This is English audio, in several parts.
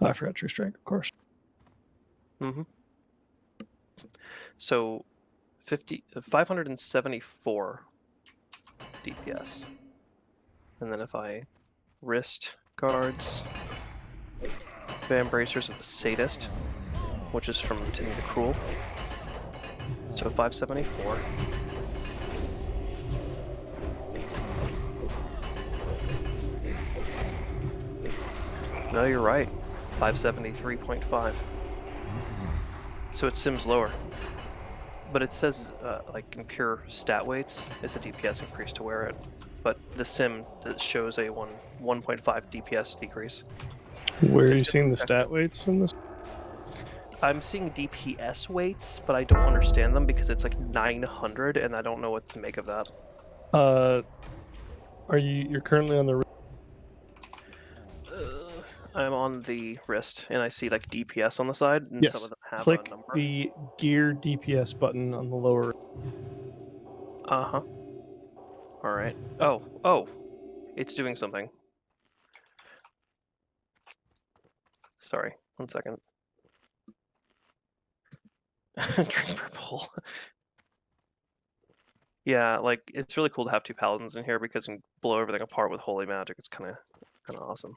Oh, I forgot True Strike, of course. Mm-hmm. So 574 DPS. And then if I wrist guards, Band Bracers of the Sadist, which is from Timmy the Cruel. So 574. No, you're right. 573.5. So it sims lower. But it says, like in pure stat weights, it's a DPS increase to wear it. But the sim shows a 1.5 DPS decrease. Where are you seeing the stat weights in this? I'm seeing DPS weights, but I don't understand them because it's like 900, and I don't know what to make of that. You're currently on the... I'm on the wrist, and I see like DPS on the side, and Yes. some of them have Click a number. the gear DPS button on the lower. Uh-huh. Alright. Oh! It's doing something. Sorry, 1 second. Drink purple. Yeah, like, it's really cool to have 2 paladins in here because you can blow everything apart with holy magic. It's kinda awesome.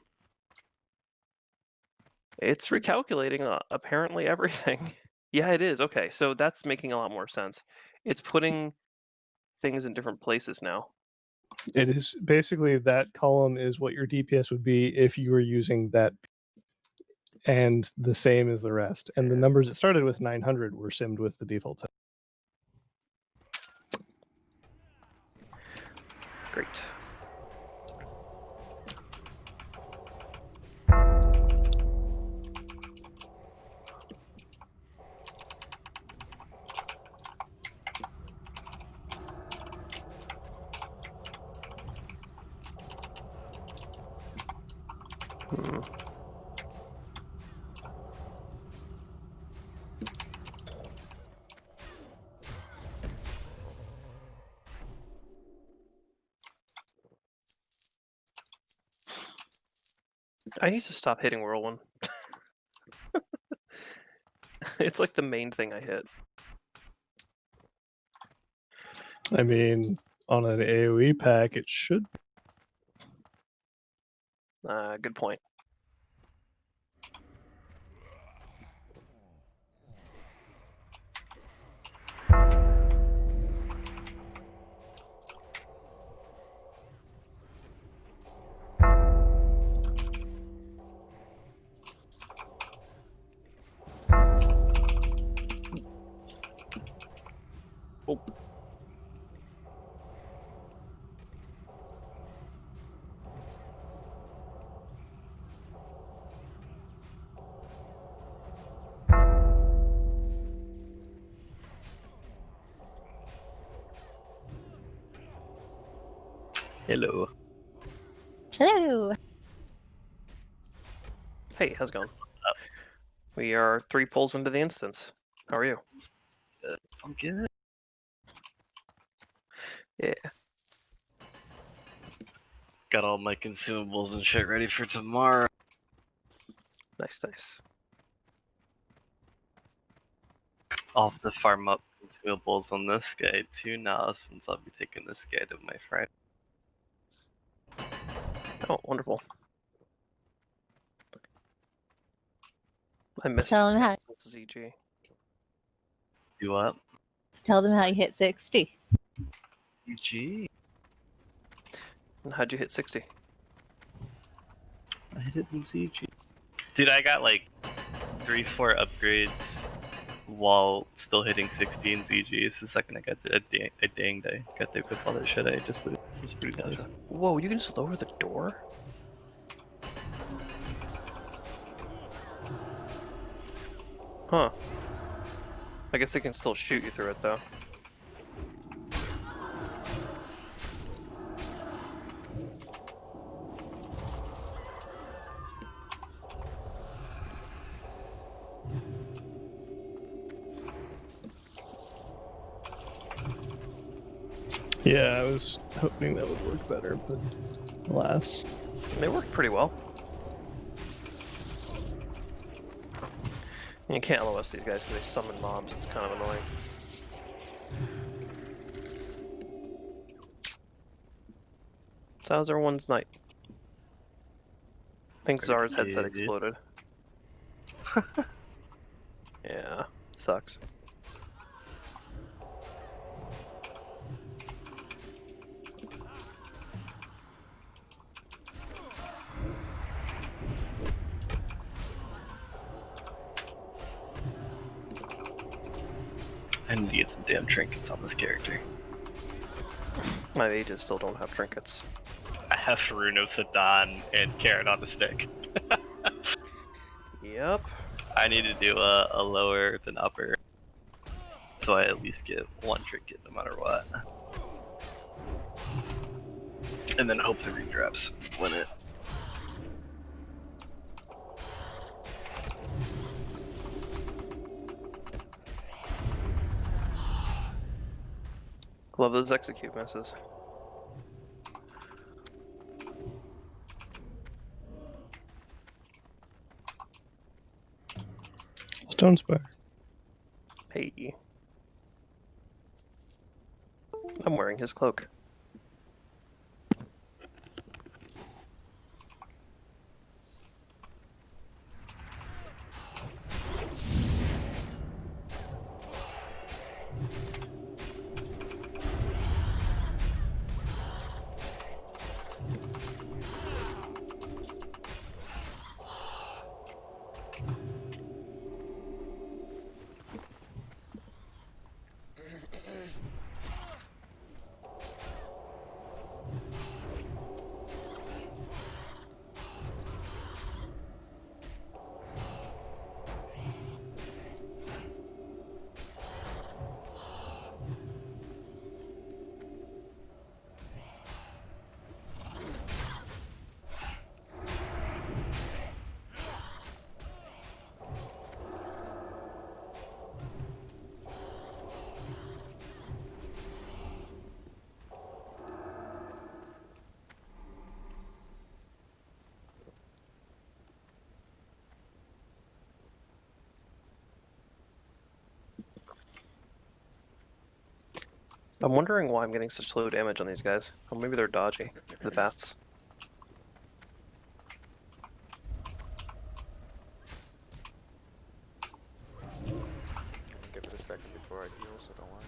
It's recalculating apparently everything. Yeah, it is. Okay, so that's making a lot more sense. It's putting things in different places now. It is basically that column is what your DPS would be if you were using that, and the same as the rest. And the numbers that started with 900 were simmed with the default set. Great. I need to stop hitting Whirlwind. It's like the main thing I hit. I mean, on an AoE pack, it should. Good point. Oh. Hello. Hello. Hey, how's it going? We are 3 pulls into the instance. How are you? I'm good. Yeah. Got all my consumables and shit ready for tomorrow. Nice. I'll have to farm up consumables on this guy too now, since I'll be taking this guy to my friend. Oh, wonderful. I missed Tell him how. ZG. Do what? Tell them how you hit 60. GG. And how'd you hit 60? I hit it in CG. Dude, I got like 3-4 upgrades while still hitting 60 in ZG. It's the second I got a dang day. Got to equip all that shit I just lose. This is pretty nice. Whoa, you can just lower the door? Huh. I guess they can still shoot you through it, though. Yeah, I was hoping that would work better, but alas. They worked pretty well. You can't LOS these guys because they summon mobs. It's kind of annoying. So how's everyone's night? I think Tzar's headset Pretty exploded. Yeah, sucks. I need to get some damn trinkets on this character. My mages still don't have trinkets. I have Rune of the Dawn and Carrot on the stick. Yep. I need to do a lower than upper, so I at least get one trinket no matter what. And then hope the redrops win it. Love those execute misses. Stone Spire. Hey. I'm wearing his cloak. I'm wondering why I'm getting such low damage on these guys. Or maybe they're dodgy, the bats. Give it a second before I heal, so don't worry.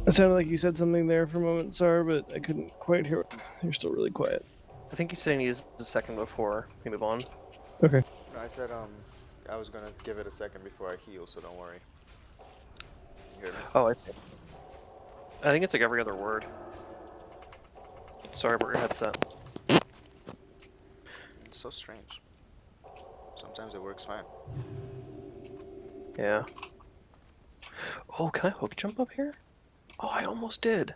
It sounded like you said something there for a moment, Tzar, but I couldn't quite hear it. You're still really quiet. I think you said he needs a second before we move on. Okay. No, I said I was gonna give it a second before I heal, so don't worry. You hear me? Oh, I see. I think it's like every other word. Sorry about your headset. It's so strange. Sometimes it works fine. Yeah. Oh, can I hook jump up here? Oh, I almost did.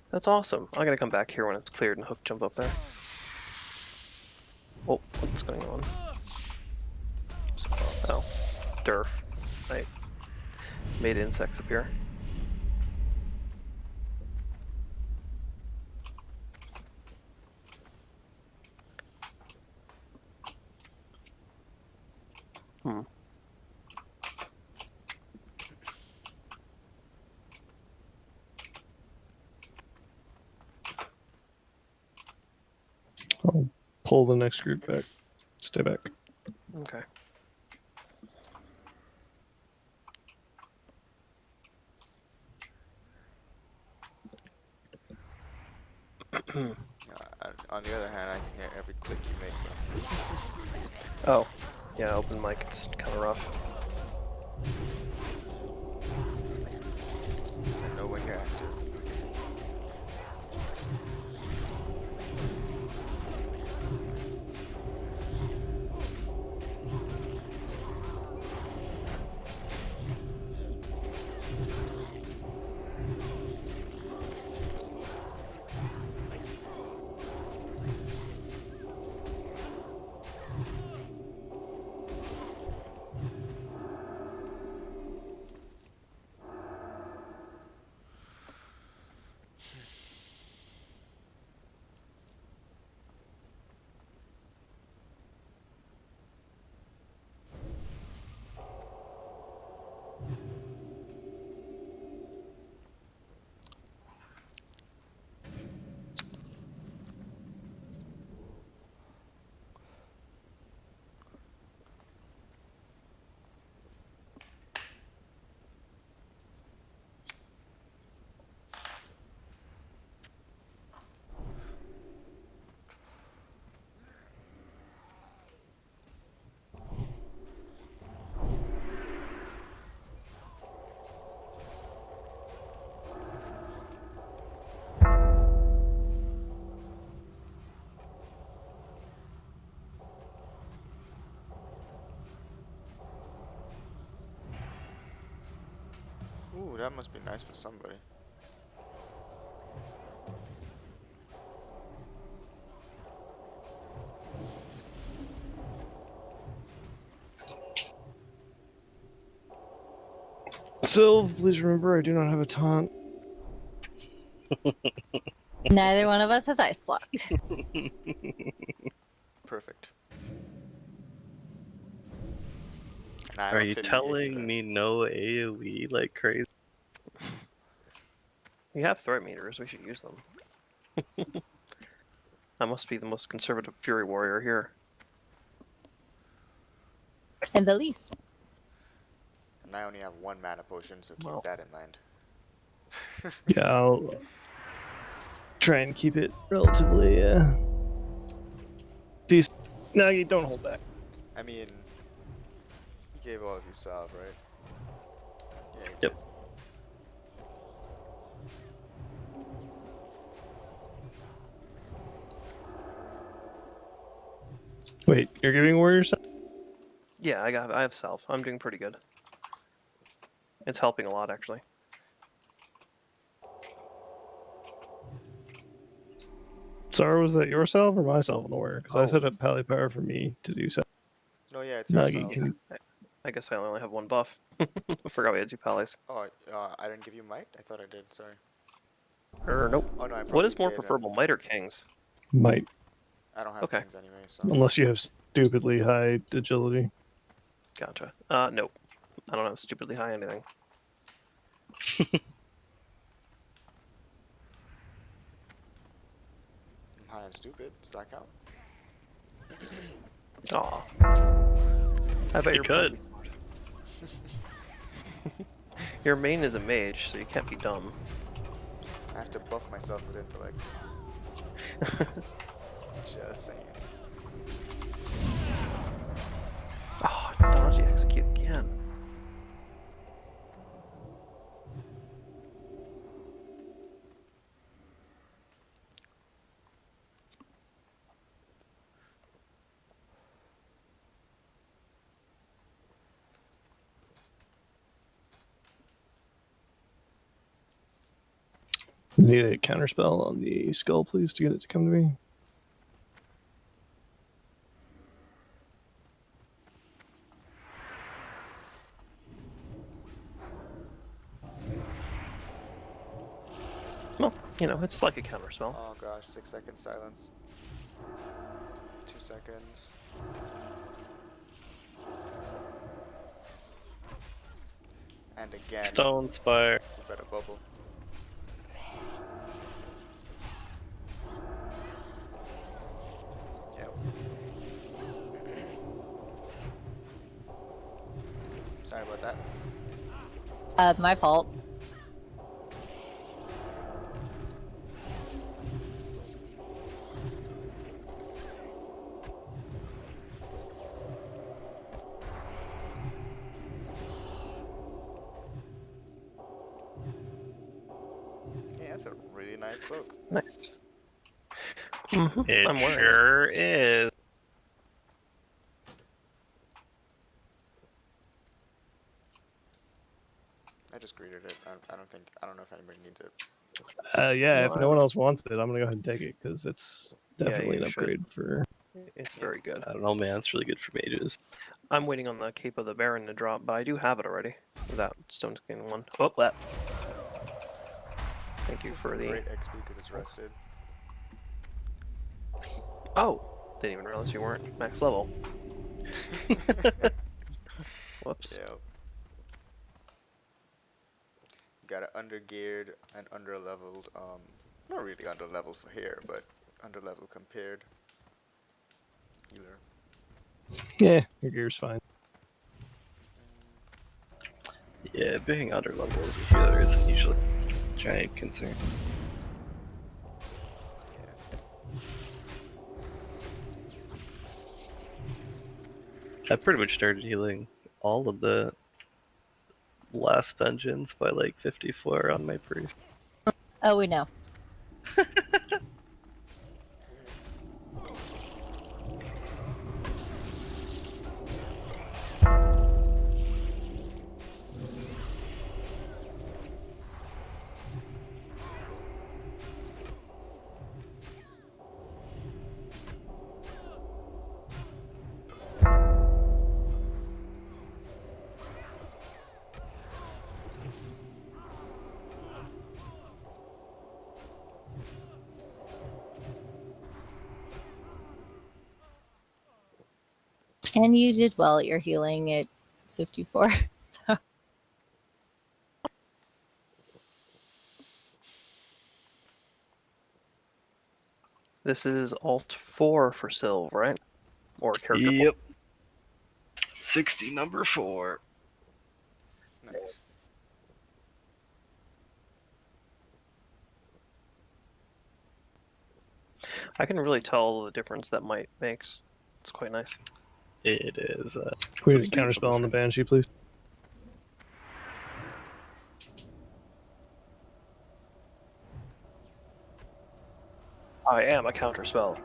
That's awesome. I gotta come back here when it's cleared and hook jump up there. Oh, what's going on? Oh, derf. I made insects appear. Hmm. I'll pull the next group back. Stay back. Okay. On the other hand, I can hear every click you make, bro. Oh, yeah, open mic, it's kind of rough. So I know when you're active. that must be nice for somebody. Sylv, please remember I do not have a taunt. Neither one of us has ice block. Perfect. And I am Are a you 58 telling healer. me no AoE like crazy? We have threat meters. We should use them. I must be the most conservative Fury Warrior here. And the least. And I only have 1 mana potion, so keep Well. that in mind. Yeah, I'll try and keep it relatively decent. Nagi, don't hold back. I mean, he gave all of you salve, right? Yeah, he Yep. did. Wait, you're giving warrior stuff? Yeah, I have salve. I'm doing pretty good. It's helping a lot, actually. Tzar, was that yourself or myself in the warrior? Because I set Oh. up pally power for me to do so. No, yeah, it's your Nagi salve. can. I guess I only have 1 buff. I forgot we had 2 pallies. Oh, I didn't give you might? I thought I did, sorry. Nope. Oh no, I What probably is more did, preferable, might or kings? Might, I don't have Okay. things anyway, so. unless you have stupidly high agility. Gotcha. Nope. I don't have stupidly high anything. I'm high and stupid. Does that count? Aw. I bet You you're could. probably smart. Your main is a mage, so you can't be dumb. I have to buff myself with intellect. Just saying. Oh, dodgy execute again. Need a counterspell on the skull, please, to get it to come to me. Well, you know, it's like a counterspell. Oh gosh, 6 seconds silence. 2 seconds. And again, Stone Spire. we got a bubble. Yep. Sorry about that. My fault. Yeah, that's a really nice cloak. Nice. It I'm wearing it. sure is. I just greeted it. I don't know if anybody needs it. Yeah, if Well, no one else wants it, I'm gonna go ahead and take it because it's Yeah, definitely you an should. upgrade for. It's very good. I don't know, man. It's really good for mages. I'm waiting on the Cape of the Baron to drop, but I do have it already. That stone skin one. Oh, that. Thank you This is for a the. great XP because it's rested. Oh, didn't even realize you weren't max level. Whoops. Yeah. Got it undergeared and underleveled. Not really underleveled for hair, but underleveled compared. Healer. Yeah, your gear's fine. Yeah, being underleveled as a healer isn't usually a giant concern. I pretty much started healing all of the last dungeons by like 54 on my priest. Oh, we know. And you did well at your healing at 54. So This is Alt 4 for Sylv, right? Or character 4. Yep. 60 number 4. Nice. I can really tell the difference that might makes. It's quite nice. It is. Can we get a counterspell on the Banshee, please? I am a counterspell.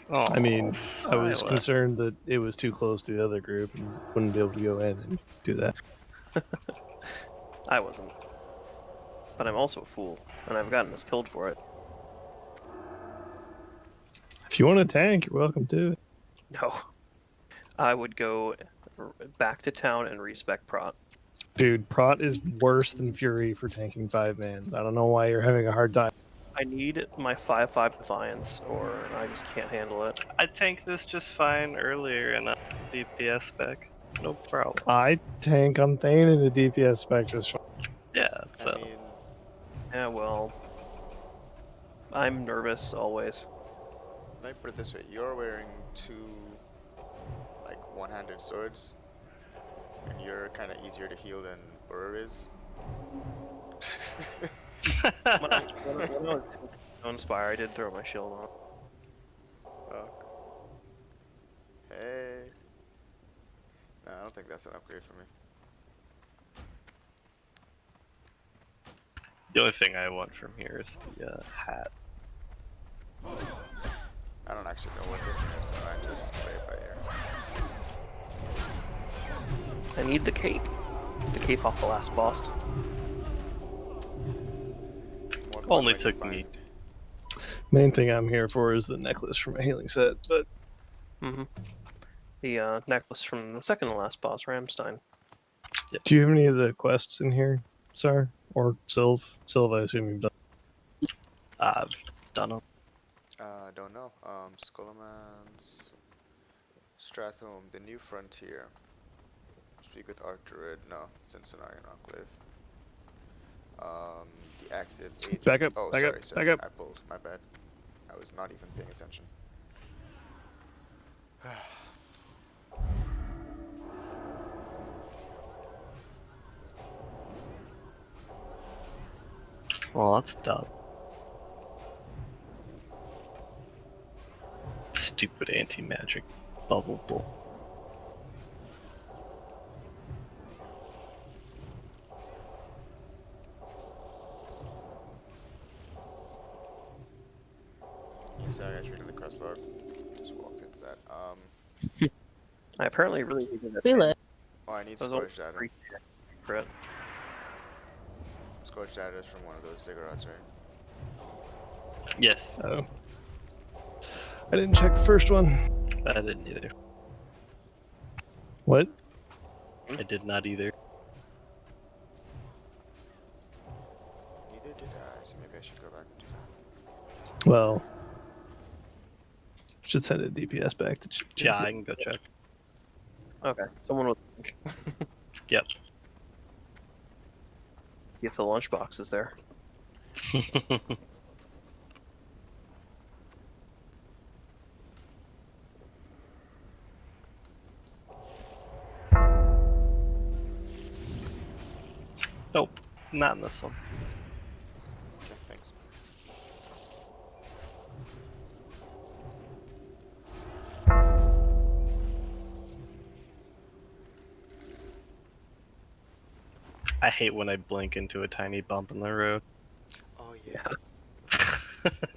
Oh, I mean, I was Sila. concerned that it was too close to the other group and wouldn't be able to go in and do that. I wasn't. But I'm also a fool, and I've gotten us killed for it. If you want to tank, you're welcome to. No. I would go back to town and respec Prot. Dude, Prot is worse than Fury for tanking 5-man. I don't know why you're having a hard time. I need my 5/5 Defiance, or I just can't handle it. I tanked this just fine earlier in a DPS spec. No problem. I tank on Thane in the DPS spec just fine. Yeah, I so. mean, Yeah, well, I'm nervous always. let me put it this way: you're wearing two, like, one-handed swords, and you're kind of easier to heal than Burr is. When I was on Spire, I did throw my shield on. Fuck. Hey. No, I don't think that's an upgrade for me. The only thing I want from here is the hat. I don't actually know what's in here, so I just play it by ear. I need the cape. The cape off the last boss. It's more fun Only when you took find- me. Main thing I'm here for is the necklace from a healing set, but The necklace from the second to last boss, Ramstein. do you have any of the quests in here, Tzar? Or Sylv? Sylv, I assume you've done. Done them. Don't know. Skullman's Strath, the New Frontier. Speak with Archdruid. No, it's in Cenarian Enclave. The active agent. Back up, Oh, back sorry, up, sorry. back up. I pulled. My bad. I was not even paying attention. Well, that's dumb. Stupid anti-magic bubble bull. Sorry, I was reading the quest log. Just walked into that. I apparently really needed we live. Oh, I need Those old Scorch Data. crit. Scorch Data is from one of those ziggurats, right? Yes, Oh. I didn't check the first one. I didn't either. What? I did not either. Neither did I, so maybe I should go back and do that. Well, should send a DPS back to check. Yeah, I can go check. Okay, someone will Yep. see if the lunchbox is there. Nope, not in this one. Okay, thanks. I hate when I blink into a tiny bump in the road. Oh yeah,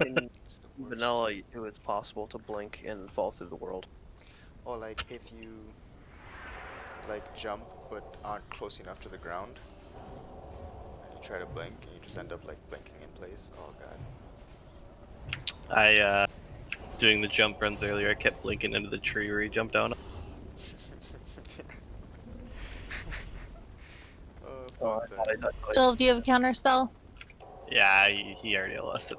In it's the worst. vanilla, it was possible to blink and fall through the world. Or like if you like jump but aren't close enough to the ground, and you try to blink and you just end up like blinking in place. Oh god. I, doing the jump runs earlier, I kept blinking into the tree where he jumped down. Oh, fun times. So, do you have a counter spell? Yeah, he already lost it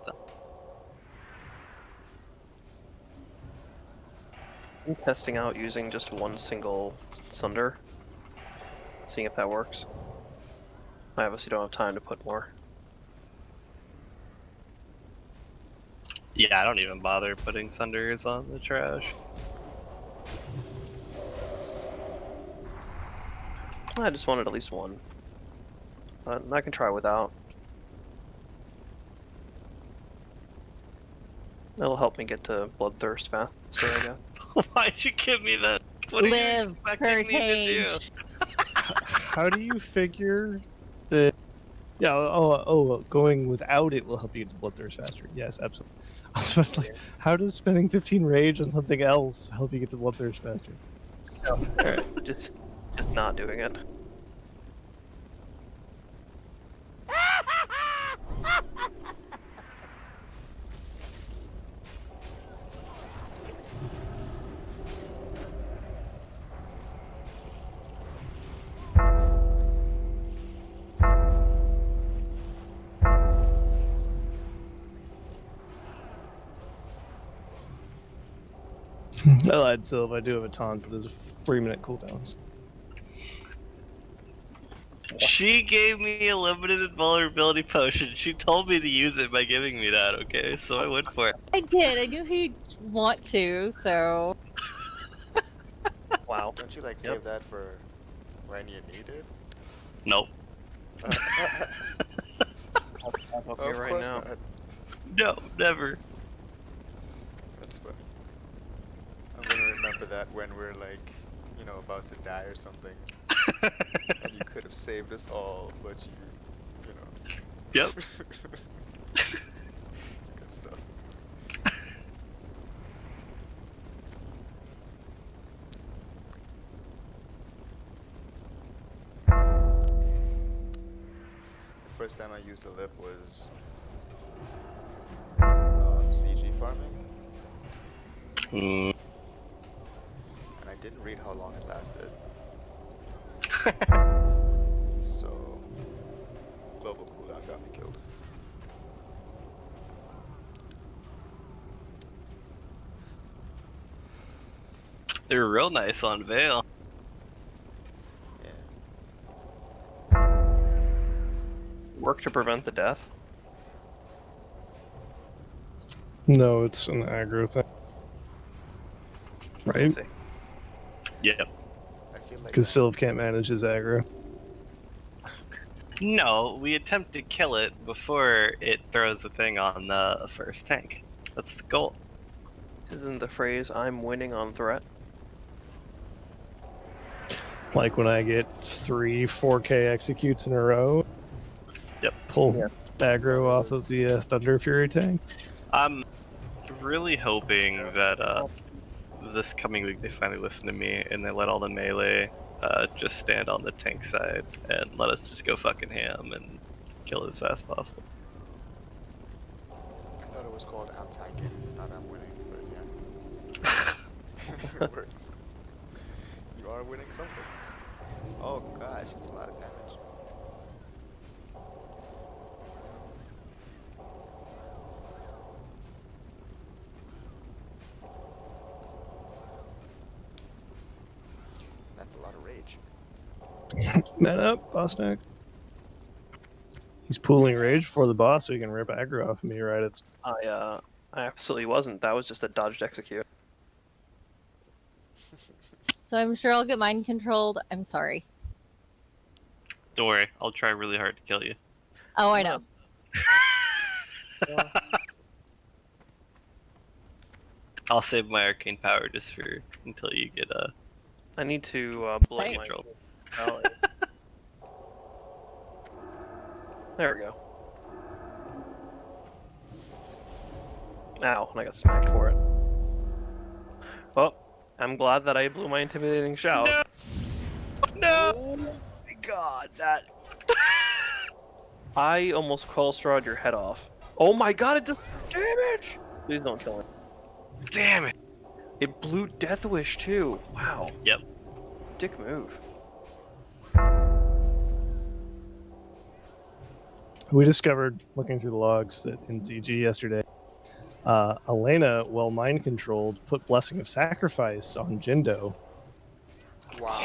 then. I'm testing out using just one single Sunder, seeing if that works. I obviously don't have time to put more. Yeah, I don't even bother putting Sunders on the trash. I just wanted at least one. But I can try without. That'll help me get to Bloodthirst faster, I guess. Why'd you give me that? What are you Live, expecting me to do? Hurricane. How do you figure that? Yeah. Going without it will help you get to Bloodthirst faster. Yes, absolutely. I was just like, how does spending 15 rage on something else help you get to Bloodthirst faster? Alright, just not doing it. I lied, Sylv. I do have a taunt, but there's a 3-minute cooldown. She gave me a limited vulnerability potion. She told me to use it by giving me that, okay? So I went for it. I did. I knew he'd want to, so. Wow. Don't you like Yep. save that for when you need it? Nope. I'm up here Of right course now. not. No, never. That's funny. I'm gonna remember that when we're like, you know, about to die or something. And you could have saved us all, but you know. Yep. Good stuff. The first time I used the lip was CG farming, Mm. and I didn't read how long it lasted. So, global cooldown got me killed. They were real nice on Veil. Yeah. Work to prevent the death? No, it's an aggro thing. Right? Let's see. Yep. I feel like Because Sylv can't manage his aggro. No, we attempt to kill it before it throws the thing on the first tank. That's the goal. Isn't the phrase "I'm winning on threat"? Like when I get 3 4K executes in a row. Yep. Pull Yeah. aggro off of the Thunder Fury tank. I'm really hoping that this coming week they finally listen to me and they let all the melee just stand on the tank side and let us just go fucking ham and kill it as fast as possible. I thought it was called I'm tanking, not I'm winning, but yeah. It works. You are winning something. Oh gosh, it's a lot of damage. That's a lot of rage. Man up, boss neck. He's pooling rage before the boss so he can rip aggro off of me right at... I absolutely wasn't. That was just a dodged execute. So I'm sure I'll get mind controlled. I'm sorry. Don't worry, I'll try really hard to kill you. Oh, I know. I'll save my arcane power just for until you get I need to blow my Thanks. belly. There we go. Ow, and I got smacked for it. Well, I'm glad that I blew my intimidating shout. No! Oh my god, that... I almost Quellstrawed your head off. Oh my god, it does damage! Please don't kill me. Damn it! It blew Death Wish too. Wow. Yep. Dick move. We discovered, looking through the logs, that in ZG yesterday, Elena, well mind controlled, put Blessing of Sacrifice on Jindo. Wow.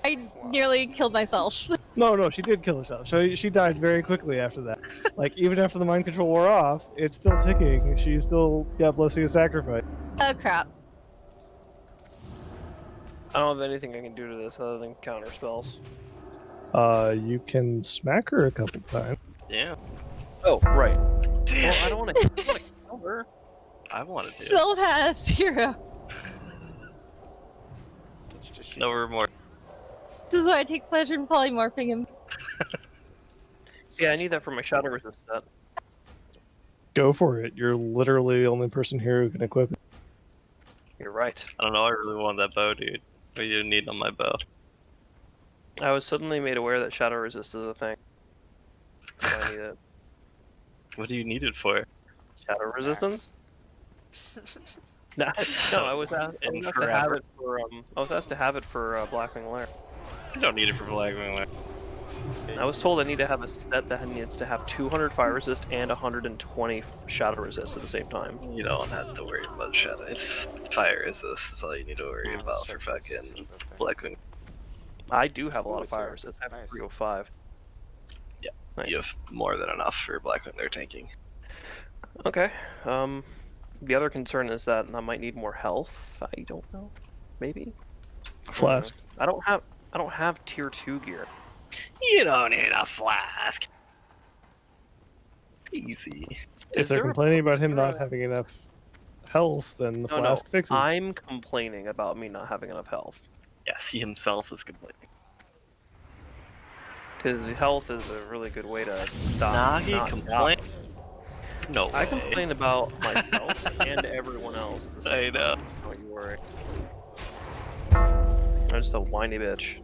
I Wow. nearly killed myself. No, she did kill herself. So she died very quickly after that. Like, even after the mind control wore off, it's still ticking. She still got Blessing of Sacrifice. Oh crap. I don't have anything I can do to this other than counter spells. You can smack her a couple times. Yeah. Oh, right. Damn. Well, I don't want to kill her. I wanted to. Still has 0. It's just No remorse. This is why I take pleasure in polymorphing him. Yeah, I need that for my shadow resist set. Go for it. You're literally the only person here who can equip it. You're right. I don't know, I really want that bow, dude. What do you need on my bow? I was suddenly made aware that shadow resist is a thing. So I need it. What do you need it for? Shadow resistance? No, I was asked to have it for I was asked to have it for Blackwing Lair. You don't need it for Blackwing Lair. I was told I need to have a set that needs to have 200 fire resist and 120 shadow resist at the same time. You don't have to worry about shadow. It's fire resist. That's all you need to worry about for fucking Blackwing. I do have a lot Ooh, of fire it's resist. I have nice. 305. Yeah, Nice. you have more than enough for Blackwing Lair tanking. Okay. The other concern is that I might need more health. I don't know. Maybe. Flask. I don't have tier 2 gear. You don't need a flask. Easy. If they're complaining about him not having enough health, then the flask fixes. I'm complaining about me not having enough health. Yes, he himself is complaining. Because health is a really good way to stop. Nah, he complain. No I way. complain about myself and everyone else. At the I same know. time. Don't you worry. I'm just a whiny bitch.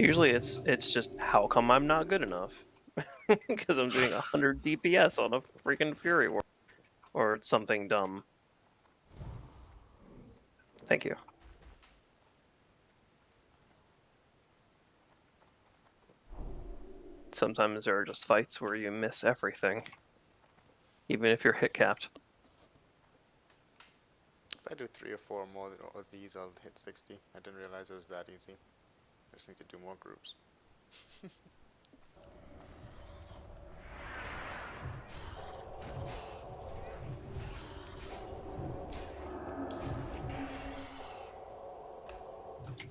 Usually it's just how come I'm not good enough? Because I'm doing 100 DPS on a freaking Fury War. Or something dumb. Thank you. Sometimes there are just fights where you miss everything. Even if you're hit capped. If I do 3 or 4 more of these, I'll hit 60. I didn't realize it was that easy. I just need to do more groups.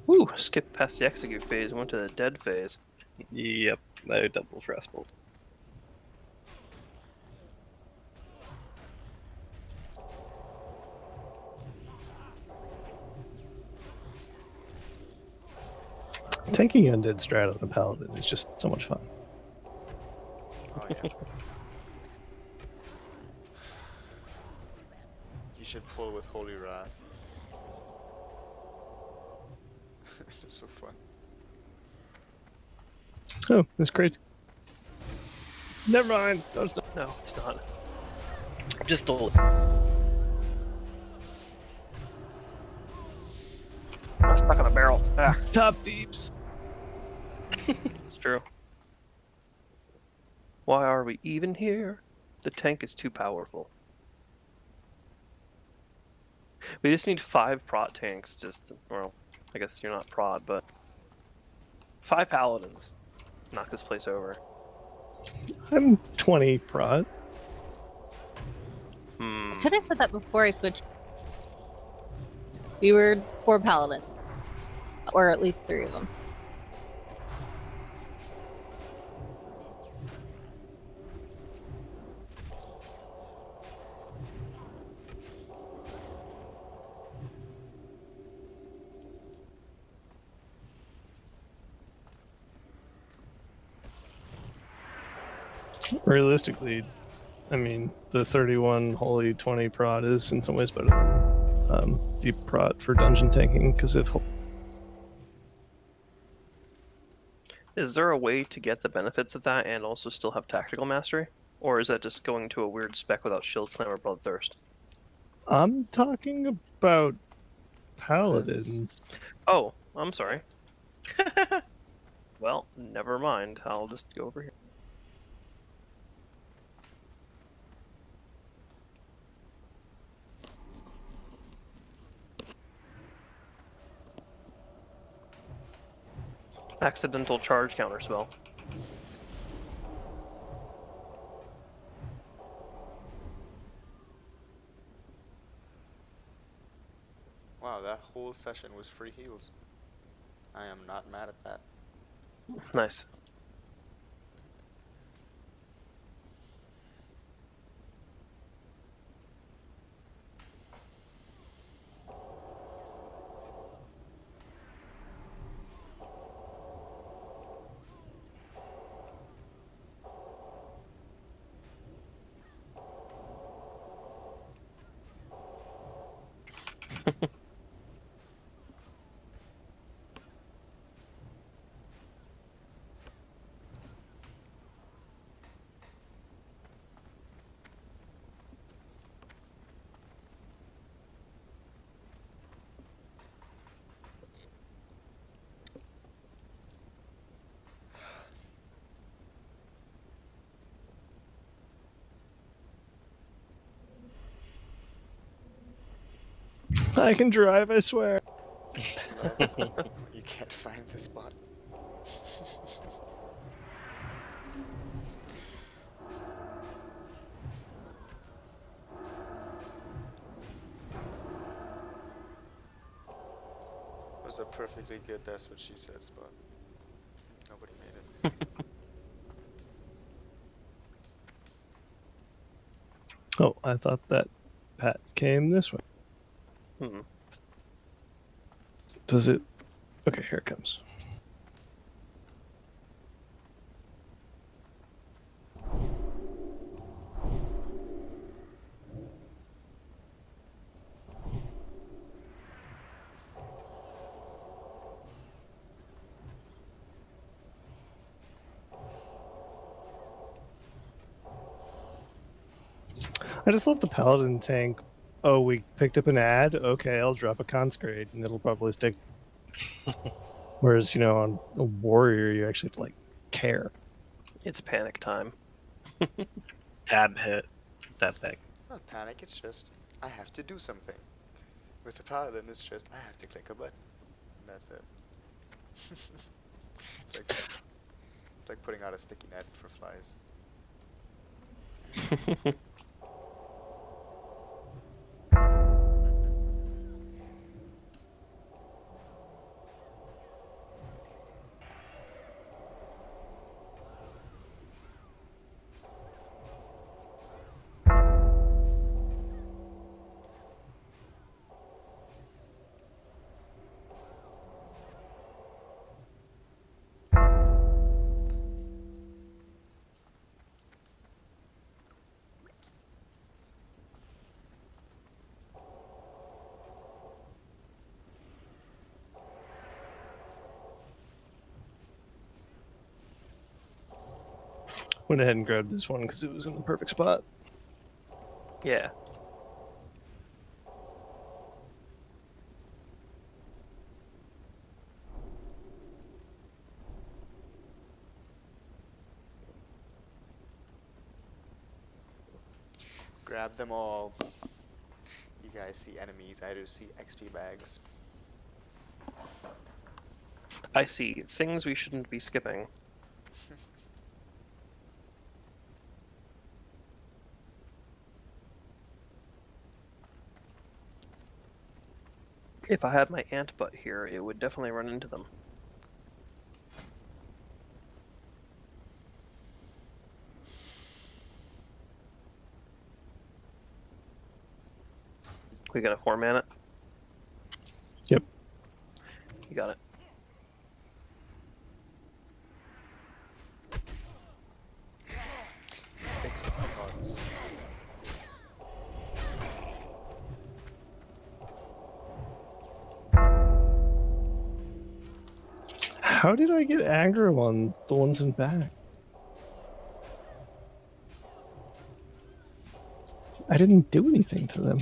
Woo! Skipped past the execute phase and went to the dead phase. Yep, I double frost bolt. Tanking undead strat on the paladin is just so much fun. Oh yeah. You should pull with Holy Wrath. It's just so fun. Oh, that's crazy. Never mind. Don't stop. No, it's not. Just stole it. I'm stuck on a barrel. Ah, Top deeps. it's true. Why are we even here? The tank is too powerful. We just need 5 prot tanks. Well, I guess you're not prot, but 5 paladins. Knock this place over. I'm 20 prot. Could have said that before I switched. We were 4 paladins. Or at least 3 of them. Realistically, I mean, the 31 holy 20 prot is in some ways better. deep prot for dungeon tanking because it. Is there a way to get the benefits of that and also still have tactical mastery? Or is that just going to a weird spec without shield slam or bloodthirst? I'm talking about paladins. Oh, I'm sorry. Well, never mind. I'll just go over here. Accidental charge counter spell. Wow, that whole session was free heals. I am not mad at that. Nice. I can drive, I swear. Love. You can't find the spot. Was a perfectly good "that's what she said" spot. Nobody made it. Oh, I thought that Pat came this way. Hmm. Does it? Okay, here it comes. I just love the paladin tank. Oh, we picked up an ad? Okay, I'll drop a consecrate and it'll probably stick. Whereas, on a warrior, you actually have to, care. It's panic time. Tab hit. That thing. Not panic, it's just, I have to do something. With the paladin, it's just, I have to click a button. And that's it. It's like putting out a sticky net for flies. Went ahead and grabbed this one because it was in the perfect spot. Yeah. Grab them all. You guys see enemies, I do see XP bags. I see things we shouldn't be skipping. If I had my ant butt here, it would definitely run into them. We gonna 4-man it? Yep. You got it. Fix the pods. How did I get aggro on the ones in back? I didn't do anything to them.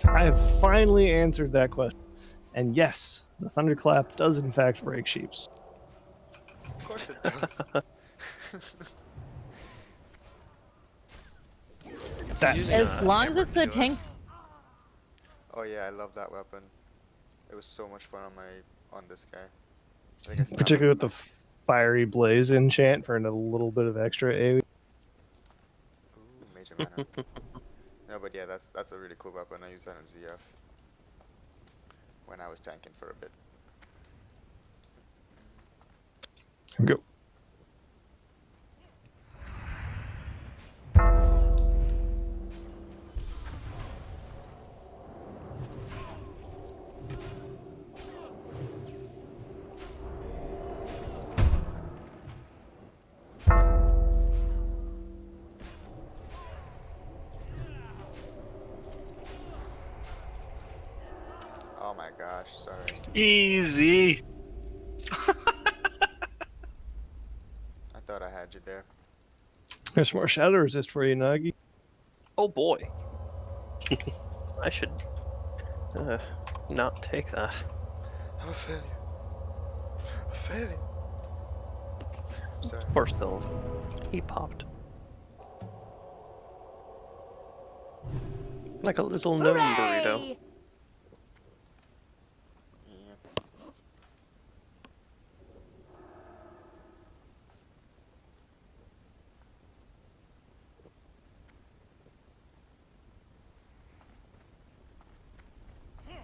I have finally answered that question. And yes, the thunderclap does in fact break sheeps. Of course it does. That Using As a long as hammer it's to the do it. tank. Oh yeah, I love that weapon. It was so much fun on this guy. I think I stabbed particularly him with in the fiery blaze enchant for a little bit of extra AoE. Ooh, major mana. No, but yeah, that's a really cool weapon. I used that in ZF when I was tanking for a bit. Here we go. Oh my gosh, sorry. Easy. I thought I had you there. There's more shadow resist for you, Nagi. Oh boy. I should not take that. I'm a failure. A failure. I'm sorry. Poor Sylve. He popped. Like a little gnome burrito. Hooray! Yeah.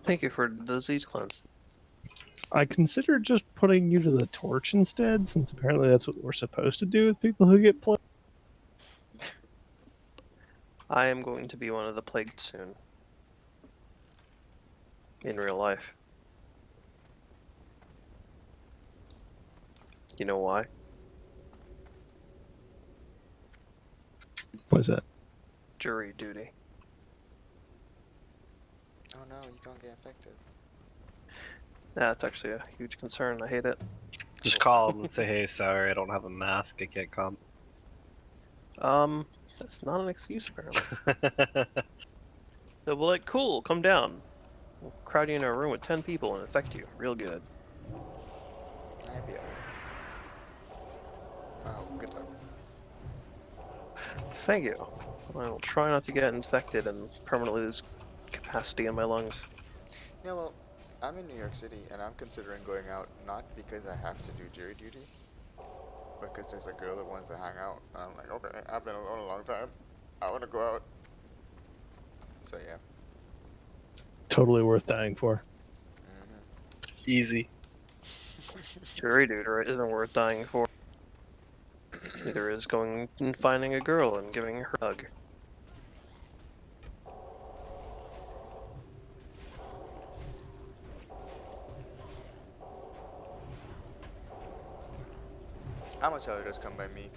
Thank you for the disease cleanse. I considered just putting you to the torch instead, since apparently that's what we're supposed to do with people who get plagued. I am going to be one of the plagued soon. In real life. You know why? What is that? Jury duty. Oh no, you can't get infected. That's actually a huge concern. I hate it. Just call them and say, hey, sorry, I don't have a mask. I can't come. That's not an excuse apparently. They'll be like, cool, come down. We'll crowd you in a room with 10 people and infect you. Real good. I'd be alright. Oh, good luck. Thank you. I will try not to get infected and permanently lose capacity in my lungs. Yeah, well, I'm in New York City and I'm considering going out not because I have to do jury duty, but because there's a girl that wants to hang out. And I'm like, okay, I've been alone a long time. I want to go out. So yeah. Totally worth dying for. Easy. Jury duty isn't worth dying for. Neither is going and finding a girl and giving her a hug. How much hell just come by me?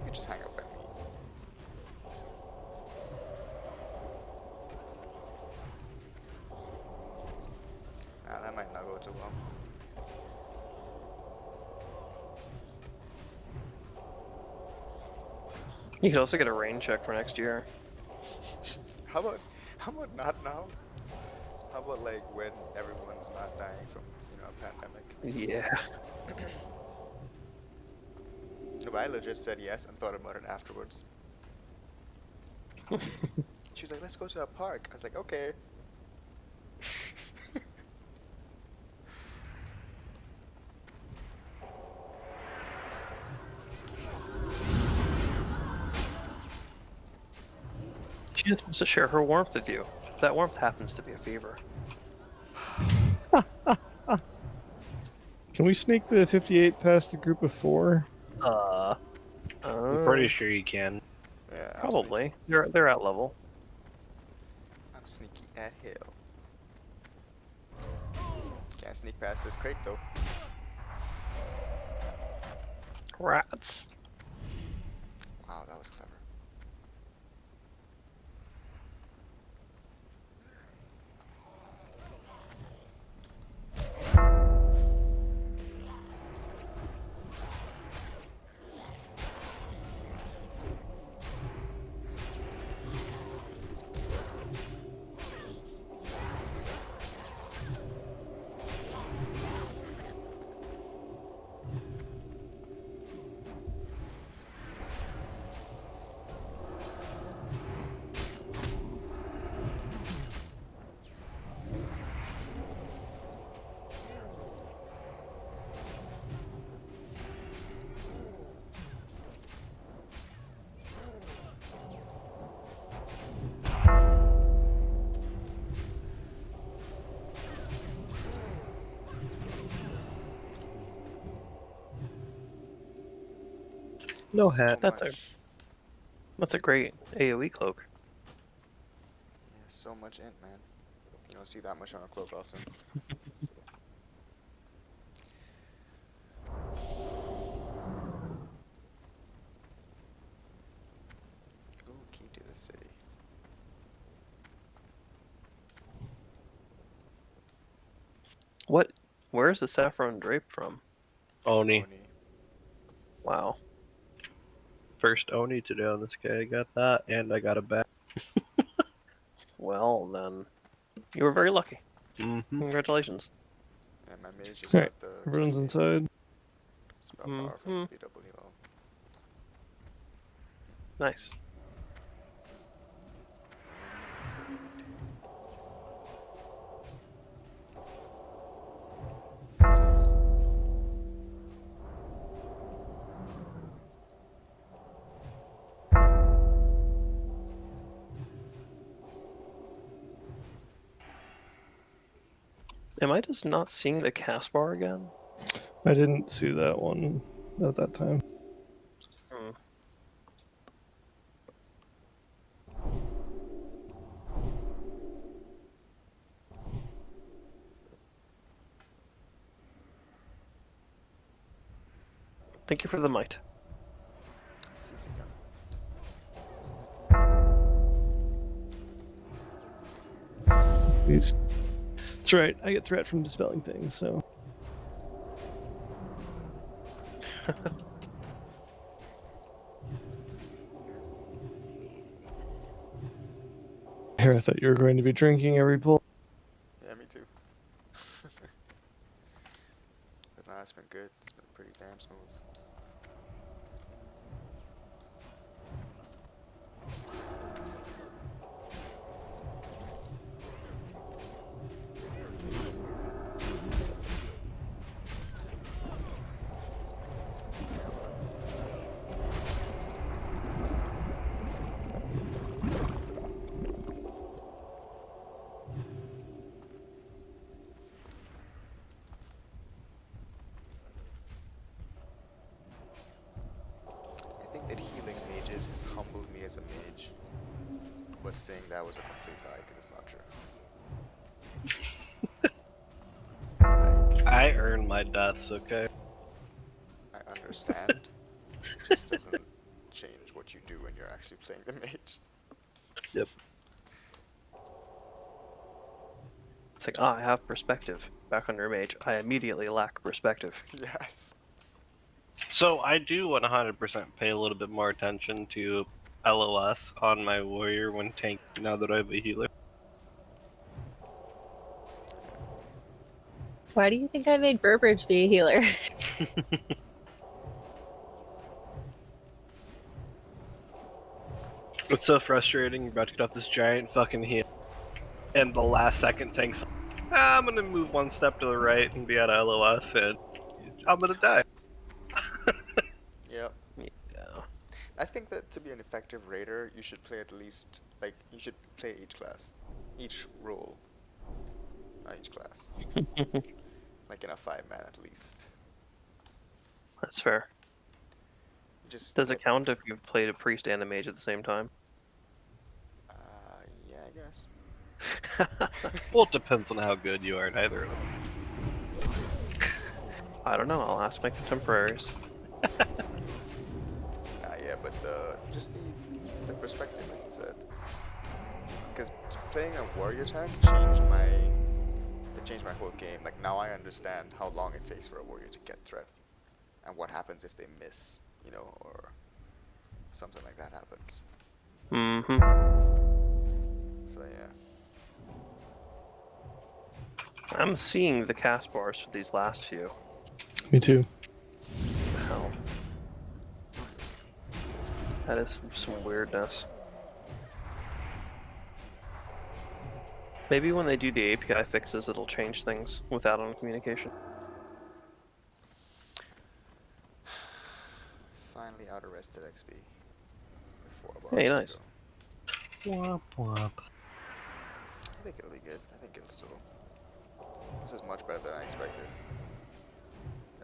You just hang out by me. You could also get a rain check for next year. How about not now? How about like when everyone's not dying from, a pandemic? Yeah. No, but I legit said yes and thought about it afterwards. She was like, let's go to a park. I was like, okay. She just wants to share her warmth with you. That warmth happens to be a fever. Can we sneak the 58 past the group of 4? I'm pretty sure you can. Yeah, I'm Probably. They're at level. I'm sneaky at hell. Can't sneak past this crate though. Rats. Wow, that was clever. No So hat. That's much. That's a great AoE cloak. Yeah, so much int, man. You don't see that much on a cloak often. Ooh, key to the city. Where's the saffron drape from? Oni. Oni. Wow. First Oni today on this guy. I got that, and I got a bat. Well, then. You were very lucky. Mm-hmm. Congratulations. And my mage just Alright, got the everyone's 28. inside. Spell power from Mhm. BWL. Nice. Am I just not seeing the cast bar again? I didn't see that one at that time. Hmm. Thank you for the mite. CC gun. That's right, I get threat from dispelling things, so. Here, I thought you were going to be drinking every pull. Yeah, me too. But nah, it's been good. It's been pretty damn smooth. I think that healing mages has humbled me as a mage. But saying that was a complete lie because it's not true. Like, I earned my deaths, okay? I understand. It just doesn't change what you do when you're actually playing the mage. Yep. It's like, I have perspective. Back on your mage, I immediately lack perspective. Yes. So I do 100% pay a little bit more attention to LOS on my warrior when tank now that I have a healer. Why do you think I made Burbridge be a healer? It's so frustrating. You're about to get off this giant fucking heal, and the last second tank's I'm gonna move one step to the right and be out of LOS, and I'm gonna die. Yep. Yeah. I think that to be an effective raider, you should play at least, like, you should play each class. Each role. Not each class. Like in a 5-man at least. That's fair. Just Does get, it count if you've played a priest and a mage at the same time? yeah, I guess. Well, it depends on how good you are at either of them. I don't know. I'll ask my contemporaries. Yeah, but just the perspective, like you said. Because playing a warrior tank changed my whole game. Like now I understand how long it takes for a warrior to get threat, and what happens if they miss, you know, or something like that happens. Mm-hmm. So yeah. I'm seeing the cast bars for these last few. Me too. What the hell? That is some weirdness. Maybe when they do the API fixes, it'll change things without on communication. Finally out arrested XP. With 4 bars Hey, to nice. go. Womp womp. I think it'll be good. I think it'll still. This is much better than I expected.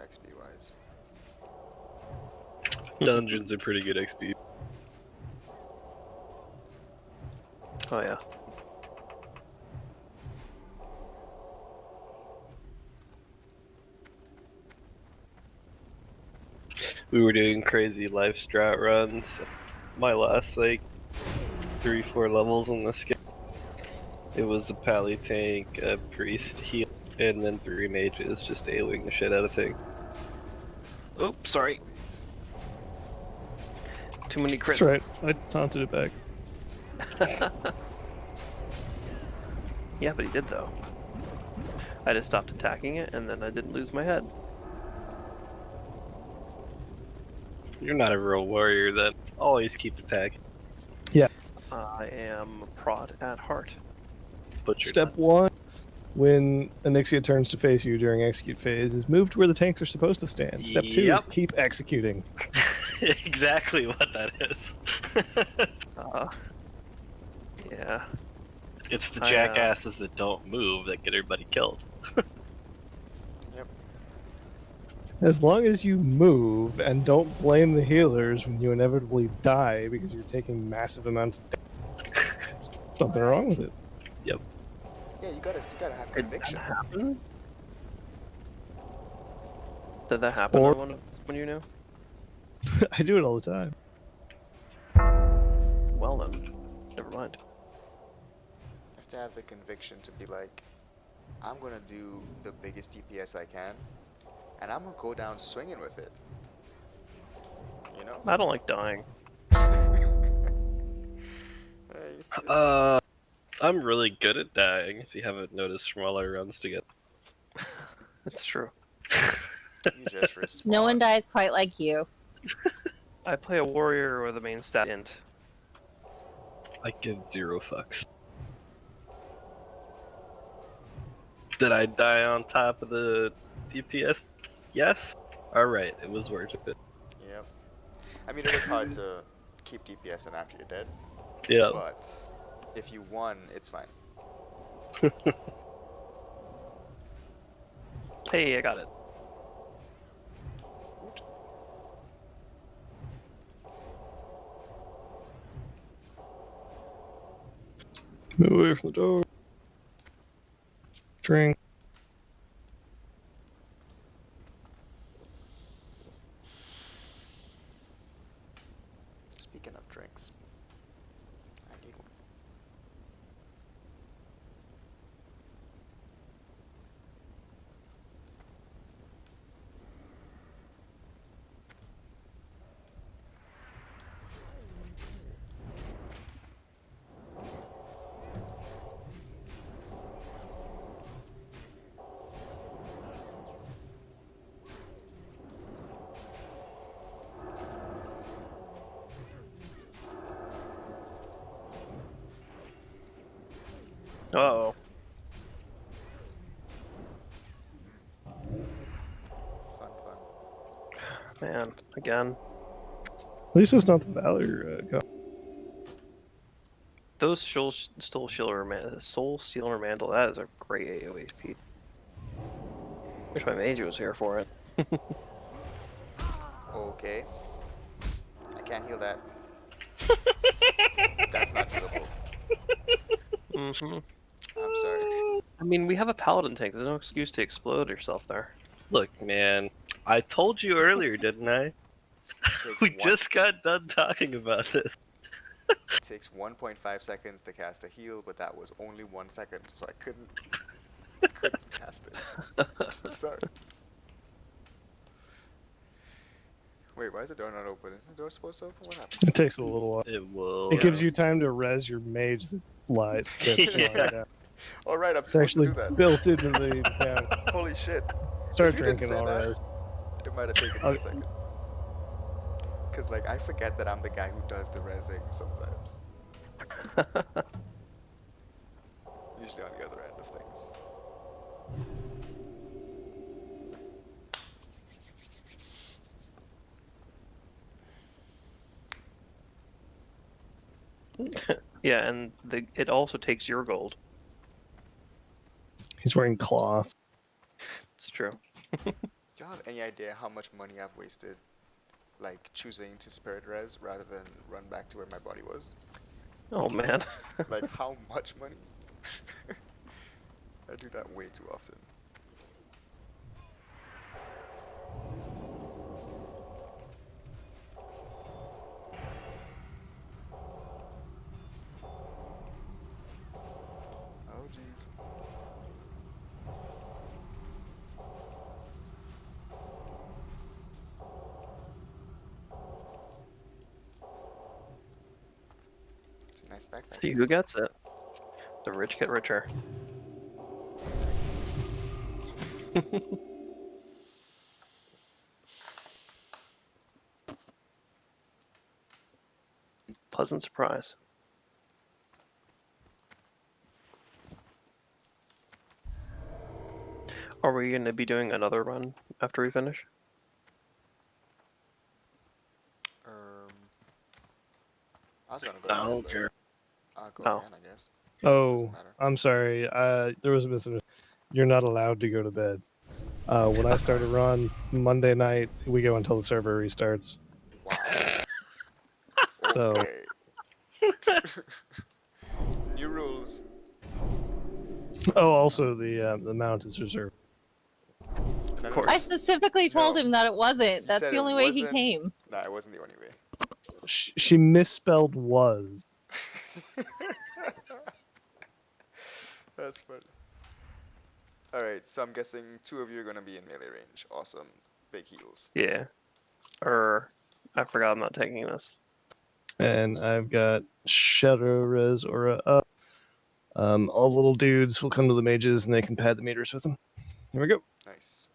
XP wise. Dungeons are pretty good XP. Oh yeah. We were doing crazy life strat runs. My last like 3-4 levels on this game, it was a pally tank, a priest heal, and then 3 mages just AoEing the shit out of things. Oops, sorry. Too many crits. That's right. I taunted it back. Yeah, but he did though. I just stopped attacking it, and then I didn't lose my head. You're not a real warrior then. Always keep attacking. I am a prod at heart. But you're Step 1, when Onyxia turns to face you during execute phase, is move to where the tanks are supposed to stand. Step 2 is Yep. keep executing. exactly what that is. Yeah. It's the I, jackasses that don't move that get everybody killed. Yep. As long as you move and don't blame the healers when you inevitably die because you're taking massive amounts of damage, something wrong with it. Yeah, you gotta have Did that conviction. happen? Did that happen Or- when you knew? I do it all the time. Well then, never mind. You have to have the conviction to be like, I'm gonna do the biggest DPS I can, and I'm gonna go down swinging with it. You know? I don't like dying. I'm really good at dying, if you haven't noticed from all our runs together. It's true. You just respawn. No one dies quite like you. I play a warrior with a main stat int. I give 0 fucks. Did I die on top of the DPS? Yes. Alright, it was worth it. Yep. I mean, it is hard to keep DPS in after you're dead, Yeah. but if you won, it's fine. Hey, I got it. Woot. Move away from the door. Drink. Speaking of drinks, I need one. Uh-oh. Fun. Man, again. At least it's not the Valor go. Those Soul Stealer Mantle, that is a great AoE speed. Wish my mage was here for it. Okay. I can't heal that. That's not healable. Mm-hmm. I'm sorry. I mean, we have a paladin tank. There's no excuse to explode yourself there. Look, man, I told you earlier, didn't I? Takes We one- just got done talking about this. It takes 1.5 seconds to cast a heal, but that was only 1 second, so I couldn't cast it. Sorry. Wait, why is the door not open? Isn't the door supposed to open? What happened? It takes a little while. It will. It gives you time to res your mage that lies. Yeah. Alright, I'm It's supposed to actually do that. built into the down. Holy shit. Start If you didn't drinking say all that, res. it might have taken me a second. Cause like, I forget that I'm the guy who does the resing sometimes. Usually on the other end of things. Yeah, and it also takes your gold. He's wearing cloth. It's true. Y'all have any idea how much money I've wasted, like, choosing to spirit res rather than run back to where my body was? Oh man. Like, how much money? I do that way too often. Oh jeez. It's a nice backpack. See who gets it. The rich get richer. Pleasant surprise. Are we going to be doing another run after we finish? I was gonna go I again, don't but care. I'll go Oh. again, I guess. Oh, Doesn't matter. I'm sorry. There was a misunderstanding. You're not allowed to go to bed. When I start a run Monday night, we go until the server restarts. Wow. So- Okay. New rules. Oh, also the mount is reserved. No, course. I specifically told No. him that it wasn't. You That's said the it only way he wasn't. came. Nah, it wasn't the only way. She misspelled was. That's funny. Alright, so I'm guessing 2 of you are gonna be in melee range. Awesome. Big heals. Yeah. I forgot I'm not taking this. And I've got Shadow Res Aura up. All the little dudes will come to the mages and they can pad the meters with them. Here we go. Nice.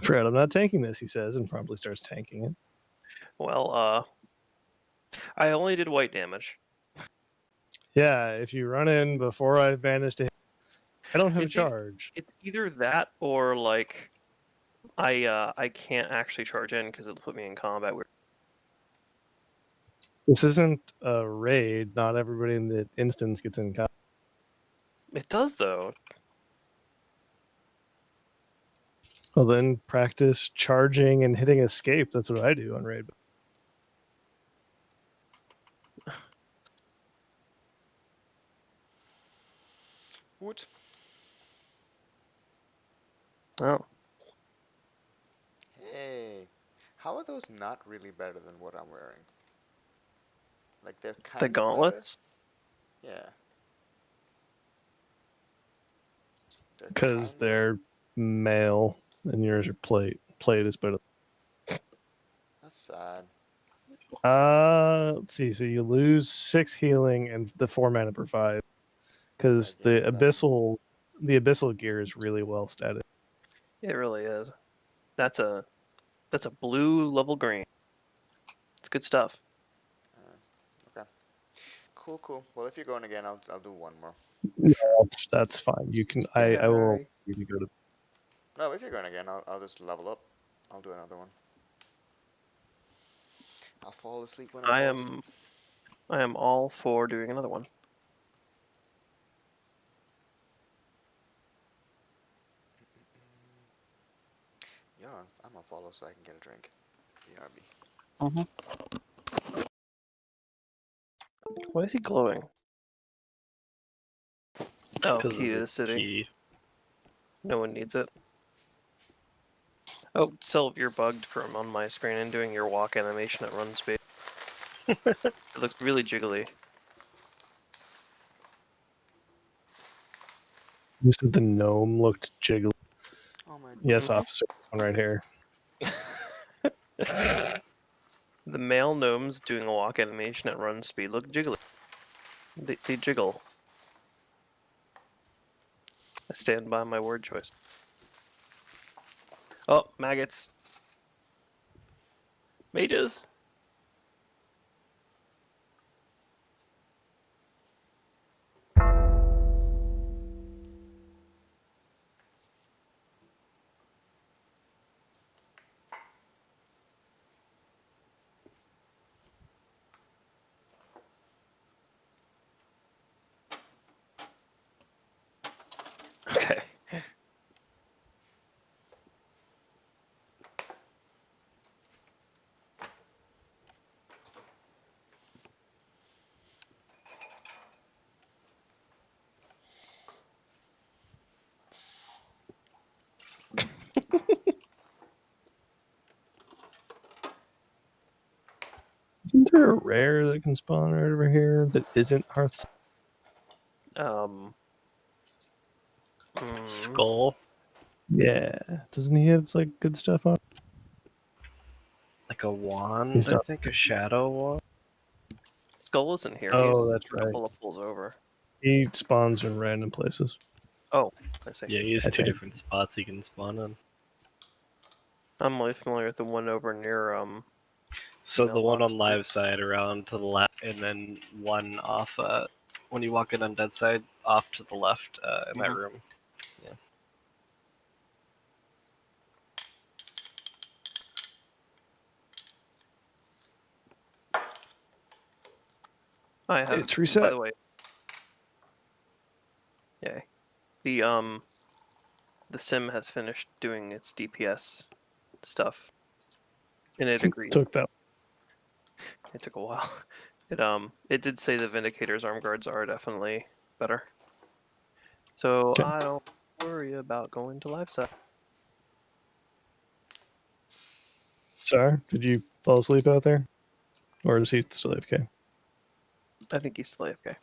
Fred, I'm not tanking this, he says, and promptly starts tanking it. Well, I only did white damage. Yeah, if you run in before I've managed to hit, I don't have a It's either- charge. It's either that or like I can't actually charge in because it'll put me in combat. This isn't a raid. Not everybody in the instance gets in combat. It does though. Well, then practice charging and hitting escape. That's what I do on raid. Woot. Oh, Hey. How are those not really better than what I'm wearing? Like, they're kind the of gauntlets. better. Yeah. Because kinda- they're male and yours are plate. Plate is better. That's sad. Let's see. So you lose 6 healing and the 4 mana per 5. Because I get the 11. abyssal gear is really well statted. It really is. That's a That's a blue level green. It's good stuff. Okay. Cool, cool. Well, if you're going again, I'll do one more. No, that's fine. You can. I will. Alright. You can go to. No, if you're going again, I'll just level up. I'll do another one. I'll fall asleep when I fall asleep. I am all for doing another one. Yeah, I'm gonna follow so I can get a drink. BRB. Why is he glowing? Oh, 'Cause key of to the city. key. No one needs it. Oh, Sylv, you're bugged from on my screen and doing your walk animation at run speed. It looks really jiggly. You said the gnome looked jiggly. Oh my Yes, Mhm. officer. One right here. The male gnomes doing a walk animation at run speed look jiggly. They jiggle. I stand by my word choice. Oh, maggots. Mages. Okay. Isn't there a rare that can spawn right over here that isn't Hearthstone? Skull. Yeah. Doesn't he have like good stuff on? Like a wand, He's I not. think, a shadow wand. Skull isn't here. Oh, He's that's a right. couple of pulls over. He spawns in random places. Oh, I see. Yeah, he has I two think. different spots he can spawn in. I'm really familiar with the one over near So the one Mailbox. on live side around to the left, and then one off, when you walk in on dead side, off to the left in that Mhm. room. I have. It's reset. By the way. Yay. The sim has finished doing its DPS stuff, and it agrees. Took that. It took a while. It did say the Vindicator's arm guards are definitely better. So Okay. I don't worry about going to live set. Sorry, did you fall asleep out there? Or is he still AFK? I think he's still AFK.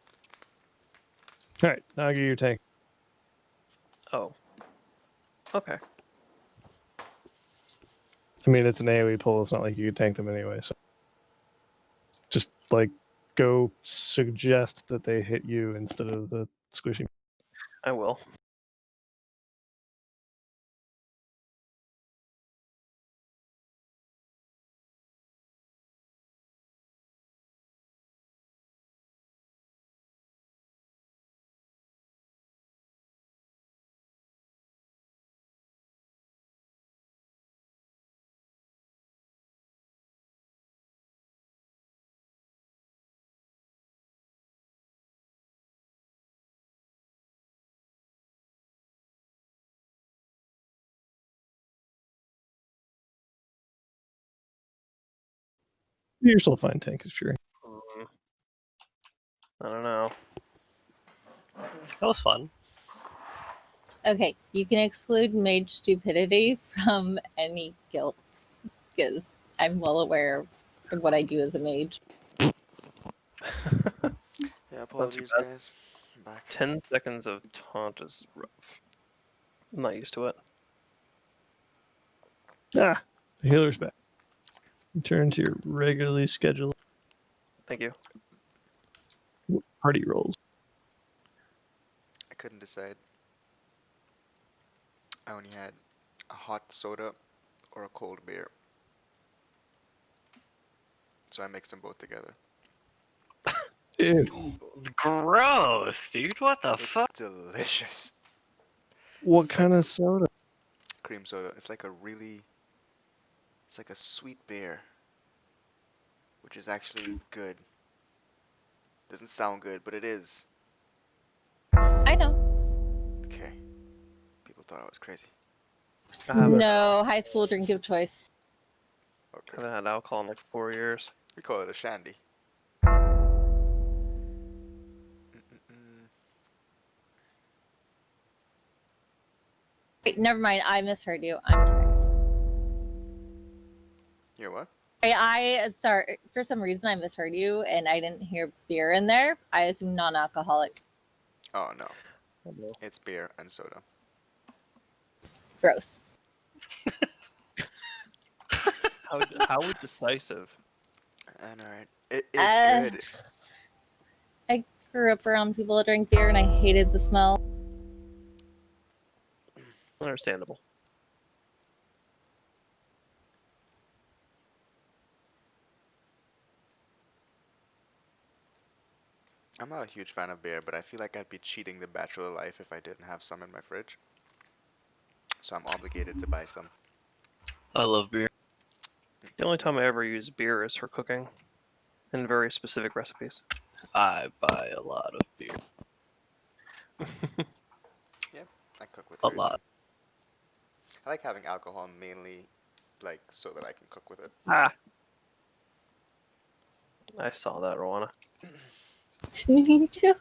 Alright, now I'll get your tank. Oh. Okay. I mean, it's an AoE pull, it's not like you could tank them anyway, so. Just, like, go suggest that they hit you instead of the squishy. I will. You're still fine tank, if you're. I don't know. That was fun. Okay, you can exclude mage stupidity from any guilt because I'm well aware of what I do as a mage. Yeah, apologies, bad. guys. I'm back. 10 seconds of taunt is rough. I'm not used to it. Ah, the healer's back. Return to your regularly scheduled Thank you. party rolls. I couldn't decide. I only had a hot soda or a cold beer. So I mixed them both together. Ew. Gross, dude. What the It's fuck? delicious. What It's kind like of soda? cream soda. It's like it's like a sweet beer, which is actually good. Doesn't sound good, but it is. I know. Okay. People thought I was crazy. I haven't, No, high school drink of choice. Okay. haven't had alcohol in like 4 years. We call it a shandy. Mm-mm-mm. Wait, never mind. I misheard you. I'm tired. You know what? Sorry, for some reason I misheard you and I didn't hear beer in there. I assume non-alcoholic. Oh no, I don't know. it's beer and soda. Gross. How decisive. And alright, it is Uh, good. I grew up around people that drink beer and I hated the smell. Understandable. I'm not a huge fan of beer, but I feel like I'd be cheating the bachelor life if I didn't have some in my fridge. So I'm obligated to buy some. I love beer. The only time I ever use beer is for cooking, in very specific recipes. I buy a lot of beer. I cook with A beer lot. too. I like having alcohol mainly, like, so that I can cook with it. Ah, I saw that, Rowana. Me too.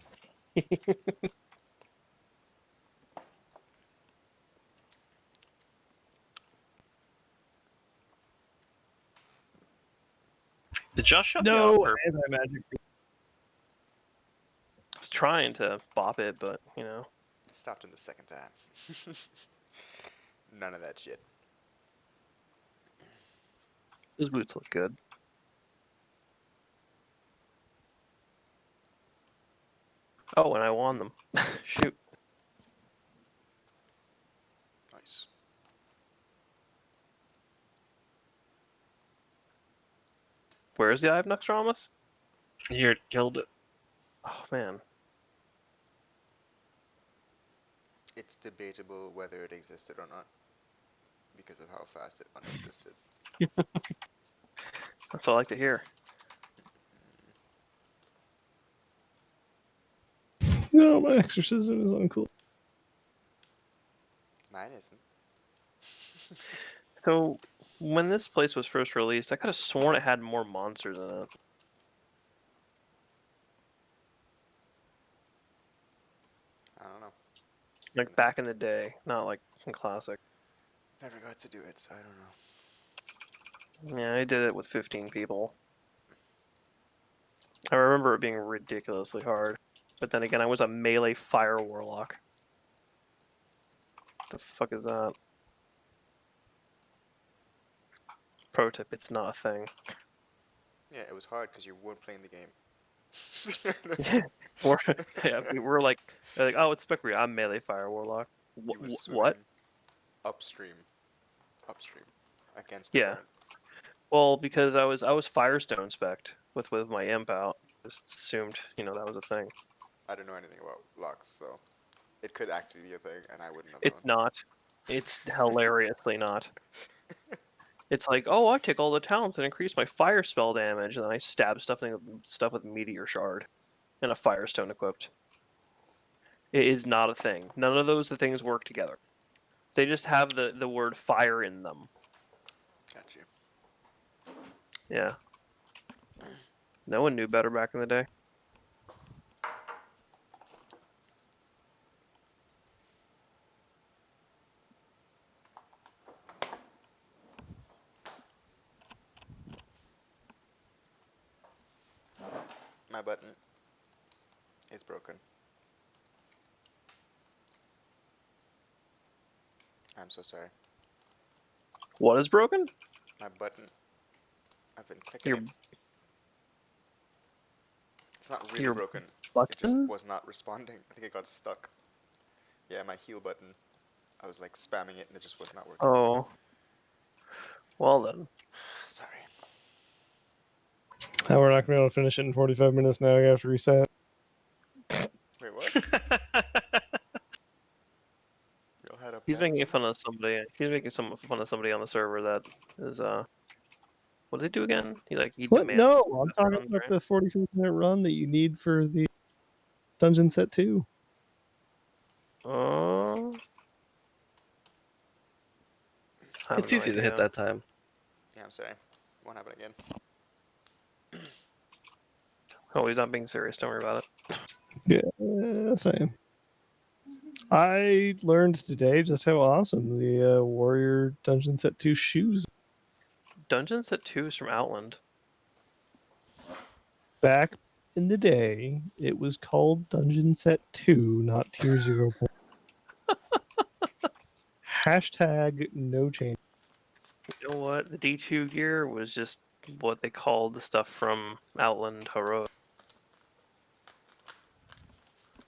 Did Josh shut me No, off? Or... anti-magic. I was trying to bop it, but you know. Stopped in the second time. None of that shit. Those boots look good. Oh, and I won them. Shoot. Nice. Where is the Eye of Noxtramus? Here, it killed it. Oh, man. It's debatable whether it existed or not because of how fast it unexisted. That's what I like to hear. No, my exorcism is uncool. Mine isn't. So, when this place was first released, I could have sworn it had more monsters in it. I don't know. Like back in the day, not like in Classic. Never got to do it, so I don't know. Yeah, I did it with 15 people. I remember it being ridiculously hard. But then again, I was a melee fire warlock. The fuck is that? Pro tip, it's not a thing. Yeah, it was hard because you weren't playing the game. We were like, oh, it's Spectre. I'm melee fire warlock. You were What? swimming upstream against the Yeah. current. Well, because I was Firestone spec'd with my imp out. Just assumed, that was a thing. I don't know anything about locks, so it could actually be a thing, and I wouldn't have It's known. not. It's hilariously not. It's like, oh, I take all the talents and increase my fire spell damage, and then I stab stuff with meteor shard and a Firestone equipped. It is not a thing. None of those things work together. They just have the word fire in them. Got you. Yeah. No one knew better back in the day. My button is broken. I'm so sorry. What is broken? My button. I've been clicking Your it. It's not really your broken. It just button? was not responding. I think it got stuck. Yeah, my heal button. I was like spamming it and it just was not working. Oh. Well then. Sorry. Now we're not gonna be able to finish it in 45 minutes. Now I have to reset. Wait, what? Y'all had a He's ban or making something? fun of somebody. He's making fun of somebody on the server that is What did he do again? He What? demands No, I'm fast talking runs, about right? the 45-minute run that you need for the dungeon set 2. Oh, I have It's no easy to hit idea. that time. Yeah, I'm sorry. Won't happen again. Oh, he's not being serious. Don't worry about it. Yeah, same. I learned today just how awesome the Warrior Dungeon Set 2 shoes. Dungeon Set 2 is from Outland. Back in the day, it was called Dungeon Set 2, not Tier 0. Hashtag no change. You know what? The D2 gear was just what they called the stuff from Outland Heroic.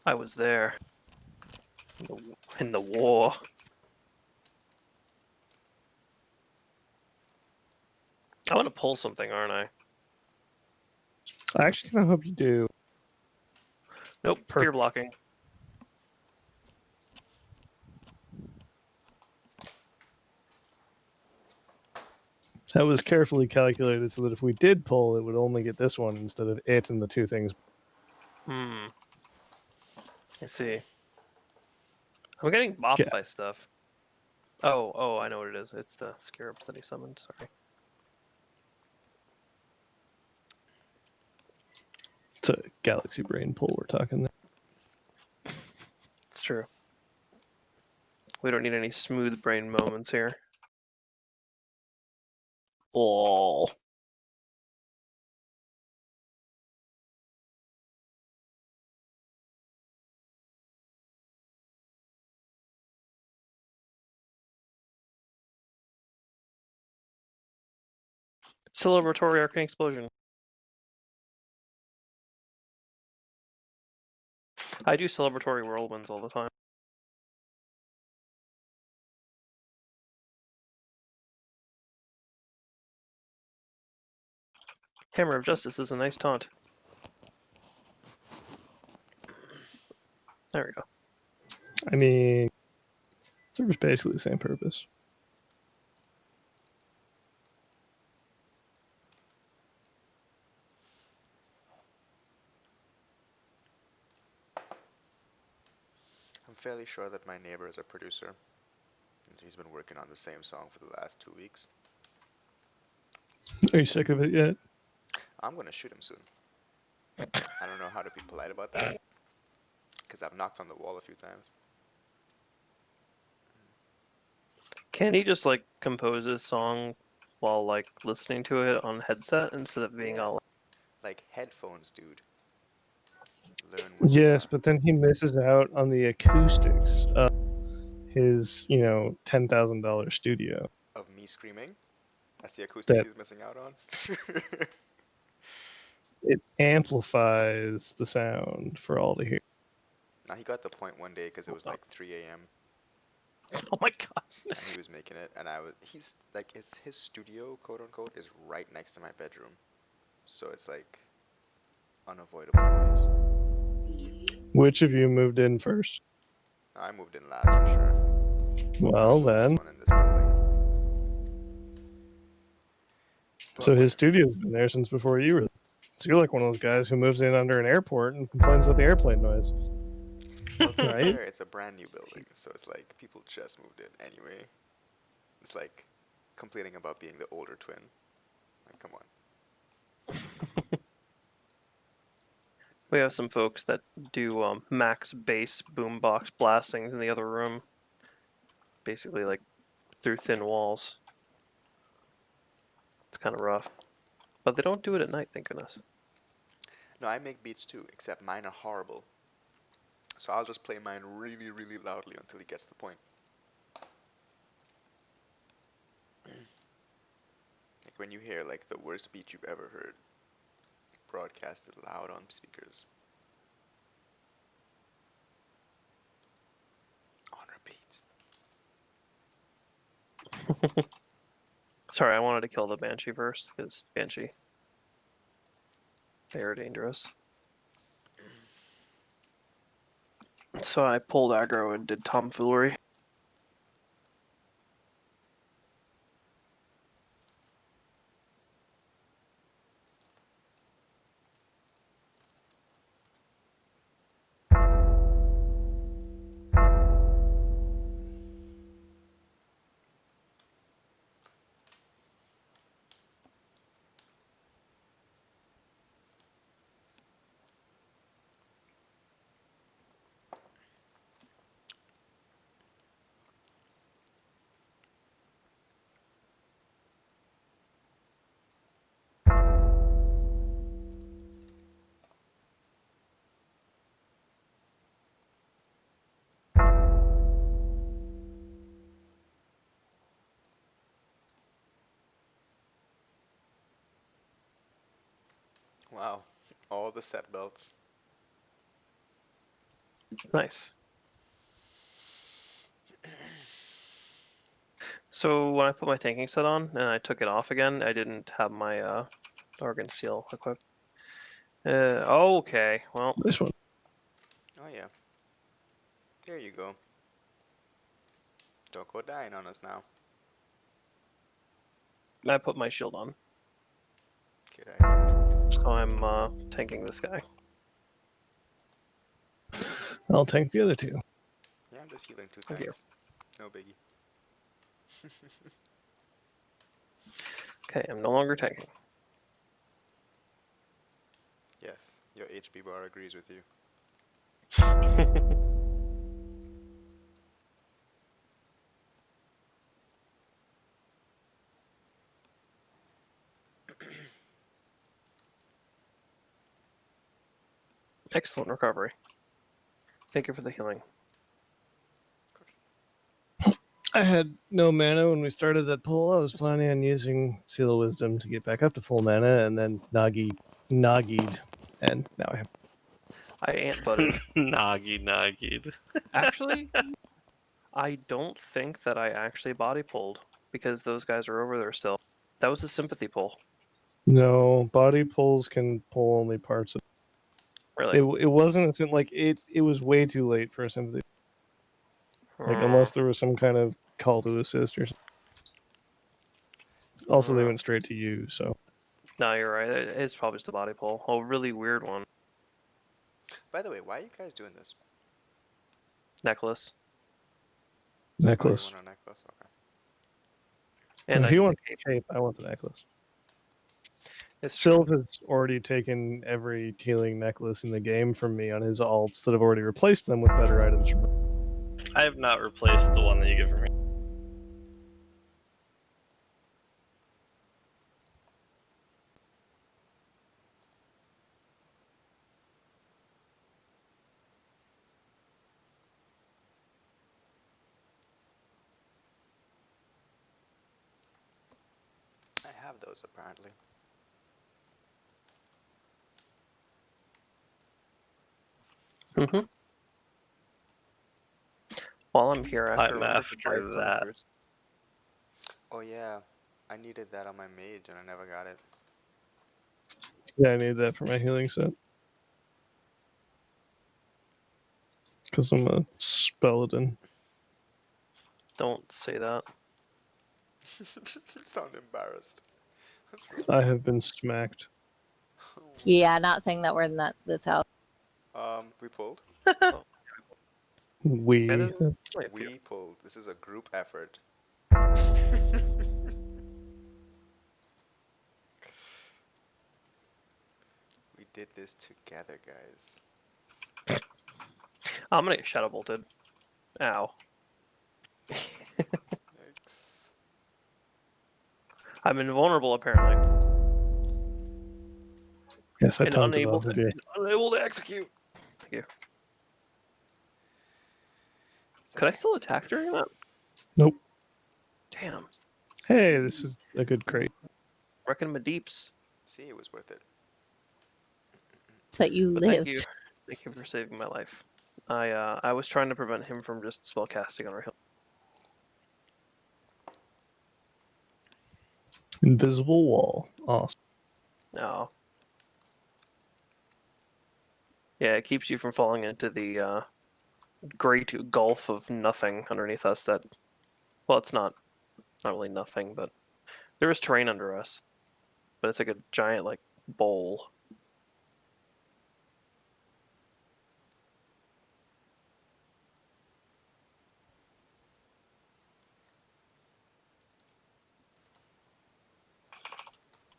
I was there in the war. I want to pull something, aren't I? I actually kind of hope you do. Nope, fear blocking. That was carefully calculated so that if we did pull, it would only get this one instead of it and the two things. I see. I'm getting bopped Yeah. by stuff. Oh, I know what it is. It's the scarabs that he summoned. Sorry. It's a galaxy brain pull we're talking there. It's true. We don't need any smooth brain moments here. Oh. Celebratory arcane explosion. I do celebratory whirlwinds all the time. Hammer of Justice is a nice taunt. There we go. I mean, serves basically the same purpose. I'm fairly sure that my neighbor is a producer. And he's been working on the same song for the last 2 weeks. Are you sick of it yet? I'm gonna shoot him soon. I don't know how to be polite about that. Because I've knocked on the wall a few times. Can he just compose his song while listening to it on headset instead of being Yeah. all Like headphones, dude. Learn what Yes, you but then he misses out on the acoustics of his, $10,000 studio. of me screaming. That's the acoustics That he's missing out on. it amplifies the sound for all to hear. Now he got the point one day because it was like 3 a.m. oh my god. and he was making it, and he's like, it's his studio, quote unquote, is right next to my bedroom, so it's like unavoidable noise. Which of you moved in first? I moved in last for sure. I Well, was the last then. one in this building. So his studio's been there since before you were. So you're like one of those guys who moves in under an airport and complains about the airplane noise. Well, to be Right? fair, it's a brand new building, so it's like people just moved in anyway. It's like complaining about being the older twin. Like, come on. We have some folks that do max bass boombox blastings in the other room. Basically through thin walls. It's kind of rough. But they don't do it at night, thank goodness. No, I make beats too, except mine are horrible. So I'll just play mine really, really loudly until he gets the point. Like when you hear like the worst beat you've ever heard broadcasted loud on speakers. On repeat. Sorry, I wanted to kill the Banshee first, because Banshee. They are dangerous. So I pulled aggro and did tomfoolery. Wow, all the set belts. Nice. So when I put my tanking set on and I took it off again, I didn't have my organ seal equipped. Okay, well, This one. Oh yeah. There you go. Don't go dying on us now. I put my shield on, Good idea. so I'm tanking this guy. I'll tank the other two. Yeah, I'm just healing 2 Thank you. tanks. No biggie. Okay, I'm no longer tanking. Yes, your HP bar agrees with you. Excellent recovery. Thank you for the healing. I had no mana when we started that pull. I was planning on using Seal of Wisdom to get back up to full mana, and then Nagi'd, and now I have. I ant butted. Nagi'd. Actually, I don't think that I actually body pulled because those guys are over there still. That was a sympathy pull. No, body pulls can pull only parts of Really. it. It wasn't like it was way too late for a sympathy. Like unless there was some kind of call to assist or something. Also, they went straight to you, so. No, you're right. It's probably just a body pull. A really weird one. By the way, why are you guys doing this? Necklace. Oh, you Necklace. want a necklace? Okay. And If I you get want the cape. the cape, I want the necklace. It's true. Sylv has already taken every healing necklace in the game from me on his alts that have already replaced them with better items. I have not replaced the one that you give me. I have those apparently. Mm-hmm. While I'm here, I have to I'm remember to buy after some that. fruits. Oh yeah, I needed that on my mage and I never got it. Yeah, I need that for my healing set. Because I'm a Spelladin. Don't say that. Sound embarrassed. What's wrong? I have been smacked. Yeah, not saying that we're in this house. We pulled. We. That is only a few. We pulled. This is a group effort. We did this together, guys. I'm gonna get shadow bolted. Ow. Yikes. I'm invulnerable apparently. Yes, I And tons unable of to, you. and unable to execute. Thank you. Could I still attack during that? Nope. Damn. Hey, this is a good crate. Reckon my deeps. See, it was worth it. But you But lived. thank you. Thank you for saving my life. I was trying to prevent him from just spell casting on our hill. Invisible wall. Awesome. No. Yeah, it keeps you from falling into the great gulf of nothing underneath us. That, well, it's not really nothing, but there is terrain under us. But it's like a giant like bowl.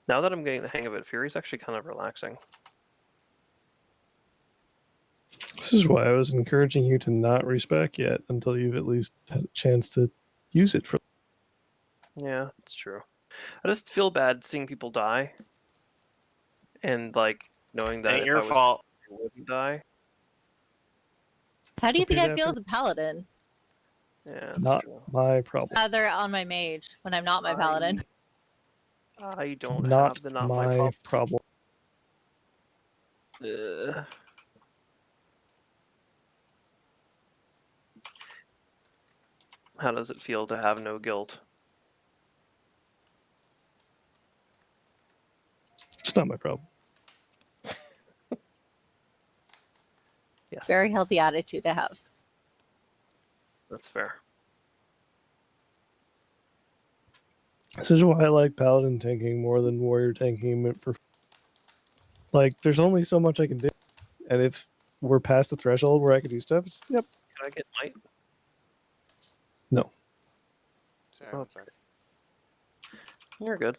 Now that I'm getting the hang of it, Fury's actually kind of relaxing. This is why I was encouraging you to not respec yet until you've at least had a chance to use it for. Yeah, it's true. I just feel bad seeing people die, and like knowing that Ain't if your I was, fault. I wouldn't die. How do you think Repeat I feel after- as a paladin? Yeah, that's Not true. my problem. They're on my mage when I'm not my paladin. I don't Not have the not my my problem. problem. How does it feel to have no guilt? It's not my problem. Yes, Very healthy attitude to have. that's fair. This is why I like paladin tanking more than warrior tanking. For like, there's only so much I can do, and if we're past the threshold where I can do stuff, yep. Can I get might? No. Sorry, Oh. one sec. You're good.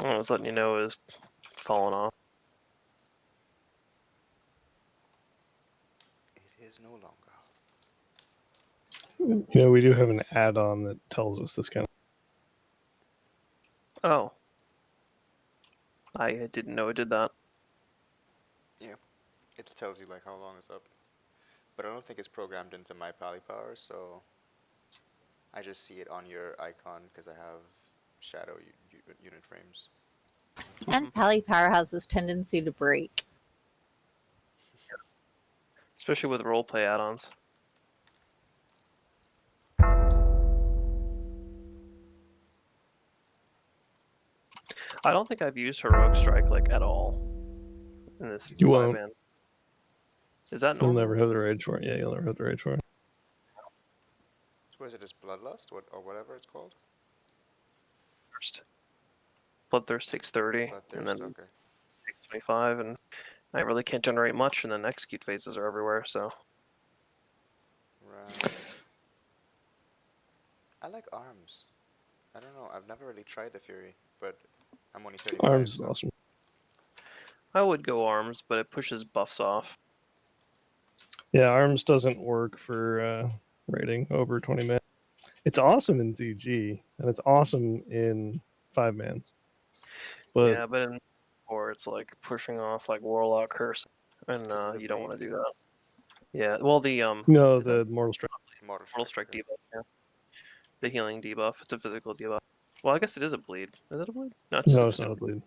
I was letting you know it was falling off. It is no longer. You know, we do have an add-on that tells us this kind of. Oh. I didn't know it did that. It tells you like how long it's up. But I don't think it's programmed into my pally power, so I just see it on your icon because I have shadow unit frames. And pally power has this tendency to break. Especially with roleplay add-ons. I don't think I've used Heroic Strike like at all in this You won't. 5-man. Is that You'll normal? never have the rage for it. Yeah, you'll never have the rage for it. So what is it, just Bloodlust or whatever it's called? First. Bloodthirst takes 30, and Bloodthirst, then okay. takes 25, and I really can't generate much, and then execute phases are everywhere, so. Right. I like arms. I don't know, I've never really tried the Fury, but I'm only 35, Arms is so. awesome. I would go arms, but it pushes buffs off. Yeah, arms doesn't work for rating over 20 man. It's awesome in ZG, and it's awesome in 5-mans. But Yeah, but in 4 it's like pushing off like Warlock Curse, and Is it the you don't want to blade? do that. Yeah, well the no, is the Mortal Strike. Mortal Strike okay. debuff, yeah. The healing debuff, it's a physical debuff. Well, I guess it is a bleed. Is it a bleed? No, it's just No, a it's not physical. a bleed.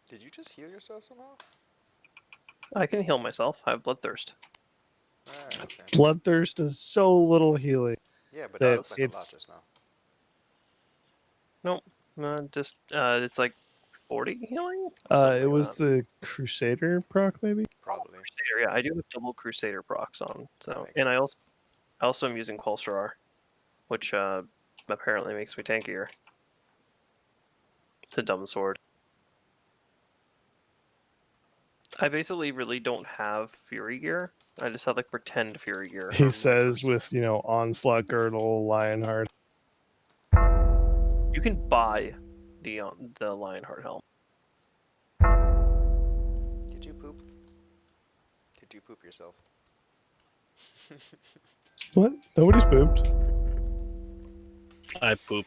Did you just heal yourself somehow? I can heal myself. I have Bloodthirst. Right, okay. Bloodthirst is so little healing. Yeah, but that that looked like a lot it's- just now. Nope. It's like 40 healing? Something it like was that. the Crusader proc, maybe? Probably. Crusader, yeah, I do have double Crusader procs on. That So, makes and sense. I also am using Quellstrar, which apparently makes me tankier. It's a dumb sword. I basically really don't have Fury gear. I just have like pretend Fury gear. He from my says first- with, Onslaught Girdle, Lionheart. you can buy the Lionheart helm. Did you poop? Did you poop yourself? What? Nobody's pooped. I poop.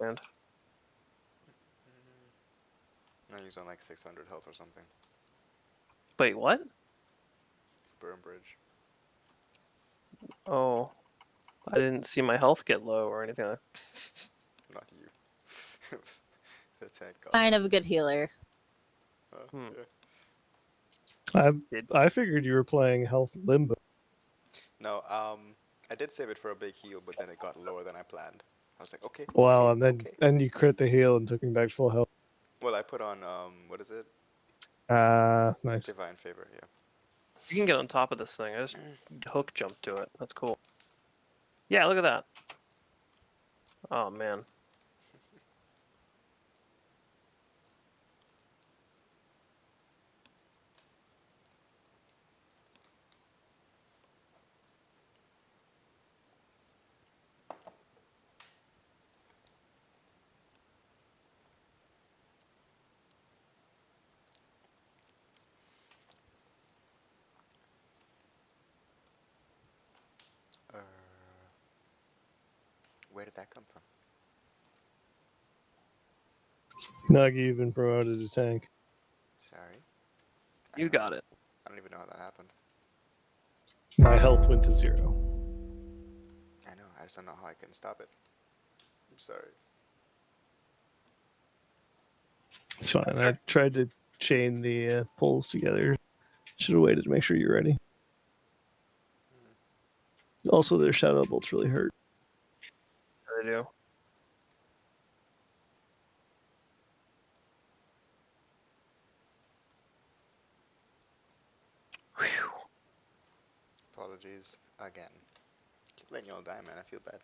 And No, he's on like 600 health or something. wait, what? Burn Bridge. Oh, I didn't see my health get low or anything like Not you. It was the tank god. Kind of a good healer. Hmm. Yeah. I figured you were playing Health Limbo. No, I did save it for a big heal, but then it got lower than I planned. I was like, okay, Wow, okay, and then okay. and you crit the heal and took him back to full health. Well, I put on, what is it? Nice. Divine Favor, yeah. You can get on top of this thing. I just hook jumped to it. That's cool. Yeah, look at that. Oh man. Uh, where did that come from? Nagi, you've been promoted to tank. Sorry. You got it. I don't even know how that happened. My health went to 0. I know, I just don't know how I can stop it. I'm sorry. It's fine. I tried to chain the pulls together. Should have waited to make sure you're ready. Also, their shadow bolts really hurt. They do. Whew. Apologies again. Keep letting y'all die, man. I feel bad.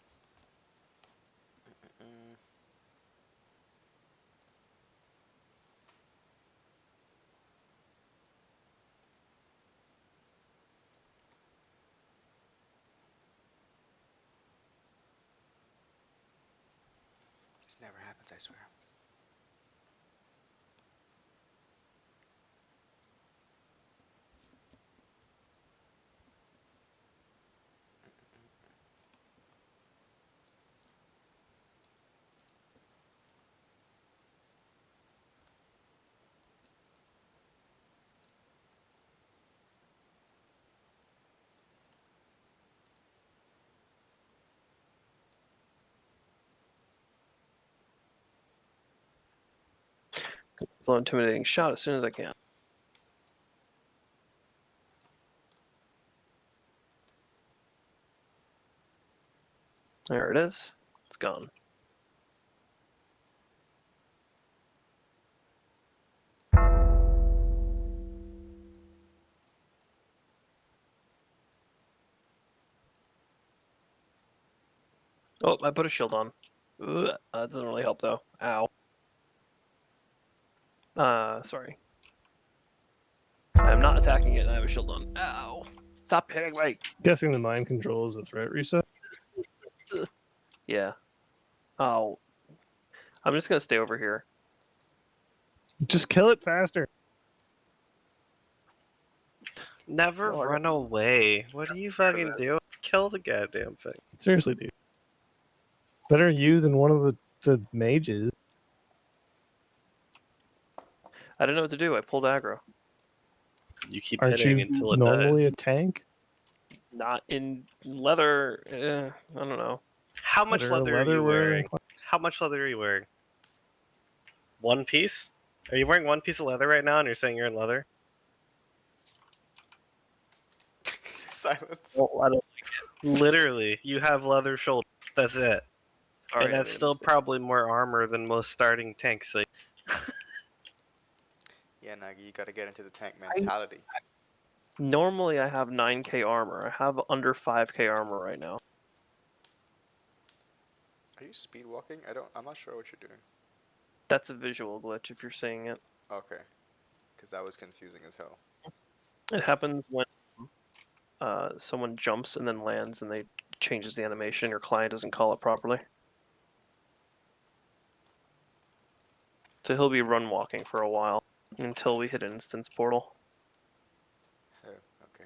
This never happens, I swear. Blow intimidating shot as soon as I can. There it is. It's gone. Oh, I put a shield on. Ugh, that doesn't really help though. Ow. Sorry. I'm not attacking it and I have a shield on. Ow. Stop hitting me. Guessing the mind control is a threat reset. Yeah. Oh. I'm just gonna stay over here. Just kill it faster. Never Well, run away. What are you fucking doing? Kill the goddamn thing. Seriously, dude. Better you than one of the mages. I didn't know what to do. I pulled aggro. You keep Aren't hitting you until it normally dies. a tank? Not in leather. I don't know. How much Better a leather are leather you wearing? wearing? How much leather are you wearing? One piece? Are you wearing one piece of leather right now and you're saying you're in leather? Silence. Well, I don't. Literally, you have leather shoulders. That's it. Sorry, And I that's made a still mistake. probably more armor than most starting tanks. Like, Yeah, Nagi, you gotta get into the tank mentality. Normally, I have 9k armor. I have under 5k armor right now. Are you speed walking? I'm not sure what you're doing. That's a visual glitch if you're seeing it. Okay. Because that was confusing as hell. It happens when someone jumps and then lands and they changes the animation. Your client doesn't call it properly. So he'll be run walking for a while until we hit instance portal. Oh, okay.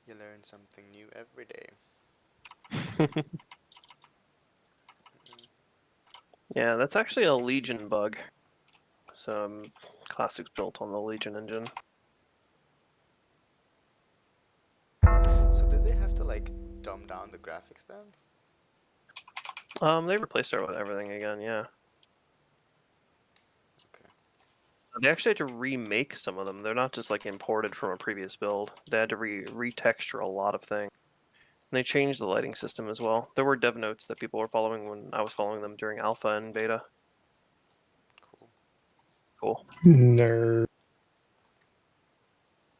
You learn something new every day. Yeah, that's actually a Legion bug. Some classics built on the Legion engine. dumb down the graphics then? They replaced everything again, yeah. Okay. They actually had to remake some of them. They're not just like imported from a previous build. They had to retexture a lot of things. And they changed the lighting system as well. There were dev notes that people were following when I was following them during alpha and beta. Cool. Cool. Nerd. It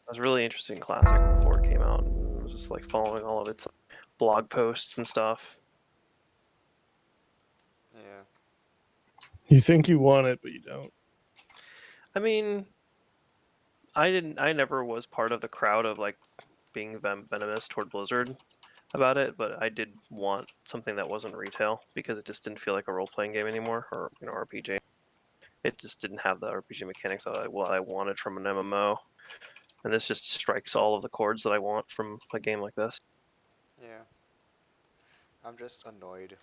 was really interesting in Classic before it came out. And I was just like following all of its blog posts and stuff. Yeah. You think you want it, but you don't. I mean, I never was part of the crowd of like being venomous toward Blizzard about it, but I did want something that wasn't retail because it just didn't feel like a role-playing game anymore, or RPG. It just didn't have the RPG mechanics that I wanted from an MMO, and this just strikes all of the chords that I want from a game like this. Yeah. I'm just annoyed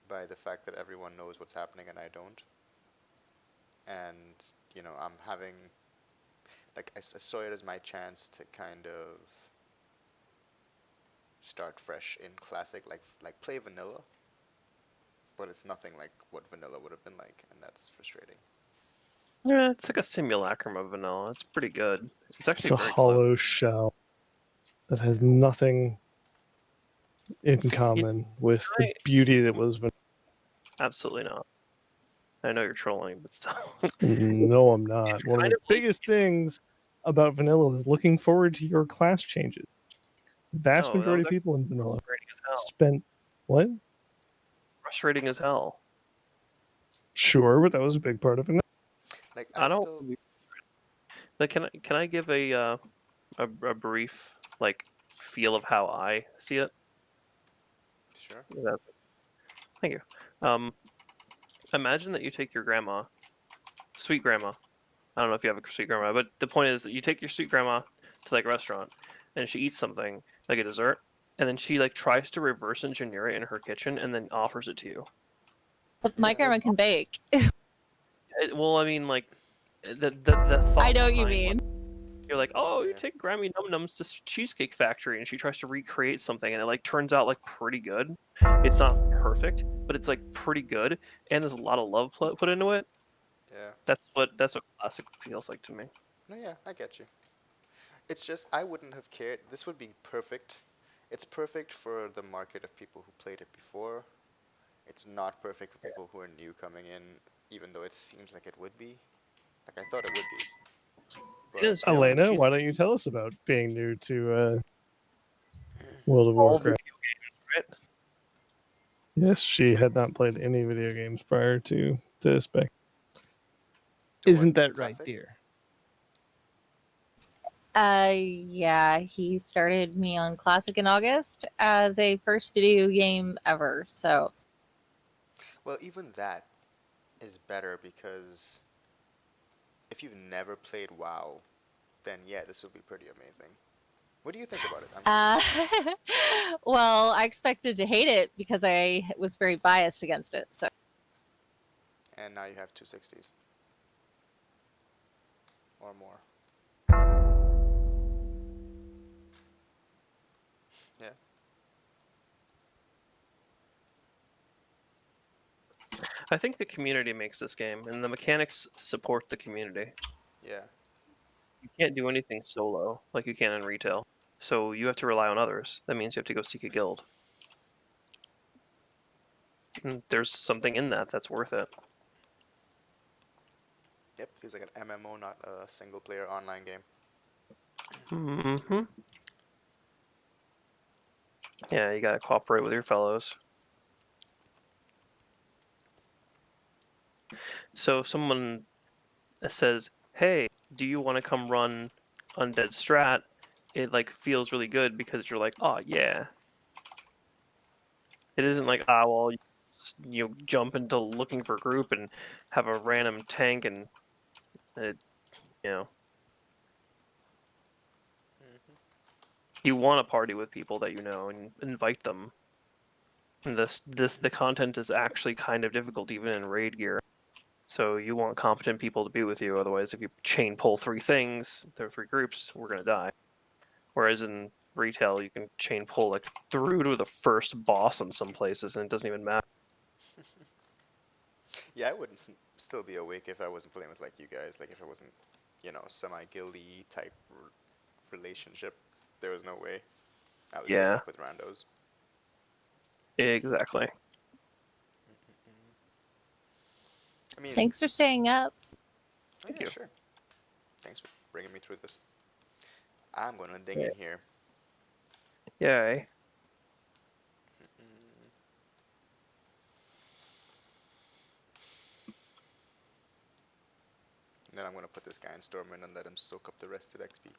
by the fact that everyone knows what's happening and I don't. And, you know, I'm having, like, I saw it as my chance to kind of start fresh in Classic, like play vanilla. But it's nothing like what vanilla would have been like, and that's frustrating. Yeah, it's like a simulacrum of vanilla. It's pretty good. It's actually It's a very hollow shell that has nothing in common with the Right. beauty that was vanilla. Absolutely not. I know you're trolling, but still. No, I'm not. It's One of kind the of like- biggest things about vanilla is looking forward to your class changes. Vast No, that majority was of people in vanilla frustrating as hell. spent what? Frustrating as hell. Sure, but that was a big part of it. Like, I don't. still, Like, can I give a brief like feel of how I see it? sure. That's Thank you. Imagine that you take your grandma, sweet grandma. I don't know if you have a sweet grandma, but the point is that you take your sweet grandma to like a restaurant, and she eats something like a dessert, and then she like tries to reverse engineer it in her kitchen, and then offers it to you. But my Yeah. grandma can bake. Well, I mean, like the thought. I know what you behind, mean. like, you're like, oh, you Yeah. take Grammy Num Nums to Cheesecake Factory, and she tries to recreate something, and it like turns out like pretty good. It's not perfect, but it's like pretty good, and there's a lot of love put into it. Yeah. That's what classic feels like to me. No, yeah, I get you. It's just, I wouldn't have cared. This would be perfect. It's perfect for the market of people who played it before. It's not perfect for people who are new coming in, even though it seems like it would be. Like, I thought it would be. It is But new. Elena, She's why don't you tell us about being new to World of all video Warcraft? games, right? Yes, she had not played any video games prior to this. To Isn't what, that right, Classic? dear? Yeah, he started me on Classic in August as a first video game ever. So, Well, even that is better because if you've never played WoW, then yeah, this will be pretty amazing. What do you think about it? I'm curious. well, I expected to hate it because I was very biased against it. So, And now you have 260s. Or more. Yeah. I think the community makes this game, and the mechanics support the community. Yeah. You can't do anything solo like you can in retail, so you have to rely on others. That means you have to go seek a guild. And there's something in that that's worth it. Yep, feels like an MMO, not a single player online game. Mm-hmm. Yeah, you gotta cooperate with your fellows. So if someone says, "Hey, do you want to come run Undead Strat?" It like feels really good because you're like, "Oh yeah." It isn't like, "Ah, well, you jump into looking for a group and have a random tank and it, you know." Hmm. You want to party with people that you know and invite them. And the content is actually kind of difficult even in raid gear. So you want competent people to be with you. Otherwise, if you chain pull 3 things, there are 3 groups, we're gonna die. Whereas in retail, you can chain pull like through to the first boss in some places, and it doesn't even matter. Yeah, I wouldn't still be awake if I wasn't playing with like you guys. Like if I wasn't, you know, semi-guildy type relationship, there was no way I was staying Yeah, up with randos. exactly. I mean, Thanks for staying up. Thank yeah, you. sure. Thanks for bringing me through this. I'm gonna dig Yeah. in here. Yay. Mm, then I'm gonna put this guy in Stormwind and let him soak up the rested XP.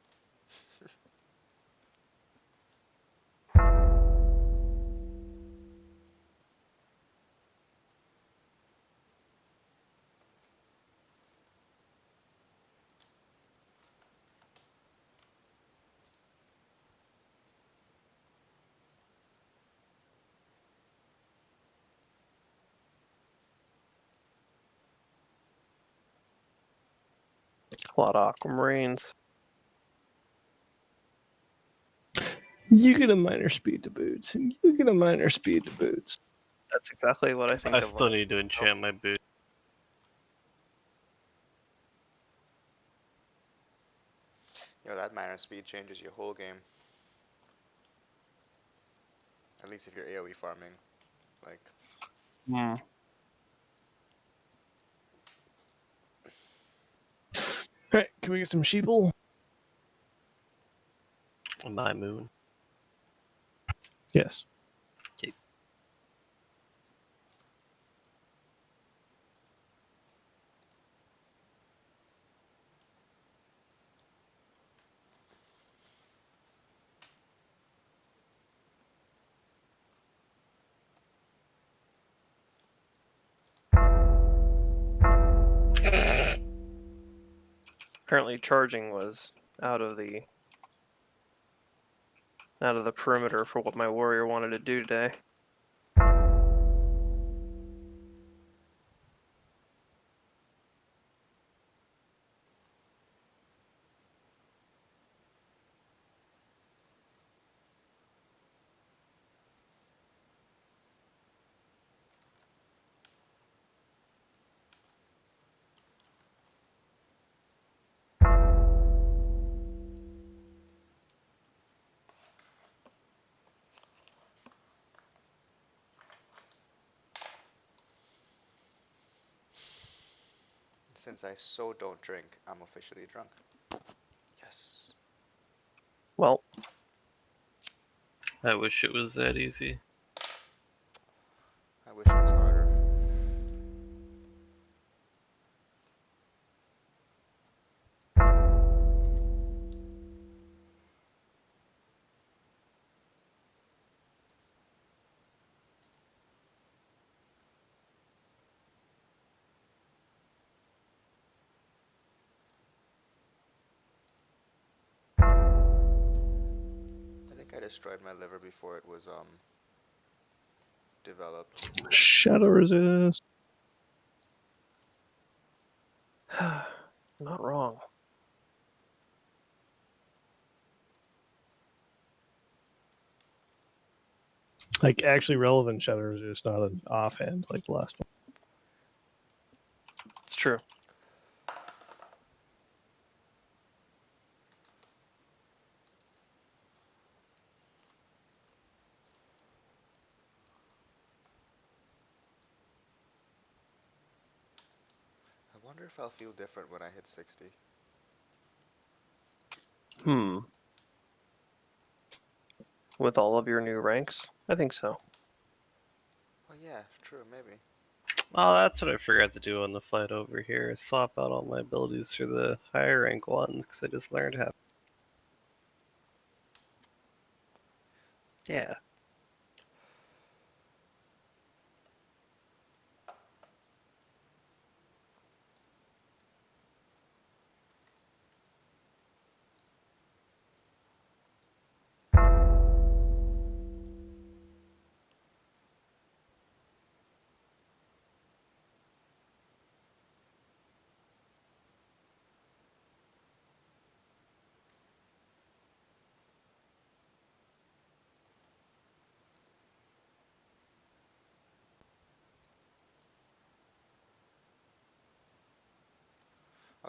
A lot of aquamarines. You get a minor speed to boots, and you get a minor speed to boots. That's exactly what I think I of. still need to enchant my boot. Yo, that minor speed changes your whole game. At least if you're AoE farming. Like, Hmm. Alright, can we get some sheeple? My moon. Yes. Apparently, charging was out of the perimeter for what my warrior wanted to do today. since I so don't drink, I'm officially drunk. Yes. Well, I wish it was that easy. I wish it was harder. I think I destroyed my liver before it was developed. Shadow resist. not wrong. Like, actually relevant shadow resist, not an offhand like the last one. It's true. I wonder if I'll feel different when I hit 60. Hmm. With all of your new ranks? I think so. Oh yeah, true, maybe. Oh, that's what I forgot to do on the flight over here. Swap out all my abilities for the higher rank ones, because I just learned how. Yeah.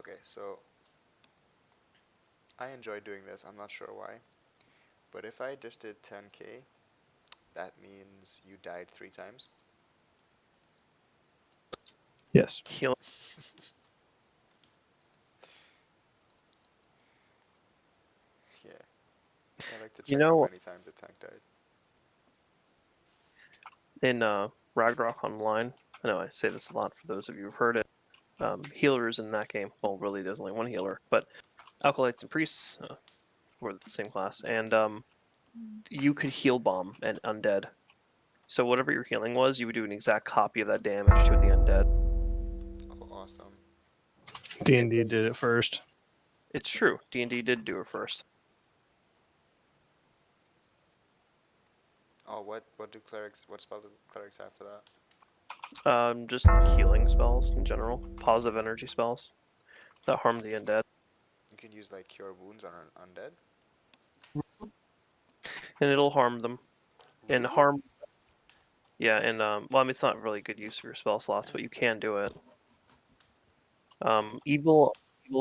Okay, so I enjoy doing this. I'm not sure why, but if I just did 10k, that means you died 3 times. Yes. Healing. Yeah. I like to You check how know, many times the tank died. in Ragnarok Online, I know I say this a lot for those of you who've heard it. Healers in that game, well, really, there's only one healer, but Acolytes and Priests were the same class, and you could heal bomb an undead. So whatever your healing was, you would do an exact copy of that damage to the undead. Oh, awesome. D&D did it first. It's true. D&D did do it first. Oh, what do clerics, what spell do clerics have for that? Just healing spells in general, positive energy spells that harm the undead, You can use like cure wounds on an undead? and it'll harm them. And Really? harm, yeah, and well, I mean, it's not really good use of your spell slots, but you can do it. Evil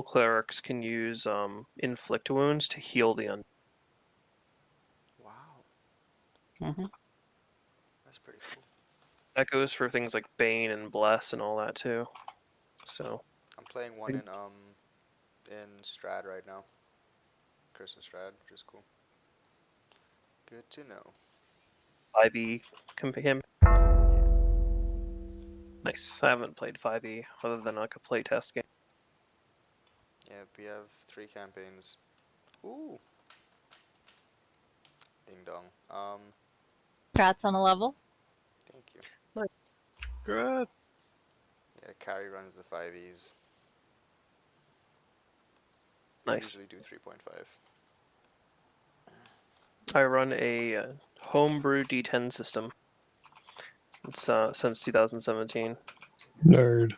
clerics can use inflict wounds to heal the undead. Wow, Mm-hmm. that's pretty cool. That goes for things like Bane and Bless and all that too. So I'm playing one in Strad right now. Curse of Strad, which is cool. Good to know. 5e campaign. Yeah. Nice. I haven't played 5e other than like a playtest game. Yeah, we have 3 campaigns. Ooh. Ding dong. Congrats on a level. Thank you. Nice. Congrats. Yeah, Carrie runs the 5es. I Nice. usually do 3.5. I run a homebrew D10 system. It's since 2017. Nerd.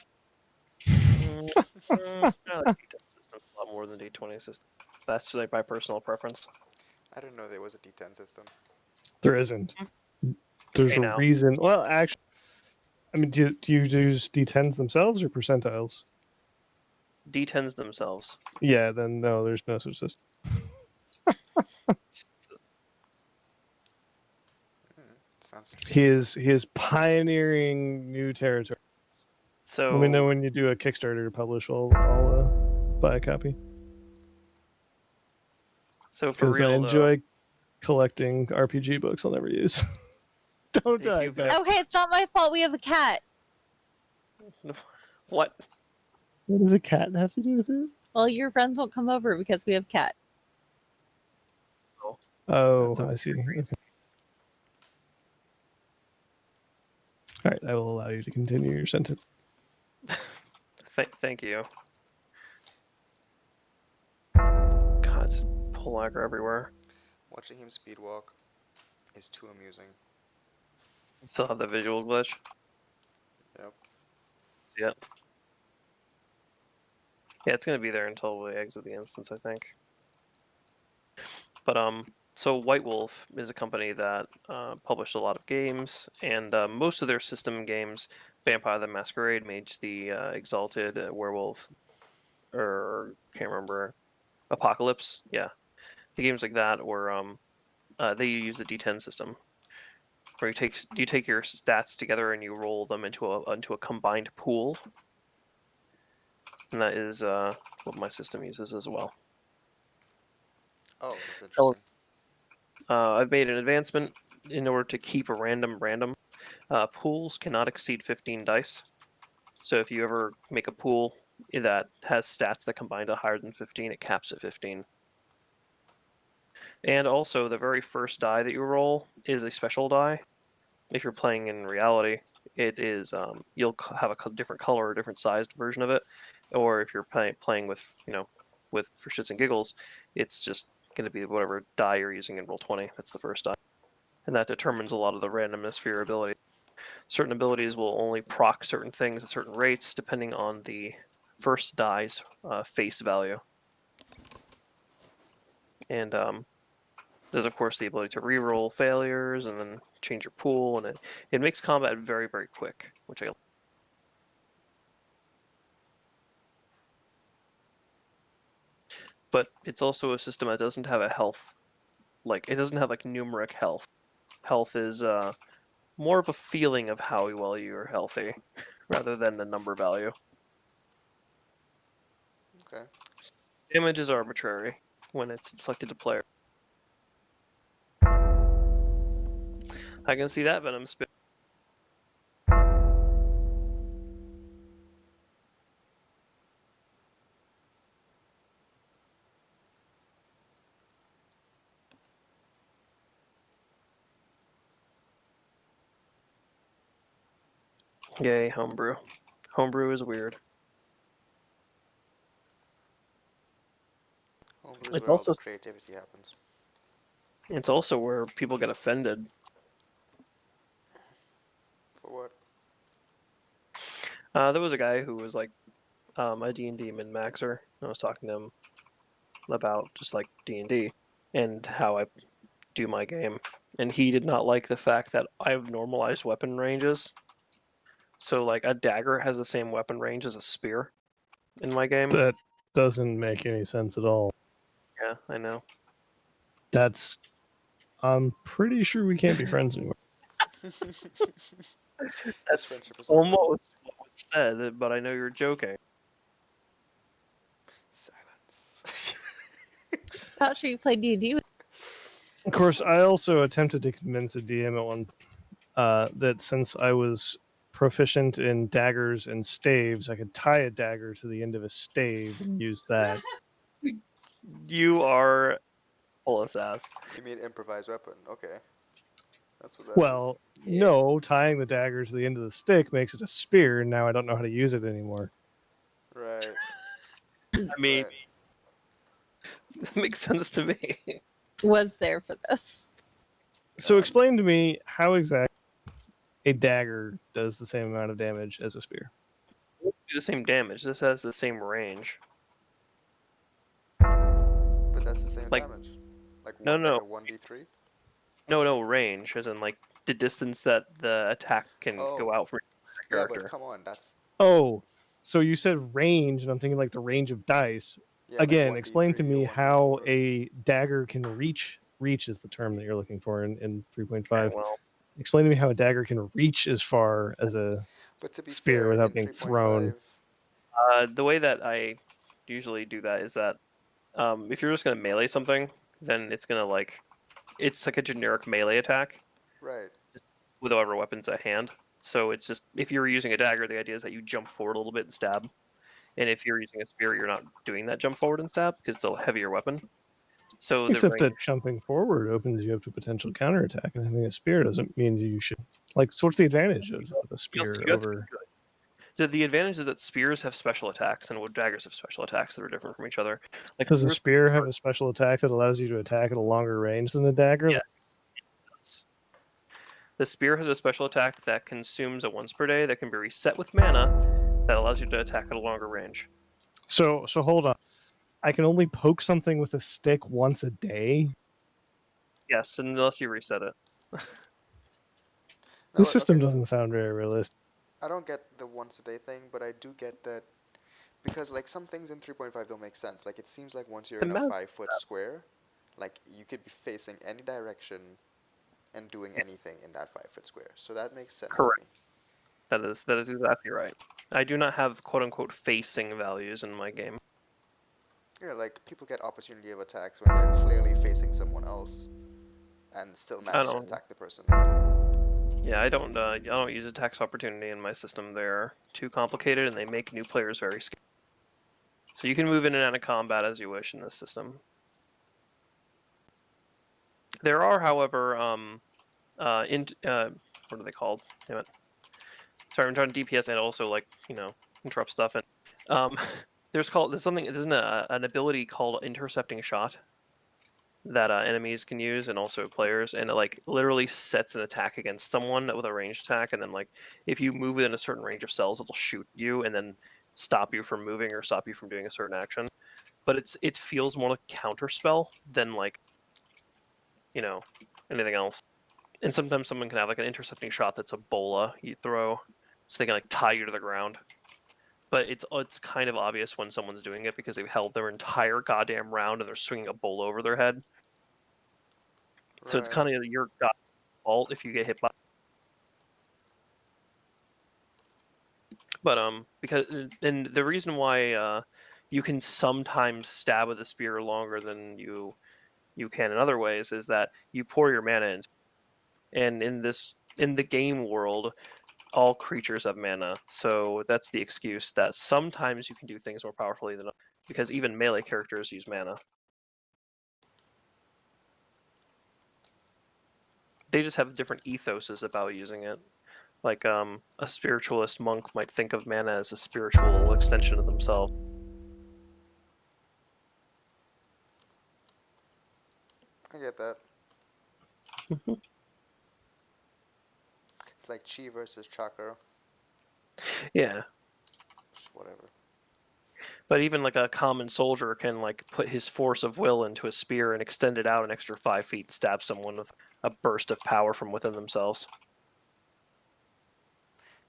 I like D10 systems a lot more than D20 systems. That's like my personal preference. I didn't know there was a D10 system. There isn't. There's Hey a now. reason. Well, actually, I mean, do you use D10s themselves or percentiles? D10s themselves. Yeah, then no, there's no such system. Sounds He interesting. is pioneering new territory. So Let me know when you do a Kickstarter to publish. I'll buy a copy for because I real enjoy collecting RPG books I'll never use. Don't though, if die, you've guys. Okay, it's not my fault. We have a cat. what? What does a cat have to do with it? Well, your friends won't come over because we have cat. Oh, That's I see. Okay. All right, I will allow you to continue your sentence. Thank you. God, just pull lagger everywhere. Watching him speedwalk is too amusing. Still have the visual glitch. Yep. Yeah. Yeah, it's gonna be there until we exit the instance, I think. But so White Wolf is a company that published a lot of games, and most of their system games, Vampire the Masquerade, Mage the Exalted, Werewolf, or can't remember, Apocalypse. Yeah, the games like that were they use the D10 system, where you take your stats together and you roll them into a combined pool, and that is what my system uses as well. Oh, that's interesting. I've made an advancement in order to keep a random. Pools cannot exceed 15 dice. So if you ever make a pool that has stats that combine to higher than 15, it caps at 15. And also, the very first die that you roll is a special die. If you're playing in reality, it is you'll have a different color or different sized version of it. Or if you're playing with with for shits and giggles, it's just going to be whatever die you're using in Roll20. That's the first die, and that determines a lot of the randomness for your ability. Certain abilities will only proc certain things at certain rates depending on the first die's face value. And there's of course the ability to reroll failures and then change your pool, and it makes combat very, very quick, which I but it's also a system that doesn't have a health. Like, it doesn't have, like, numeric health. Health is more of a feeling of how well you are healthy, rather than the number value. Okay. Damage is arbitrary when it's inflicted to player. I can see that Venom spit. Yay, homebrew. Homebrew is weird. Homebrew is It's where all the also creativity happens. it's also where people get offended. For what? There was a guy who was like a D&D min-maxer. I was talking to him about just like D&D and how I do my game, and he did not like the fact that I've normalized weapon ranges. So like a dagger has the same weapon range as a spear in my game. That doesn't make any sense at all. Yeah, I know. That's. I'm pretty sure we can't be friends anymore. This That's friendship is over. almost what was said, but I know you're joking. Silence. Not sure you played D&D with. Of course, I also attempted to convince a DM at one point that since I was proficient in daggers and staves, I could tie a dagger to the end of a stave and use that. You are full of sass. You mean improvised weapon? Okay. That's what that is. Well, no, tying the dagger to the end of the stick makes it a spear, and now I don't know how to use it anymore. Right. I mean, Right. it makes sense to me. Was there for this. So God. explain to me how exactly a dagger does the same amount of damage as a spear. Do the same damage. This has the same range. But that's the same Like- damage. Like No, one, no. like a 1d3? No, range, as in like the distance that the attack can go Oh. out from your Yeah, character. but come on, that's Oh, so you said range, and I'm thinking like the range of dice. yeah, like Again, 1d3 explain to me or how 1d4. a dagger can reach. Reach is the term that you're looking for in 3.5. Okay, well, Explain to me how a dagger can reach as far as a But to be spear fair, without in being 3.5, thrown. the way that I usually do that is that if you're just gonna melee something, then it's gonna like it's like a generic melee attack right. with whatever weapons at hand. So it's just if you're using a dagger, the idea is that you jump forward a little bit and stab. And if you're using a spear, you're not doing that jump forward and stab because it's a heavier weapon. So the Except that range, jumping forward opens you up to potential counterattack, and having a spear doesn't mean you should. Like, so what's the advantage of a spear you have to be over? good. The advantage is that spears have special attacks and daggers have special attacks that are different from each other. Like Does a spears- spear have a special attack that allows you to attack at a longer range than a dagger? Yes, it does. The spear has a special attack that consumes a once per day that can be reset with mana that allows you to attack at a longer range. So hold on. I can only poke something with a stick once a day. Yes, unless you reset it. No, This system okay, doesn't sound very realistic. I don't get the once a day thing, but I do get that because like some things in 3.5 don't make sense. Like it seems like once you're The in a map- 5-foot square, like you could be facing any direction and doing anything in that 5-foot square. So that makes sense Correct. to me. That is exactly right. I do not have quote unquote facing values in my game. Yeah, like people get opportunity of attacks when they're clearly facing someone else and still manage to don't- attack the person. Yeah, I don't use attacks opportunity in my system. They're too complicated and they make new players very scared. So you can move in and out of combat as you wish in this system. There are, however, what are they called? Damn it. Sorry, I'm trying to DPS and also like interrupt stuff. And there's something. There's an ability called intercepting shot that enemies can use and also players, and it like literally sets an attack against someone with a ranged attack, and then like if you move within a certain range of cells, it'll shoot you and then stop you from moving or stop you from doing a certain action. But it feels more like a counter spell than like anything else. And sometimes someone can have like an intercepting shot that's a bola you throw, so they can like tie you to the ground. but it's kind of obvious when someone's doing it because they've held their entire goddamn round and they're swinging a bowl over their head. So it's Right. kind of your fault if you get hit by. But because and the reason why you can sometimes stab with a spear longer than you can in other ways is that you pour your mana in, and in the game world, all creatures have mana, so that's the excuse that sometimes you can do things more powerfully than because even melee characters use mana. They just have different ethoses about using it. Like a spiritualist monk might think of mana as a spiritual extension of themselves. I get that. Mhm. It's like chi versus chakra. Yeah, Just whatever. but even like a common soldier can like put his force of will into a spear and extend it out an extra 5 feet, stab someone with a burst of power from within themselves.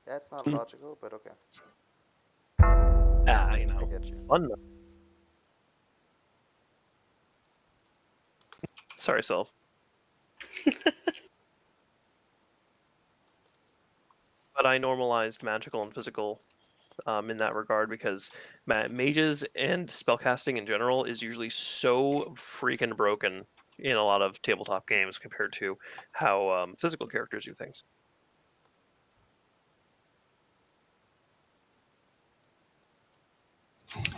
Yeah, it's not Hmm. logical, but okay. You I know, get you. fun. Sorry, Self. But I normalized magical and physical in that regard because mages and spellcasting in general is usually so freaking broken in a lot of tabletop games compared to how physical characters do things.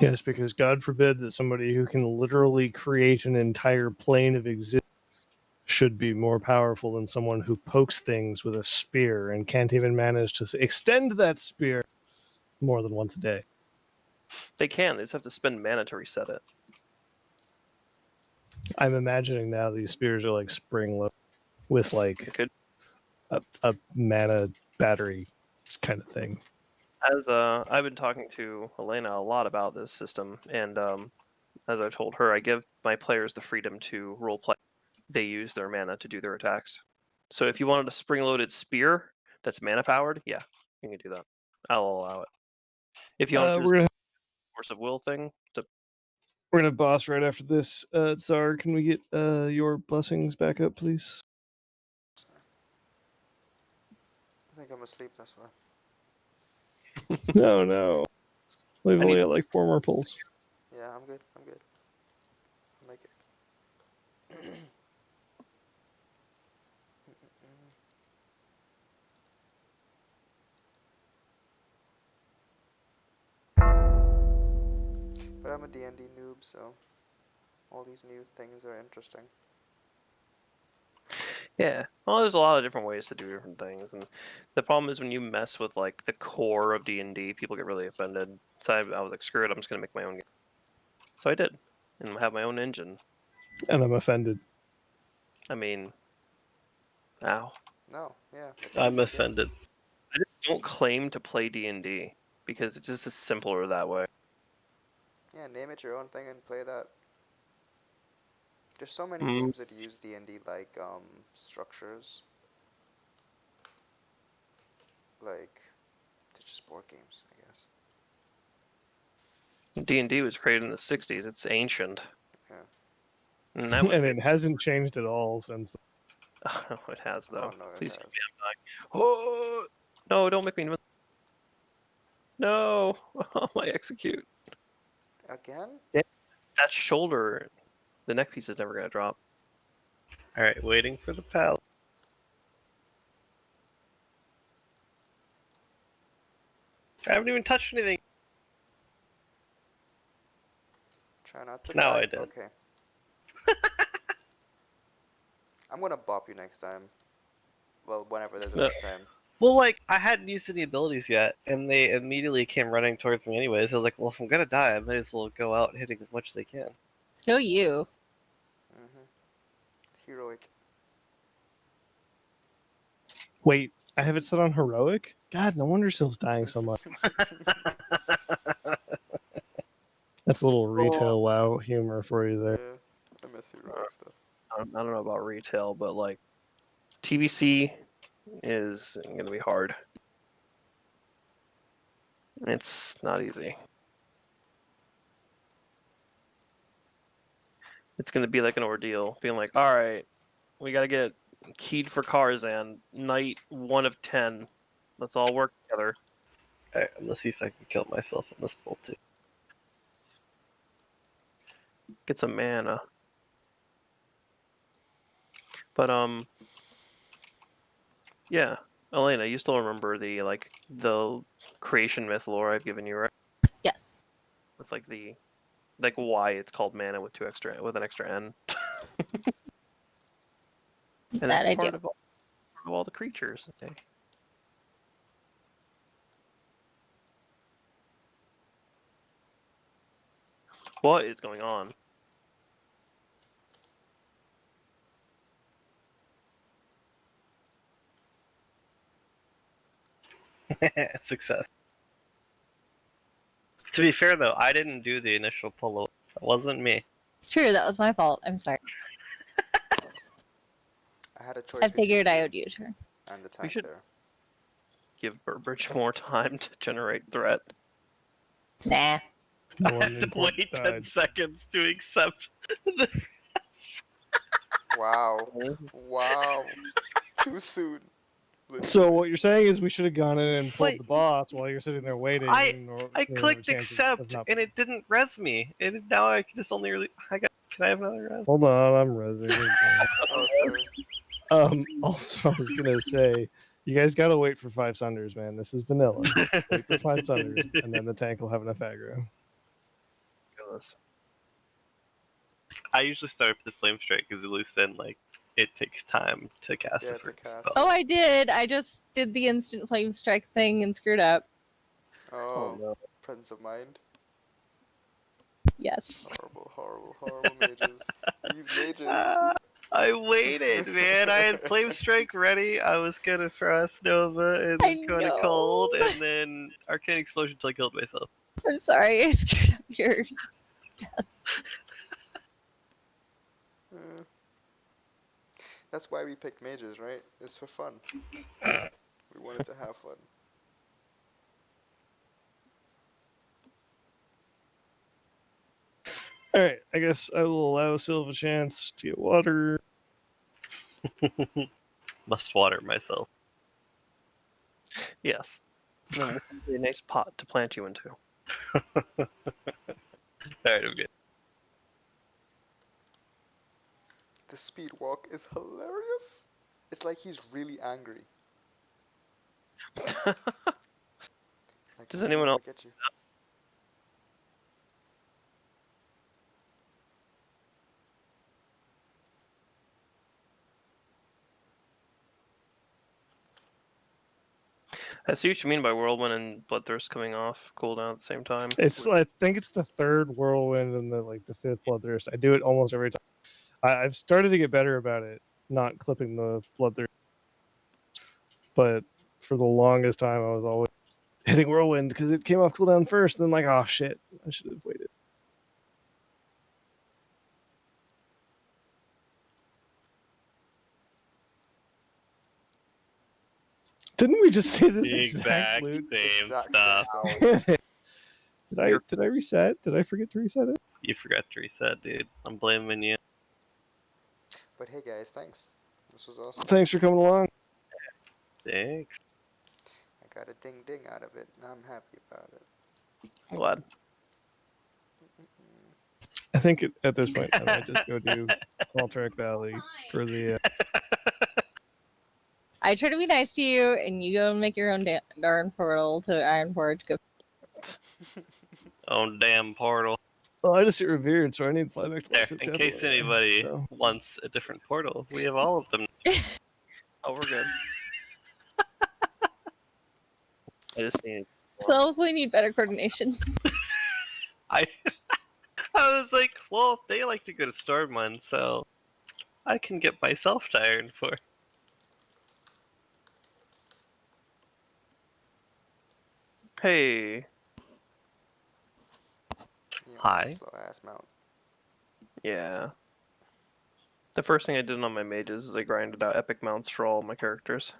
Yes, because God forbid that somebody who can literally create an entire plane of existence should be more powerful than someone who pokes things with a spear and can't even manage to extend that spear more than once a day. They just have to spend mana to reset it. I'm imagining now these spears are like spring loaded with like It could, a mana battery kind of thing. as I've been talking to Elena a lot about this system, and as I've told her, I give my players the freedom to roleplay. They use their mana to do their attacks. So if you wanted a spring-loaded spear that's mana-powered, yeah, you can do that. I'll allow it. If you want to do We're the gonna force of will thing, we're gonna boss right after this. Tzar, can we get your blessings back up, please? Sorry. I think I'm asleep, that's why. No. We've I only need- got like 4 more pulls. Yeah, I'm good. I'll make it. But I'm a D&D noob, so all these new things are interesting. yeah. Well, there's a lot of different ways to do different things, and the problem is when you mess with like the core of D&D, people get really offended. So I was like, screw it, I'm just gonna make my own game. So I did, and have my own engine. And I'm offended. I mean, ow. No, yeah, it's a I'm different game. offended. I just don't claim to play D&D because it's just simpler that way. Yeah, name it your own thing and play that. There's so many Mm. games that use D&D like structures. Like, it's just board games, I guess. D&D was created in the 60s. It's ancient. Yeah. And that was And it hasn't changed at all since. Oh, it has though. Oh no, it Please has. tell me I'm dying. Oh no! Don't make me. No! Oh my execute. Again? That shoulder, the neck piece is never gonna drop. Alright, waiting for the pal. I haven't even touched anything. Try not to Now die. I did. Okay. I'm gonna bop you next time. Well, whenever there's a No. next time. Well, like, I hadn't used any abilities yet, and they immediately came running towards me anyways. I was like, well, if I'm gonna die, I might as well go out hitting as much as I can. Go you. Heroic. Wait, I have it set on heroic? God, no wonder Syl's dying so much. That's a little retail WoW humor for you there. Yeah, I miss heroic stuff. I don't know about retail, but like TBC is gonna be hard. It's not easy. It's going to be like an ordeal, being like, all right, we got to get keyed for Karzan, night 1 of 10. Let's all work together. Alright, I'm gonna see if I can kill myself on this bolt too. Get some mana. But yeah, Elena, you still remember the creation myth lore I've given you, right? Yes. With like why it's called mana with an extra N. And That it's I part do. of all the creatures. Okay. What is going on? Success. To be fair though, I didn't do the initial pull away. That wasn't me. True, that was my fault. I'm sorry. I had a choice I figured between I you owed you a turn. and the tank should- there. Give Burbridge more time to generate threat. Nah. No I one had to important wait 10 died. seconds to accept the Wow. Wow. Too soon. So Literally. what you're saying is we should have gone in and pulled Wait. the boss while you're sitting there waiting. I or I we have a clicked chance of accept not- and it didn't res me. And now I can just only really can I have another res? Hold on, I'm rezzing. Oh, sorry. Also, I was gonna say, you guys gotta wait for 5 Sunders, man. This is vanilla. Wait for 5 Sunders, and then the tank will have enough aggro. I usually start with the flame strike because at least then like it takes time to cast Yeah, the to first cast. spell. Oh, I did. I just did the instant flame strike thing and screwed up. Oh, no. presence of mind. Yes. Horrible, horrible, horrible mages. These mages. I waited, man. I had flame strike ready. I was gonna frost nova and I then kind of cold, know. and then arcane explosion till I killed myself. I'm sorry, I screwed up your. Eh. That's why we picked mages, right? It's for fun. We wanted to have fun. Alright, I guess I will allow Sylv a chance to get water. Must water myself. Yes. No, this would be a nice pot to plant you into. Alright, I'm good. The speed walk is hilarious. It's like he's really angry. Like, Does "I'm anyone gonna else- get you." I see what you mean by whirlwind and bloodthirst coming off cooldown at the same time. It's I think it's the 3rd whirlwind and the 5th bloodthirst. I do it almost every time. I've started to get better about it, not clipping the bloodthirst. But for the longest time, I was always hitting whirlwind because it came off cooldown first. And then like, oh shit, I should have waited. Didn't we just see this The exact exact loot? same Exact stuff. same stuff. Did I reset? Did I forget to reset it? You forgot to reset, dude. I'm blaming you. But hey guys, thanks. This was awesome. Thanks for coming along. Thanks. I got a ding ding out of it, and I'm happy about it. I'm glad. I think at this point, I might just go do Alterac Valley for the. I try to be nice to you, and you go and make your own darn portal to Ironforge. Go. Oh, damn portal. Well, I just hit revered, so I need to fly back to There, Lost in Chapel case anyway, anybody so. wants a different portal, we have all of them. Oh, we're good. I just need. So we need better coordination. I was like, well, they like to go to Stormwind, so I can get myself to Iron for. Hey. Yeah, Hi. Slow ass mount. Yeah. The first thing I did on my mages is I grinded out epic mounts for all my characters.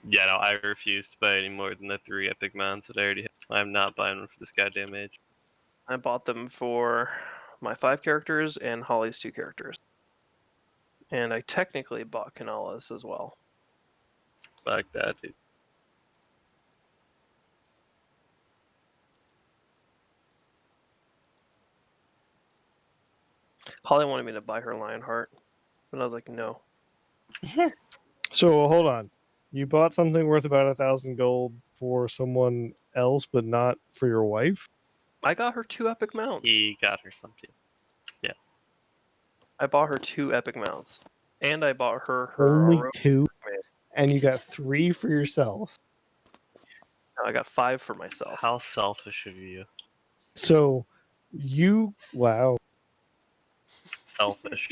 Yeah, no, I refuse to buy any more than the 3 epic mounts that I already have. I'm not buying one for this goddamn age. I bought them for my 5 characters and Holly's 2 characters. And I technically bought Kanala's as well. Fuck that, dude. Holly wanted me to buy her Lionheart, but I was like, no. So hold on. You bought something worth about 1,000 gold for someone else, but not for your wife? I got her 2 epic mounts. He got her something. I bought her 2 epic mounts. And I bought her Only Aurora. 2? And you got 3 for yourself. No, I got 5 for myself. How selfish of you. So wow. Selfish.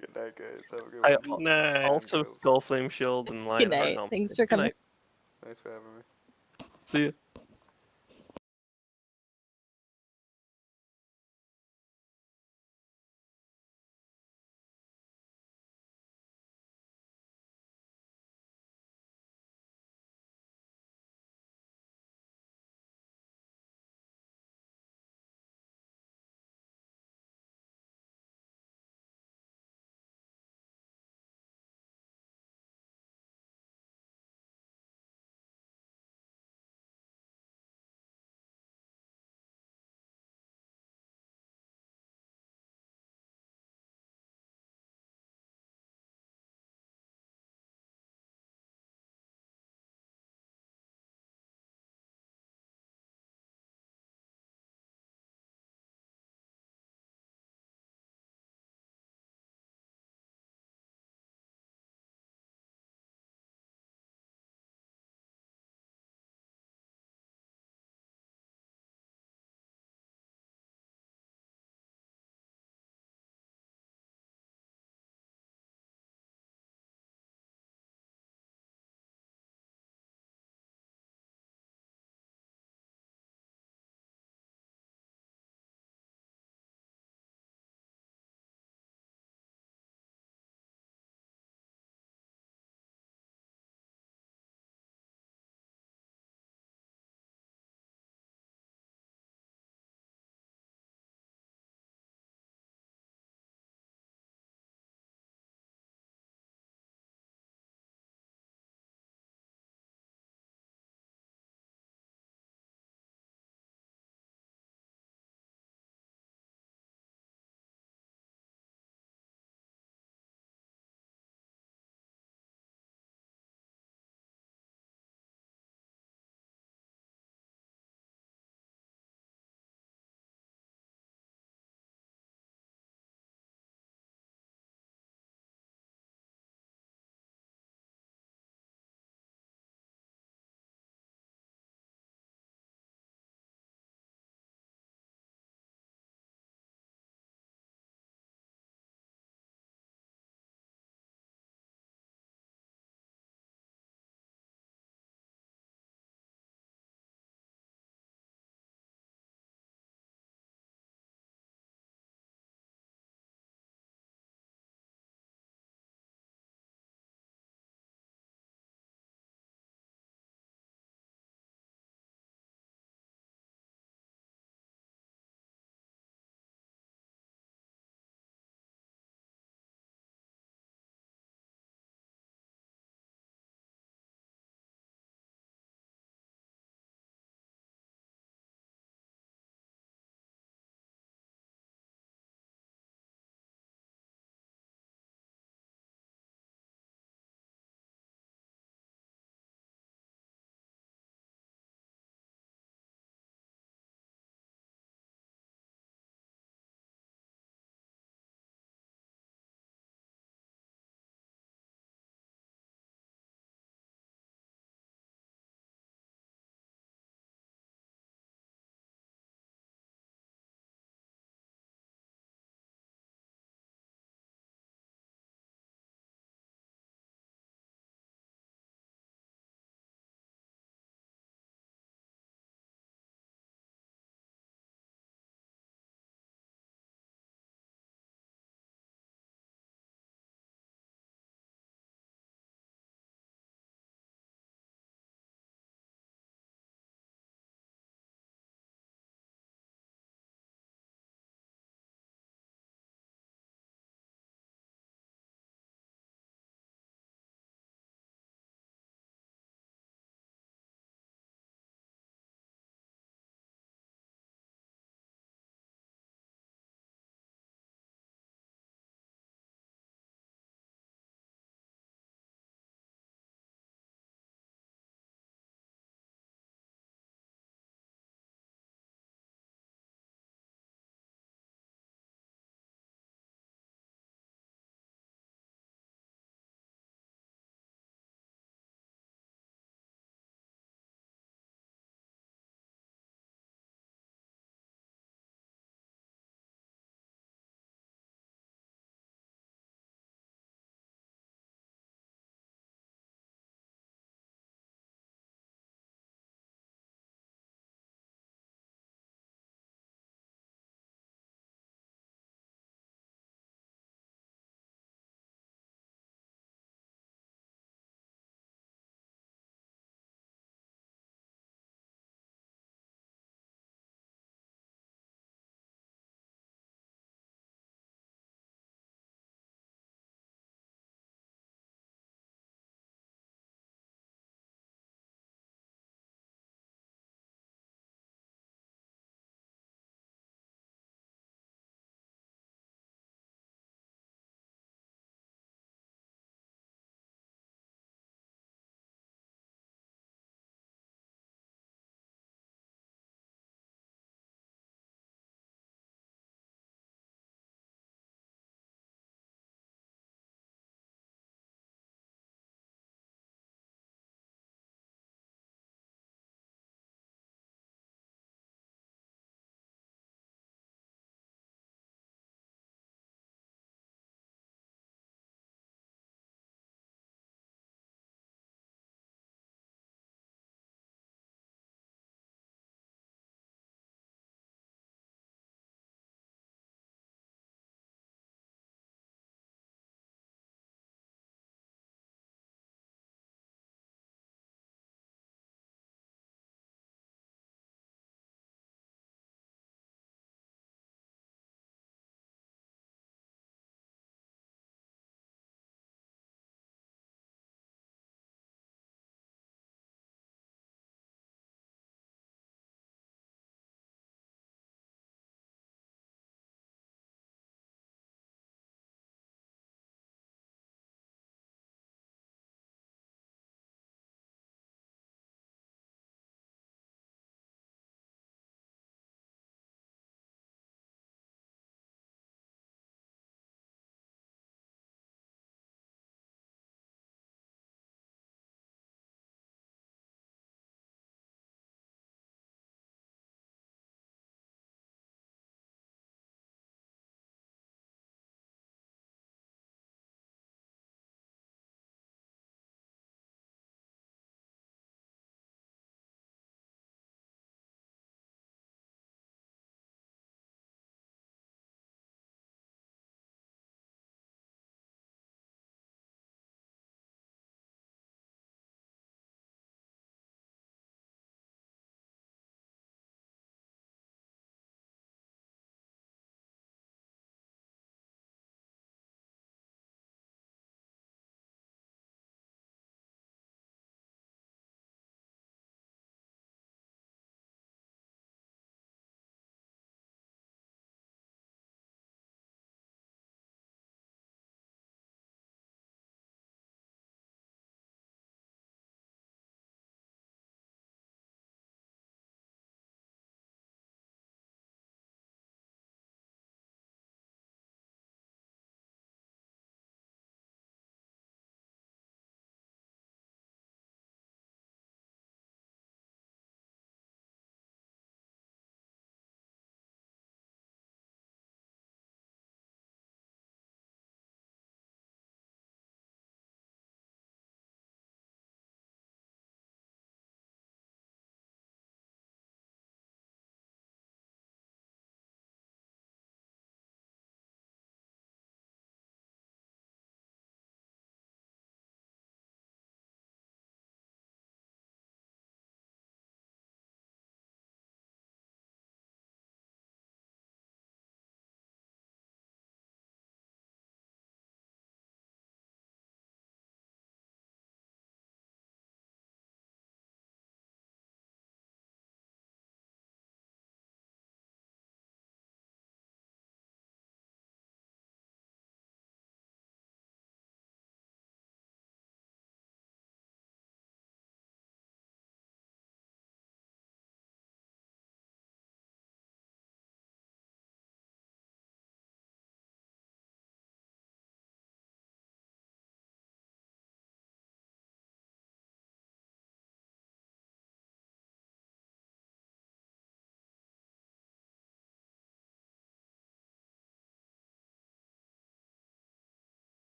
Good night, guys. Have a good I one. Nah. also girls. Skullflame Shield and Lionheart Good night. helmet. Thanks for Good coming. night. Thanks for having me. See ya.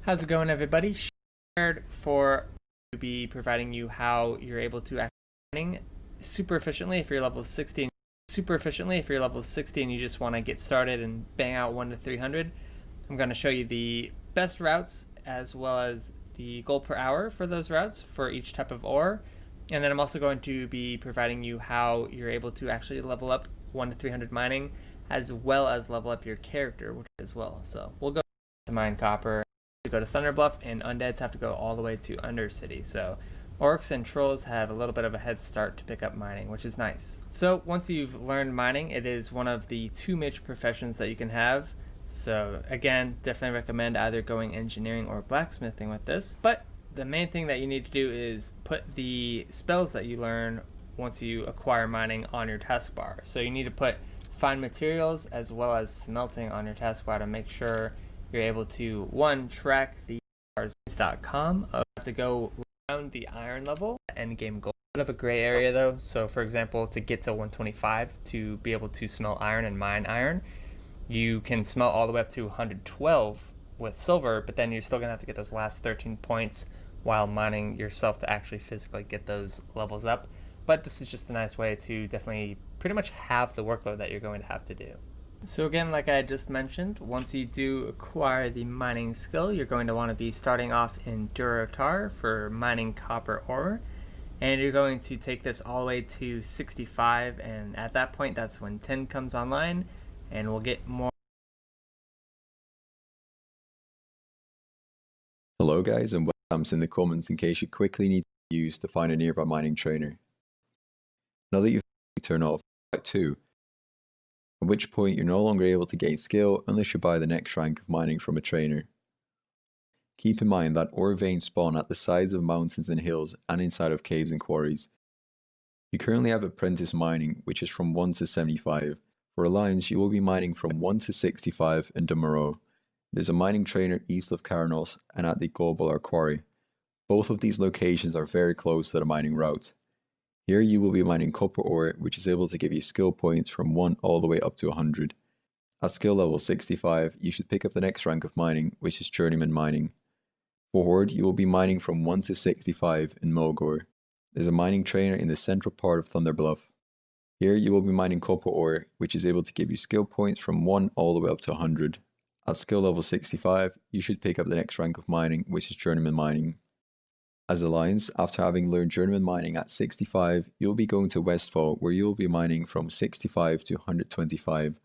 How's it going, everybody? Shared for to be providing you how you're able to actually mining super efficiently if you're level 60. Super efficiently if you're level 60 and you just want to get started and bang out 1 to 300. I'm going to show you the best routes as well as the gold per hour for those routes for each type of ore. And then I'm also going to be providing you how you're able to actually level up 1 to 300 mining as well as level up your character as well. So we'll go to mine copper, to go to Thunderbluff, and undeads have to go all the way to Undercity. So orcs and trolls have a little bit of a head start to pick up mining, which is nice. So once you've learned mining, it is one of the 2 major professions that you can have. So again, definitely recommend either going engineering or blacksmithing with this. But the main thing that you need to do is put the spells that you learn once you acquire mining on your taskbar. So you need to put find materials as well as smelting on your taskbar to make sure you're able to, one, track the stars.com. You have to go around the iron level, end game goal. Bit of a gray area though. So for example, to get to 125 to be able to smelt iron and mine iron, you can smelt all the way up to 112 with silver, but then you're still gonna have to get those last 13 points while mining yourself to actually physically get those levels up. But this is just a nice way to definitely pretty much have the workload that you're going to have to do. So again, like I just mentioned, once you do acquire the mining skill, you're going to want to be starting off in Durotar for mining copper ore. And you're going to take this all the way to 65, and at that point, that's when 10 comes online, and we'll get more. Hello guys, and welcome in the comments in case you quickly need to use to find a nearby mining trainer. Now that you've turned off Act 2, at which point you're no longer able to gain skill unless you buy the next rank of mining from a trainer. Keep in mind that ore veins spawn at the sides of mountains and hills and inside of caves and quarries. You currently have apprentice mining, which is from 1 to 75. For Alliance, you will be mining from 1 to 65 in Dumaro. There's a mining trainer east of Caranos and at the Goldballer quarry. Both of these locations are very close to the mining route. Here you will be mining copper ore, which is able to give you skill points from 1 all the way up to 100. At skill level 65, you should pick up the next rank of mining, which is journeyman mining. For Horde, you will be mining from 1 to 65 in Mulgore. There's a mining trainer in the central part of Thunderbluff. Here you will be mining copper ore, which is able to give you skill points from 1 all the way up to 100. At skill level 65, you should pick up the next rank of mining, which is journeyman mining. As Alliance, after having learned journeyman mining at 65, you'll be going to Westfall, where you'll be mining from 65 to 125.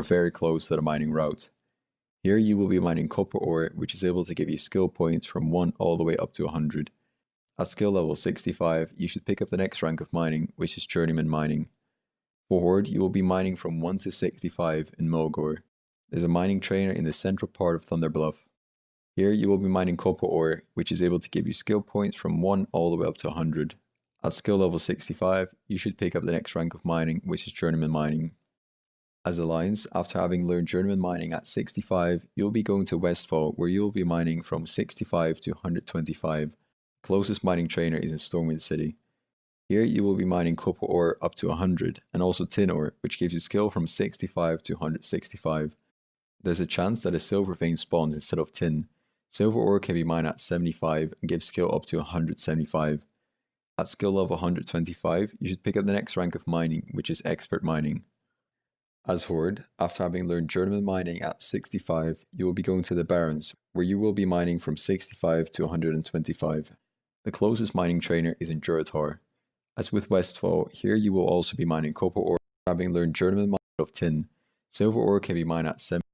are very close to the mining route. Here you will be mining copper ore, which is able to give you skill points from 1 all the way up to 100. At skill level 65, you should pick up the next rank of mining, which is journeyman mining. For Horde, you will be mining from 1 to 65 in Mulgore. There's a mining trainer in the central part of Thunder Bluff. Here you will be mining copper ore, which is able to give you skill points from 1 all the way up to 100. At skill level 65, you should pick up the next rank of mining, which is journeyman mining. As Alliance, after having learned journeyman mining at 65, you'll be going to Westfall, where you'll be mining from 65 to 125. The closest mining trainer is in Stormwind City. Here you will be mining copper ore up to 100, and also tin ore, which gives you skill from 65 to 165. There's a chance that a silver vein spawns instead of tin. Silver ore can be mined at 75 and gives skill up to 175. At skill level 125, you should pick up the next rank of mining, which is expert mining. As Horde, after having learned journeyman mining at 65, you will be going to the Barrens, where you will be mining from 65 to 125. The closest mining trainer is in Juratar. As with Westfall, here you will also be mining copper ore, having learned journeyman mining of tin. Silver ore can be mined at 70.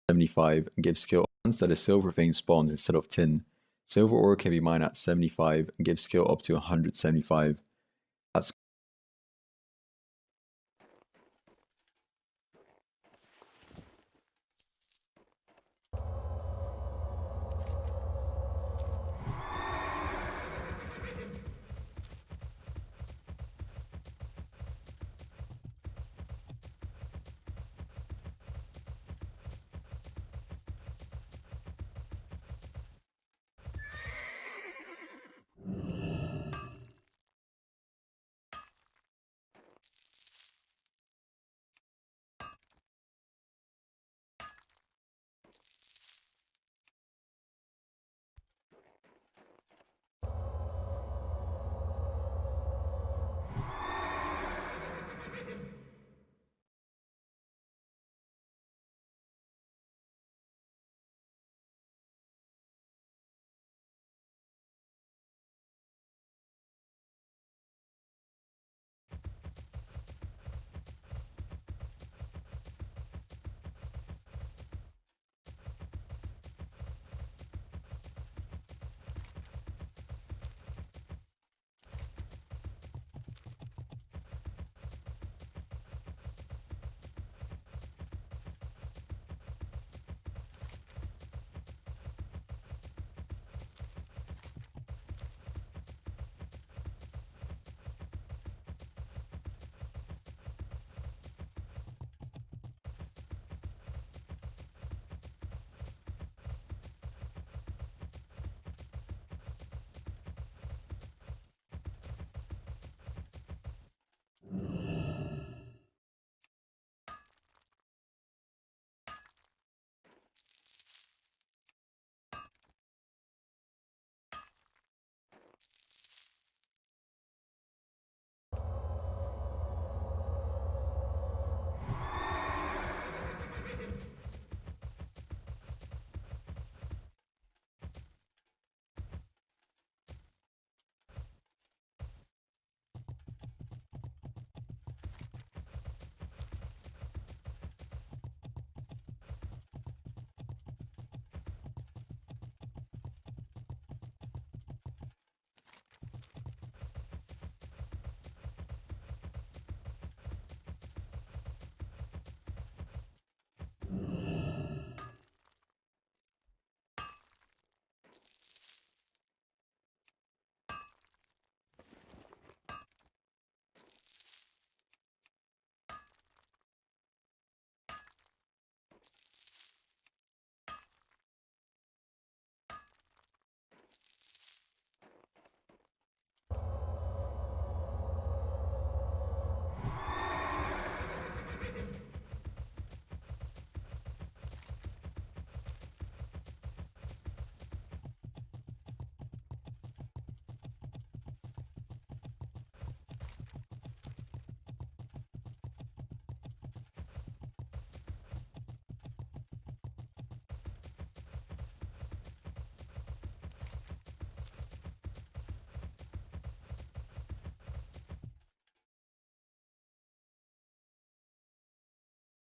And gives skill once that a silver vein spawns instead of tin. Silver ore can be mined at 75 and gives skill up to 175. At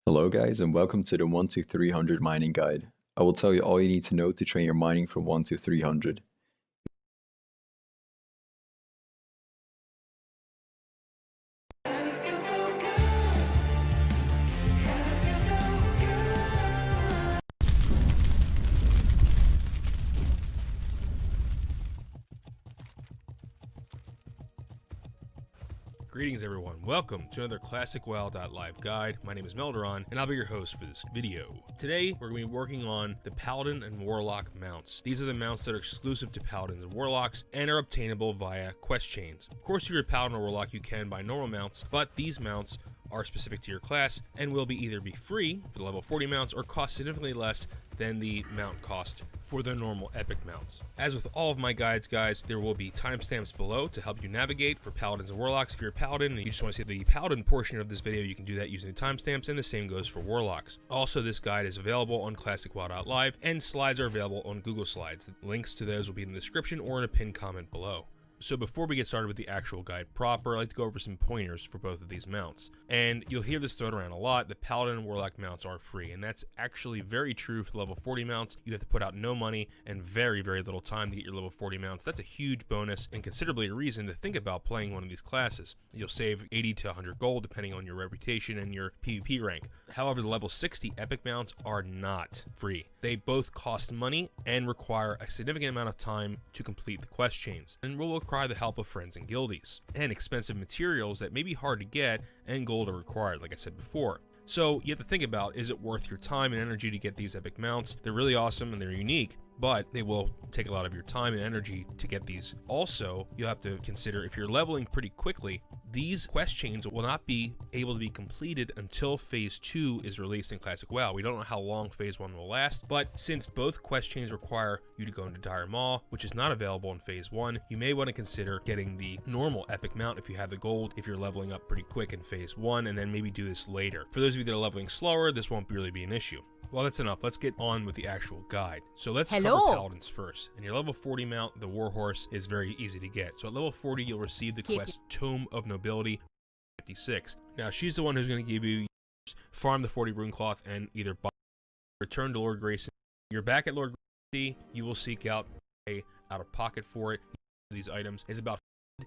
Hello guys and welcome to the 1 to 300 mining guide. I will tell you all you need to know to train your mining from 1 to 300. Greetings everyone, welcome to another Classic WoW.live guide. My name is Melderon, and I'll be your host for this video. Today, we're going to be working on the Paladin and Warlock mounts. These are the mounts that are exclusive to Paladins and Warlocks, and are obtainable via quest chains. Of course, if you're a Paladin or Warlock, you can buy normal mounts, but these mounts are specific to your class, and will either be free for the level 40 mounts, or cost significantly less than the mount cost for the normal epic mounts. As with all of my guides, guys, there will be timestamps below to help you navigate for Paladins and Warlocks. If you're a Paladin and you just want to see the Paladin portion of this video, you can do that using the timestamps, and the same goes for Warlocks. Also, this guide is available on ClassicWoW.live, and slides are available on Google Slides. The links to those will be in the description or in a pinned comment below. So before we get started with the actual guide proper, I'd like to go over some pointers for both of these mounts. And you'll hear this thrown around a lot, the Paladin and Warlock mounts are free, and that's actually very true for the level 40 mounts. You have to put out no money and very, very little time to get your level 40 mounts. That's a huge bonus and considerably a reason to think about playing one of these classes. You'll save 80 to 100 gold depending on your reputation and your PvP rank. However, the level 60 epic mounts are not free. They both cost money and require a significant amount of time to complete the quest chains, and will require the help of friends and guildies, and expensive materials that may be hard to get, and gold are required, like I said before. So you have to think about, is it worth your time and energy to get these epic mounts? They're really awesome and they're unique, but they will take a lot of your time and energy to get these. Also, you'll have to consider, if you're leveling pretty quickly, these quest chains will not be able to be completed until Phase 2 is released in Classic WoW. We don't know how long Phase 1 will last, but since both quest chains require you to go into Dire Maw, which is not available in Phase 1, you may want to consider getting the normal epic mount if you have the gold, if you're leveling up pretty quick in Phase 1, and then maybe do this later. For those of you that are leveling slower, this won't really be an issue. Well, that's enough. Let's get on with the actual guide. So let's cover Paladins first. And your level 40 mount, the Warhorse, is very easy to get. So at level 40, you'll receive the quest Tome of Nobility 56. Now, she's the one who's going to give you farm the 40 rune cloth and either buy, return to Lord Grayson. You're back at Lord Grayson, you will seek out a out of pocket for it. These items is about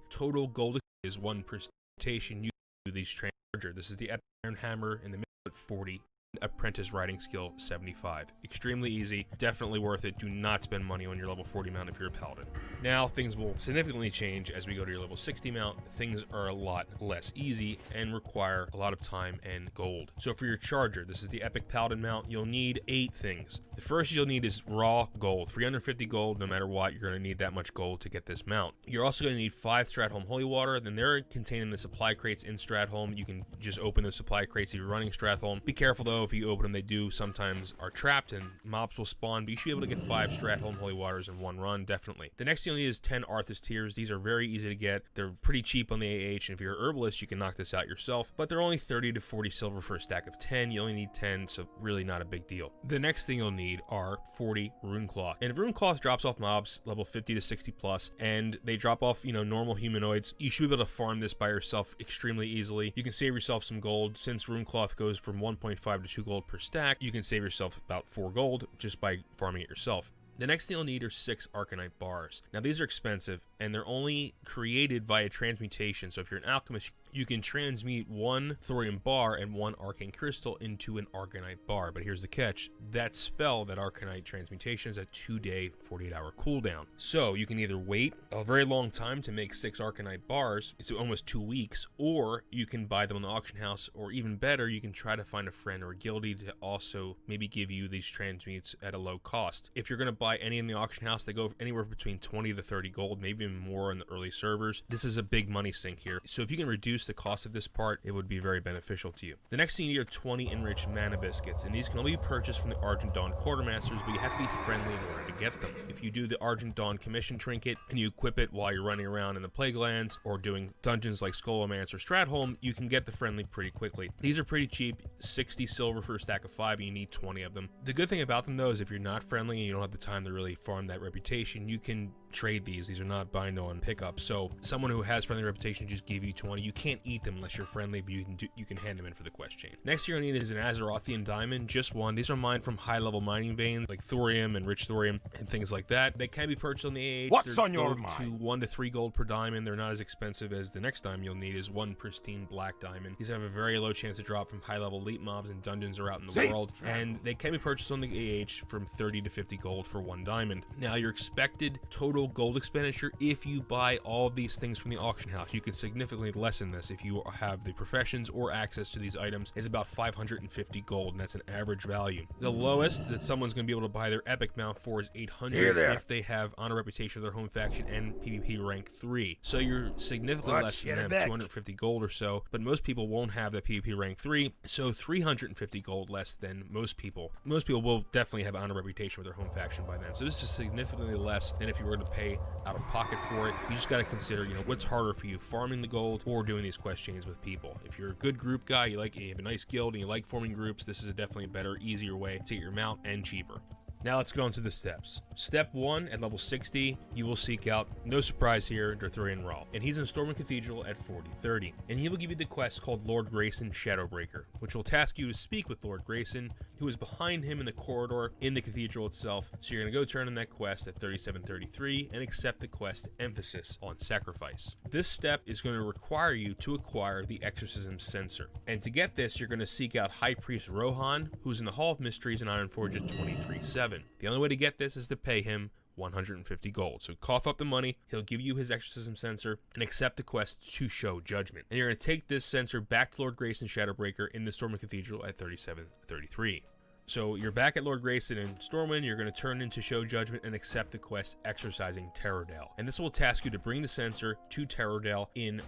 total gold is 1 per station. You do these transfer. This is the Epic Iron Hammer in the middle at 40. Apprentice riding skill 75. Extremely easy, definitely worth it. Do not spend money on your level 40 mount if you're a Paladin. Now things will significantly change as we go to your level 60 mount. Things are a lot less easy and require a lot of time and gold. So for your charger, this is the Epic Paladin mount, you'll need 8 things. The first you'll need is raw gold, 350 gold. No matter what, you're going to need that much gold to get this mount. You're also going to need 5 Stratholme holy water. Then they're contained in the supply crates in Stratholme. You can just open those supply crates if you're running Stratholme. Be careful though, if you open them, they do sometimes are trapped and mobs will spawn, but you should be able to get 5 Stratholme holy waters in one run, definitely. The next thing you'll need is 10 Arthas tears. These are very easy to get. They're pretty cheap on the AH, and if you're an herbalist, you can knock this out yourself, but they're only 30 to 40 silver for a stack of 10. You only need 10, so really not a big deal. The next thing you'll need are 40 rune cloth, and if rune cloth drops off mobs level 50 to 60 plus, and they drop off, you know, normal humanoids, you should be able to farm this by yourself extremely easily. You can save yourself some gold. Since rune cloth goes from 1.5 to 2 gold per stack, you can save yourself about 4 gold just by farming it yourself. The next thing you'll need are 6 Arcanite bars. Now these are expensive and they're only created via transmutation. So if you're an alchemist, you can transmute 1 thorium bar and 1 arcane crystal into an Arcanite bar. But here's the catch. That spell, that Arcanite transmutation, is a 2-day, 48-hour cooldown. So you can either wait a very long time to make 6 Arcanite bars, it's almost 2 weeks, or you can buy them on the auction house, or even better, you can try to find a friend or a guildie to also maybe give you these transmutes at a low cost. If you're going to buy any in the auction house, they go anywhere between 20 to 30 gold, maybe even more in the early servers. This is a big money sink here. So if you can reduce the cost of this part, it would be very beneficial to you. The next thing you need are 20 enriched mana biscuits, and these can only be purchased from the Argent Dawn quartermasters, but you have to be friendly in order to get them. If you do the Argent Dawn commission trinket and you equip it while you're running around in the Plague Lands or doing dungeons like Scholomance or Stratholme, you can get the friendly pretty quickly. These are pretty cheap, 60 silver for a stack of 5, and you need 20 of them. The good thing about them though is if you're not friendly and you don't have the time to really farm that reputation, you can trade these. These are not bind on pickup. So someone who has friendly reputation just give you 20. You can't eat them unless you're friendly, but you can hand them in for the quest chain. Next you're gonna need is an Azerothian diamond, just one. These are mined from high level mining veins like thorium and rich thorium and things like that. They can be purchased on the AH. What's They're on your go mind? to 1 to 3 gold per diamond. They're not as expensive as the next diamond you'll need is 1 pristine black diamond. These have a very low chance to drop from high level elite mobs and dungeons or out in the world, and they can be purchased on the AH from 30 to 50 gold for 1 diamond. Now your expected total gold expenditure if you buy all of these things from the auction house, you can significantly lessen this if you have the professions or access to these items, is about 550 gold, and that's an average value. The lowest that someone's going to be able to buy their epic mount for is 800 if they have honor reputation of their home faction and PvP rank 3. So you're significantly less than them, 250 gold or so, but most people won't have that PvP rank 3, so 350 gold less than most people. Most people will definitely have honor reputation with their home faction by then, so this is significantly less than if you were to pay out of pocket for it. You just got to consider, you know, what's harder for you, farming the gold or doing these quest chains with people. If you're a good group guy, you have a nice guild and you like forming groups, this is definitely a better, easier way to get your mount and cheaper. Now let's get on to the steps. Step 1, at level 60, you will seek out, no surprise here, Darthurian Rahl. And he's in Stormwind Cathedral at 4030. And he will give you the quest called Lord Grayson Shadowbreaker, which will task you to speak with Lord Grayson, who is behind him in the corridor in the cathedral itself. So you're going to go turn in that quest at 3733 and accept the quest Emphasis on Sacrifice. This step is going to require you to acquire the Exorcism Sensor. And to get this, you're going to seek out High Priest Rohan, who's in the Hall of Mysteries in Ironforge at 23-7. The only way to get this is to pay him 150 gold. So cough up the money, he'll give you his exorcism sensor and accept the quest to show judgment. And you're going to take this sensor back to Lord Grayson Shadowbreaker in the Stormwind Cathedral at 3733. So you're back at Lord Grayson in Stormwind, you're going to turn into Show Judgment and accept the quest Exorcising Terrordale. And this will task you to bring the sensor to Terrordale in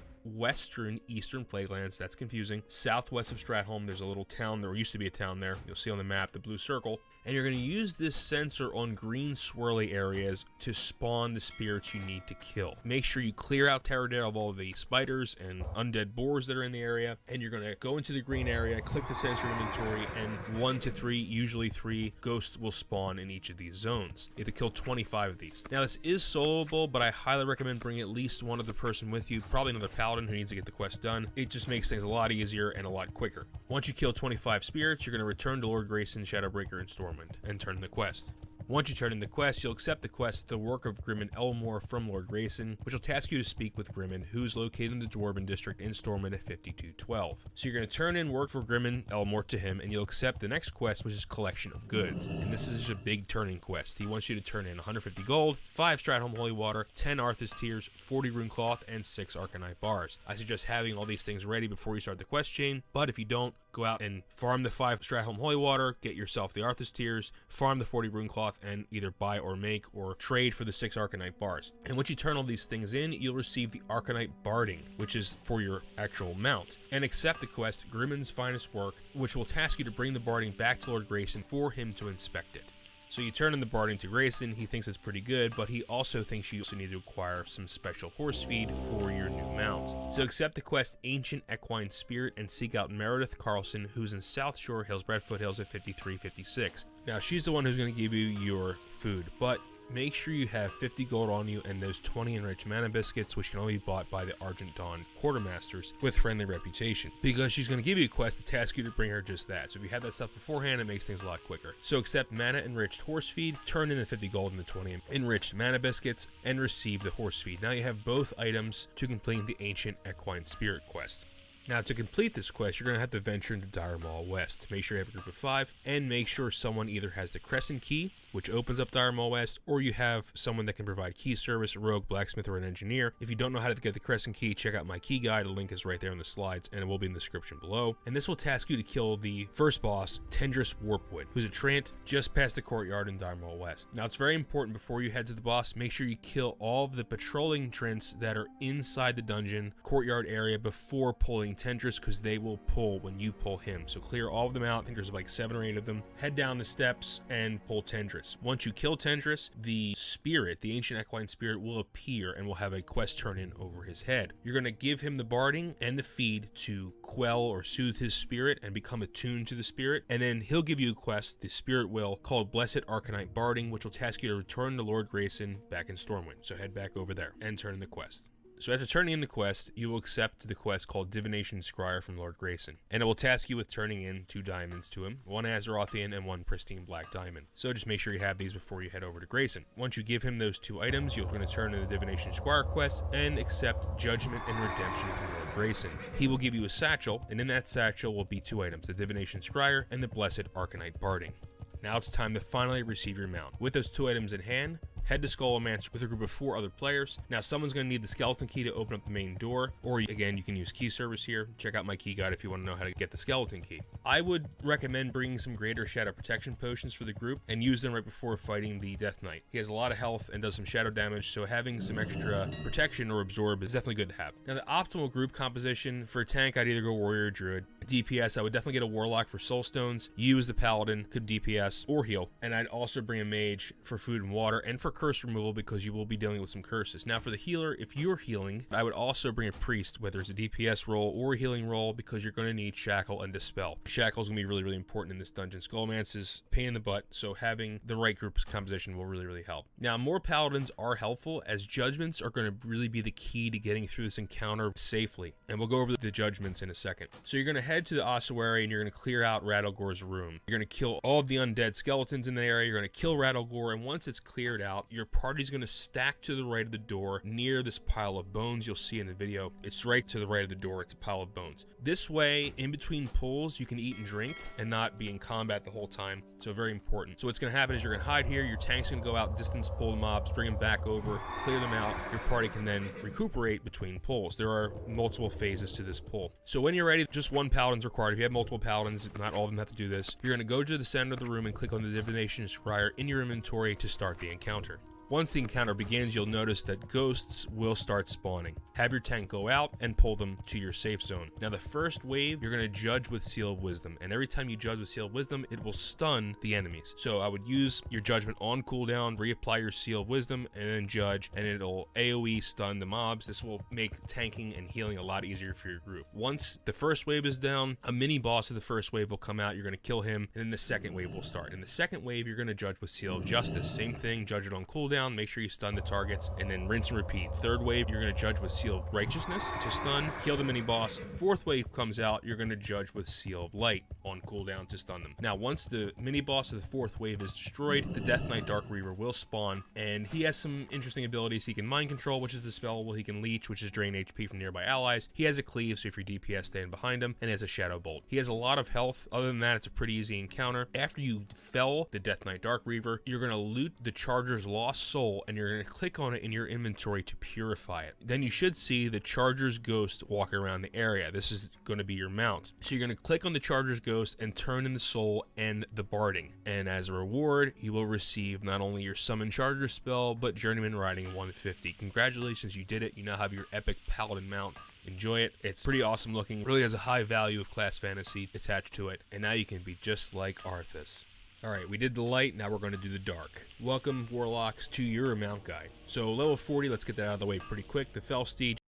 eastern Plaguelands. That's confusing. Southwest of Stratholme, there's a little town. There used to be a town there. You'll see on the map the blue circle. And you're going to use this sensor on green swirly areas to spawn the spirits you need to kill. Make sure you clear out Terrordale of all the spiders and undead boars that are in the area. And you're going to go into the green area, click the sensor inventory, and 1 to 3, usually 3, ghosts will spawn in each of these zones. You have to kill 25 of these. Now this is soloable, but I highly recommend bringing at least one other person with you, probably another paladin who needs to get the quest done. It just makes things a lot easier and a lot quicker. Once you kill 25 spirits, you're going to return to Lord Grayson Shadowbreaker in Stormwind and turn in the quest. Once you turn in the quest, you'll accept the quest, The Work of Grimmin Elmore from Lord Grayson, which will task you to speak with Grimmin, who's located in the Dwarven District in Stormwind at 5212. So you're going to turn in Work for Grimmin Elmore to him, and you'll accept the next quest, which is Collection of Goods. And this is just a big turning quest. He wants you to turn in 150 gold, 5 Stratholme Holy Water, 10 Arthas Tears, 40 Rune Cloth, and 6 Arcanite Bars. I suggest having all these things ready before you start the quest chain, but if you don't, go out and farm the 5 Stratholme Holy Water, get yourself the Arthas Tears, farm the 40 Rune Cloth, and either buy or make or trade for the 6 Arcanite Bars. And once you turn all these things in, you'll receive the Arcanite Barding, which is for your actual mount, and accept the quest Grimmin's Finest Work, which will task you to bring the Barding back to Lord Grayson for him to inspect it. So you turn in the Barding to Grayson, he thinks it's pretty good, but he also thinks you also need to acquire some special horse feed for your new mount. So accept the quest Ancient Equine Spirit and seek out Meredith Carlson, who's in South Shore Hills, Red Foothills at 5356. Now she's the one who's going to give you your food, but make sure you have 50 gold on you and those 20 enriched mana biscuits, which can only be bought by the Argent Dawn quartermasters with friendly reputation, because she's going to give you a quest to task you to bring her just that. So if you have that stuff beforehand, it makes things a lot quicker. So accept mana enriched horse feed, turn in the 50 gold and the 20 enriched mana biscuits, and receive the horse feed. Now you have both items to complete the Ancient Equine Spirit quest. Now, to complete this quest, you're going to have to venture into Dire Maul West. Make sure you have a group of 5, and make sure someone either has the Crescent Key, which opens up Dire Maul West, or you have someone that can provide key service, a rogue, blacksmith, or an engineer. If you don't know how to get the Crescent Key, check out my key guide. The link is right there in the slides, and it will be in the description below. And this will task you to kill the first boss, Tendris Warpwood, who's a Trant just past the courtyard in Dire Maul West. Now, it's very important before you head to the boss, make sure you kill all of the patrolling Trants that are inside the dungeon courtyard area before pulling Tendris, because they will pull when you pull him. So clear all of them out. I think there's like 7 or 8 of them. Head down the steps and pull Tendris. Tendris. Once you kill Tendris, the spirit, the ancient equine spirit, will appear and will have a quest turn in over his head. You're going to give him the barding and the feed to quell or soothe his spirit and become attuned to the spirit, and then he'll give you a quest, the spirit will, called Blessed Arcanite Barding, which will task you to return to Lord Grayson back in Stormwind. So head back over there and turn in the quest. So after turning in the quest, you will accept the quest called Divination Scryer from Lord Grayson, and it will task you with turning in 2 diamonds to him, 1 Azerothian and 1 pristine black diamond. So just make sure you have these before you head over to Grayson. Once you give him those 2 items, you're going to turn in the Divination Scryer quest and accept Judgment and Redemption from Lord Grayson. He will give you a satchel, and in that satchel will be 2 items, the Divination Scryer and the Blessed Arcanite Barding. Now it's time to finally receive your mount. With those 2 items in hand, head to Skullomance with a group of 4 other players. Now someone's going to need the skeleton key to open up the main door, or again, you can use key service here. Check out my key guide if you want to know how to get the skeleton key. I would recommend bringing some greater shadow protection potions for the group and use them right before fighting the Death Knight. He has a lot of health and does some shadow damage, so having some extra protection or absorb is definitely good to have. Now the optimal group composition for a tank, I'd either go warrior or druid. DPS, I would definitely get a warlock for soul stones. You as the paladin could DPS or heal, and I'd also bring a mage for food and water and for curse removal because you will be dealing with some curses. Now for the healer, if you're healing, I would also bring a priest, whether it's a DPS role or a healing role, because you're going to need shackle and dispel. Shackle is going to be really important in this dungeon. Skullomance is pain in the butt, so having the right group composition will really help. Now more paladins are helpful, as judgments are going to really be the key to getting through this encounter safely, and we'll go over the judgments in a second. So you're going to head to the ossuary and you're going to clear out Rattlegor's room. You're going to kill all of the undead skeletons in the area. You're going to kill Rattlegor, and once it's cleared out, your party's going to stack to the right of the door near this pile of bones you'll see in the video. It's right to the right of the door. It's a pile of bones. This way, in between pulls, you can eat and drink and not be in combat the whole time. So very important. So what's going to happen is you're going to hide here. Your tank's going to go out, distance pull the mobs, bring them back over, clear them out. Your party can then recuperate between pulls. There are multiple phases to this pull. So when you're ready, just 1 paladin's required. If you have multiple paladins, not all of them have to do this. You're going to go to the center of the room and click on the Divination Scryer in your inventory to start the encounter. Once the encounter begins, you'll notice that ghosts will start spawning. Have your tank go out and pull them to your safe zone. Now the first wave, you're going to judge with Seal of Wisdom, and every time you judge with Seal of Wisdom, it will stun the enemies. So I would use your judgment on cooldown, reapply your Seal of Wisdom, and then judge, and it'll AoE stun the mobs. This will make tanking and healing a lot easier for your group. Once the first wave is down, a mini boss of the first wave will come out. You're going to kill him, and then the second wave will start. In the second wave, you're going to judge with Seal of Justice. Same thing, judge it on cooldown, make sure you stun the targets, and then rinse and repeat. Third wave, you're going to judge with Seal of Righteousness to stun, kill the mini boss. Fourth wave comes out, you're going to judge with Seal of Light on cooldown to stun them. Now once the mini boss of the fourth wave is destroyed, the Death Knight Dark Reaver will spawn, and he has some interesting abilities. He can mind control, which is dispellable. He can leech, which is drain HP from nearby allies. He has a cleave, so if your DPS stand behind him, and he has a shadow bolt. He has a lot of health. Other than that, it's a pretty easy encounter. After you fell the Death Knight Dark Reaver, you're going to loot the Charger's lost soul, and you're going to click on it in your inventory to purify it. Then you should see the Charger's ghost walk around the area. This is going to be your mount. So you're going to click on the Charger's ghost and turn in the soul and the barding. And as a reward, you will receive not only your summon Charger spell, but Journeyman Riding 150. Congratulations, you did it. You now have your epic paladin mount. Enjoy it. It's pretty awesome looking. Really has a high value of class fantasy attached to it. And now you can be just like Arthas. Alright, we did the light, now we're going to do the dark. Welcome, Warlocks, to your mount guide. So level 40, let's get that out of the way pretty quick. The Fell Steed.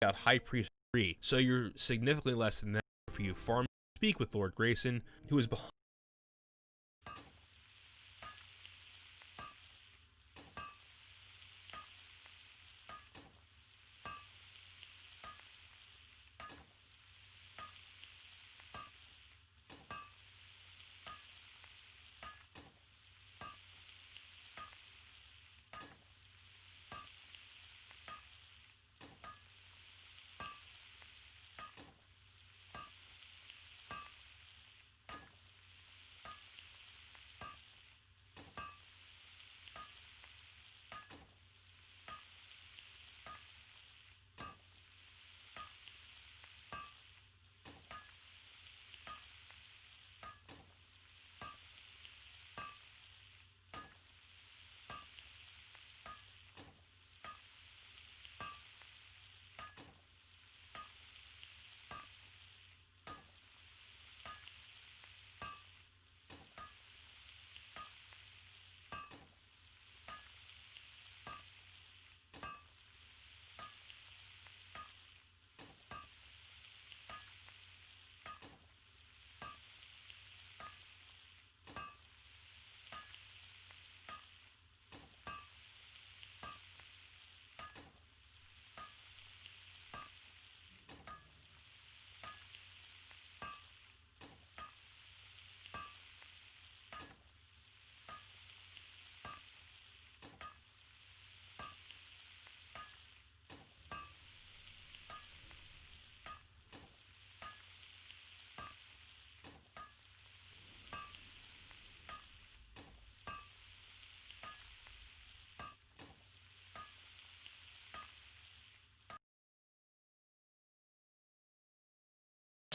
Got High Priest 3, so you're significantly less than that for you. Farm speak with Lord Grayson, who is behind.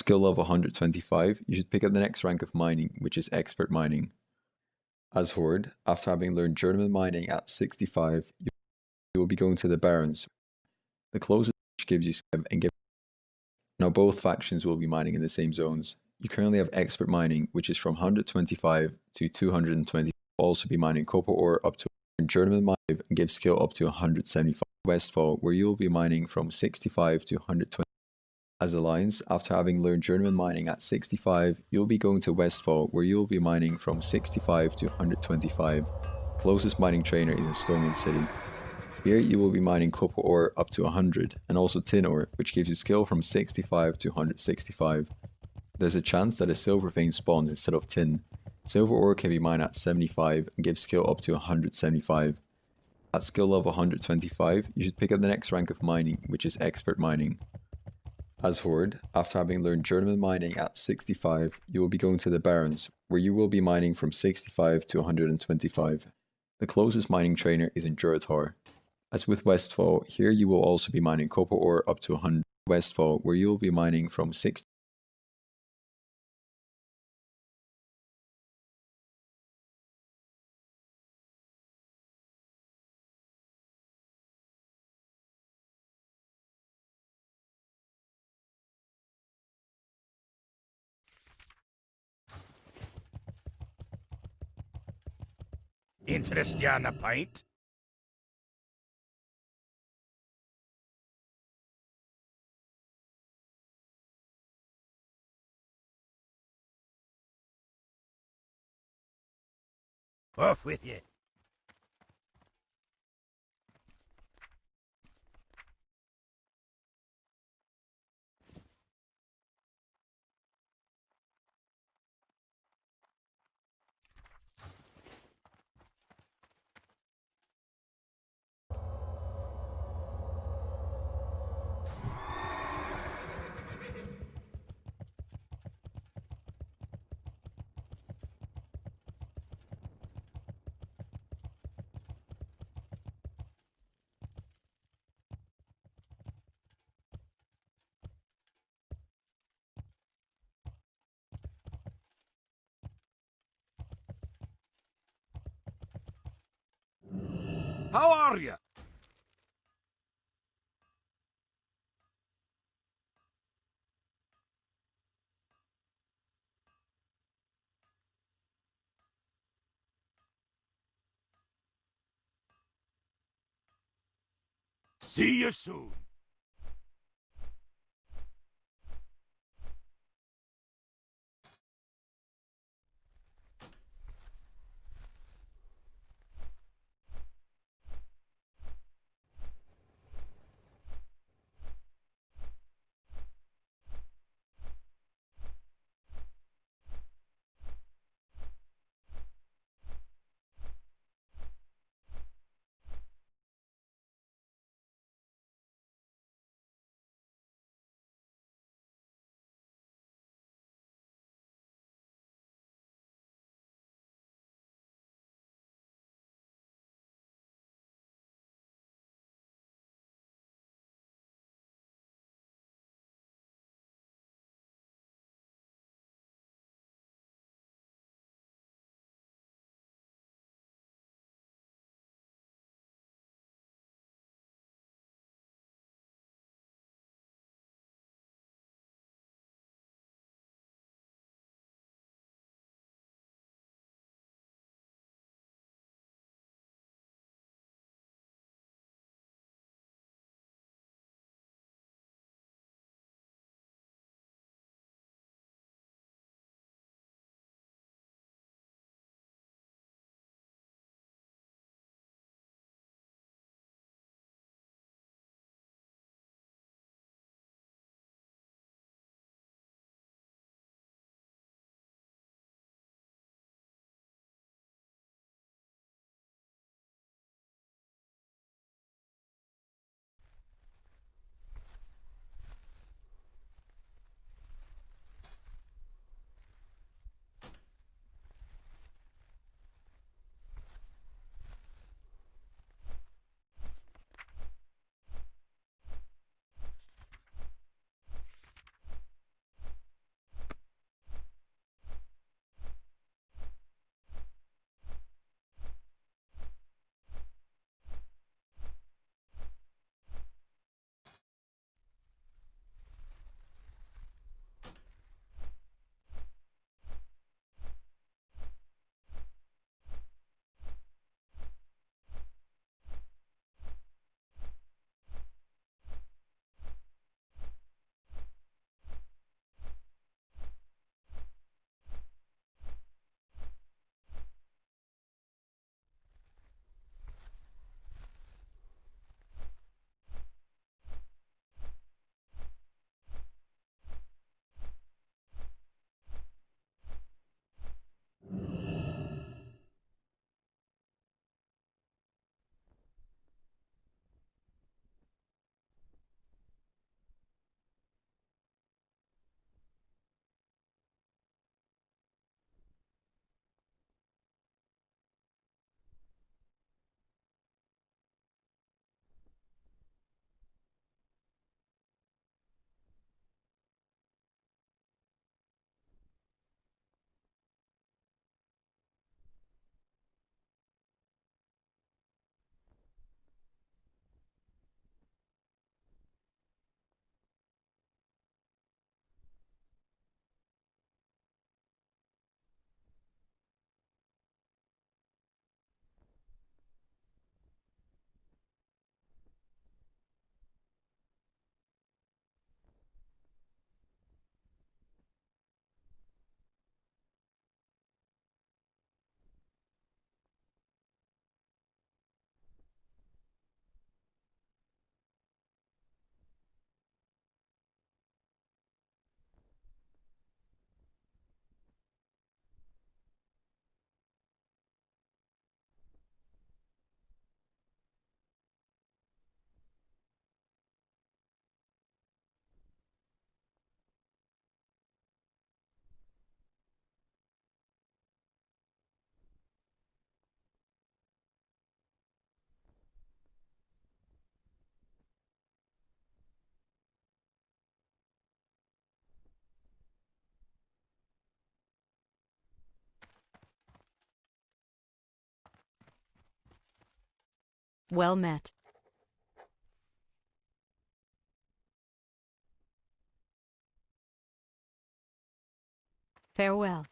Skill level 125, you should pick up the next rank of mining, which is expert mining. As Horde, after having learned journeyman mining at 65, you will be going to the Barrens. The closest which gives you skill and give. Now both factions will be mining in the same zones. You currently have expert mining, which is from 125 to 220. You will also be mining copper ore up to journeyman mine and give skill up to 175. Westfall, where you will be mining from 65 to 120. As Alliance, after having learned journeyman mining at 65, you'll be going to Westfall, where you'll be mining from 65 to 125. Closest mining trainer is in Stoneman City. Here you will be mining copper ore up to 100, and also tin ore, which gives you skill from 65 to 165. There's a chance that a silver vein spawns instead of tin. Silver ore can be mined at 75 and gives skill up to 175. At skill level 125, you should pick up the next rank of mining, which is expert mining. As Horde, after having learned journeyman mining at 65, you will be going to the Barrens, where you will be mining from 65 to 125. The closest mining trainer is in Juratar. As with Westfall, here you will also be mining copper ore up to 100. Westfall, where you will be mining from 60. Interest ya in a pint? Off with you. How are you? See you soon. Well met. Farewell.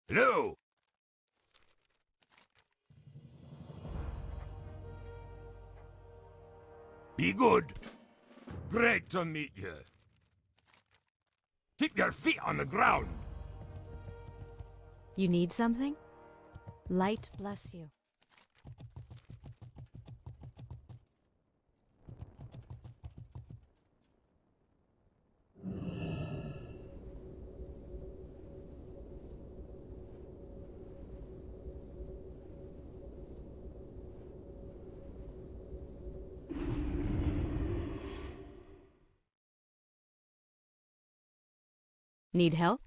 Hello. Be good. Great to meet you. Keep your feet on the ground. You need something? Light bless you. Need help?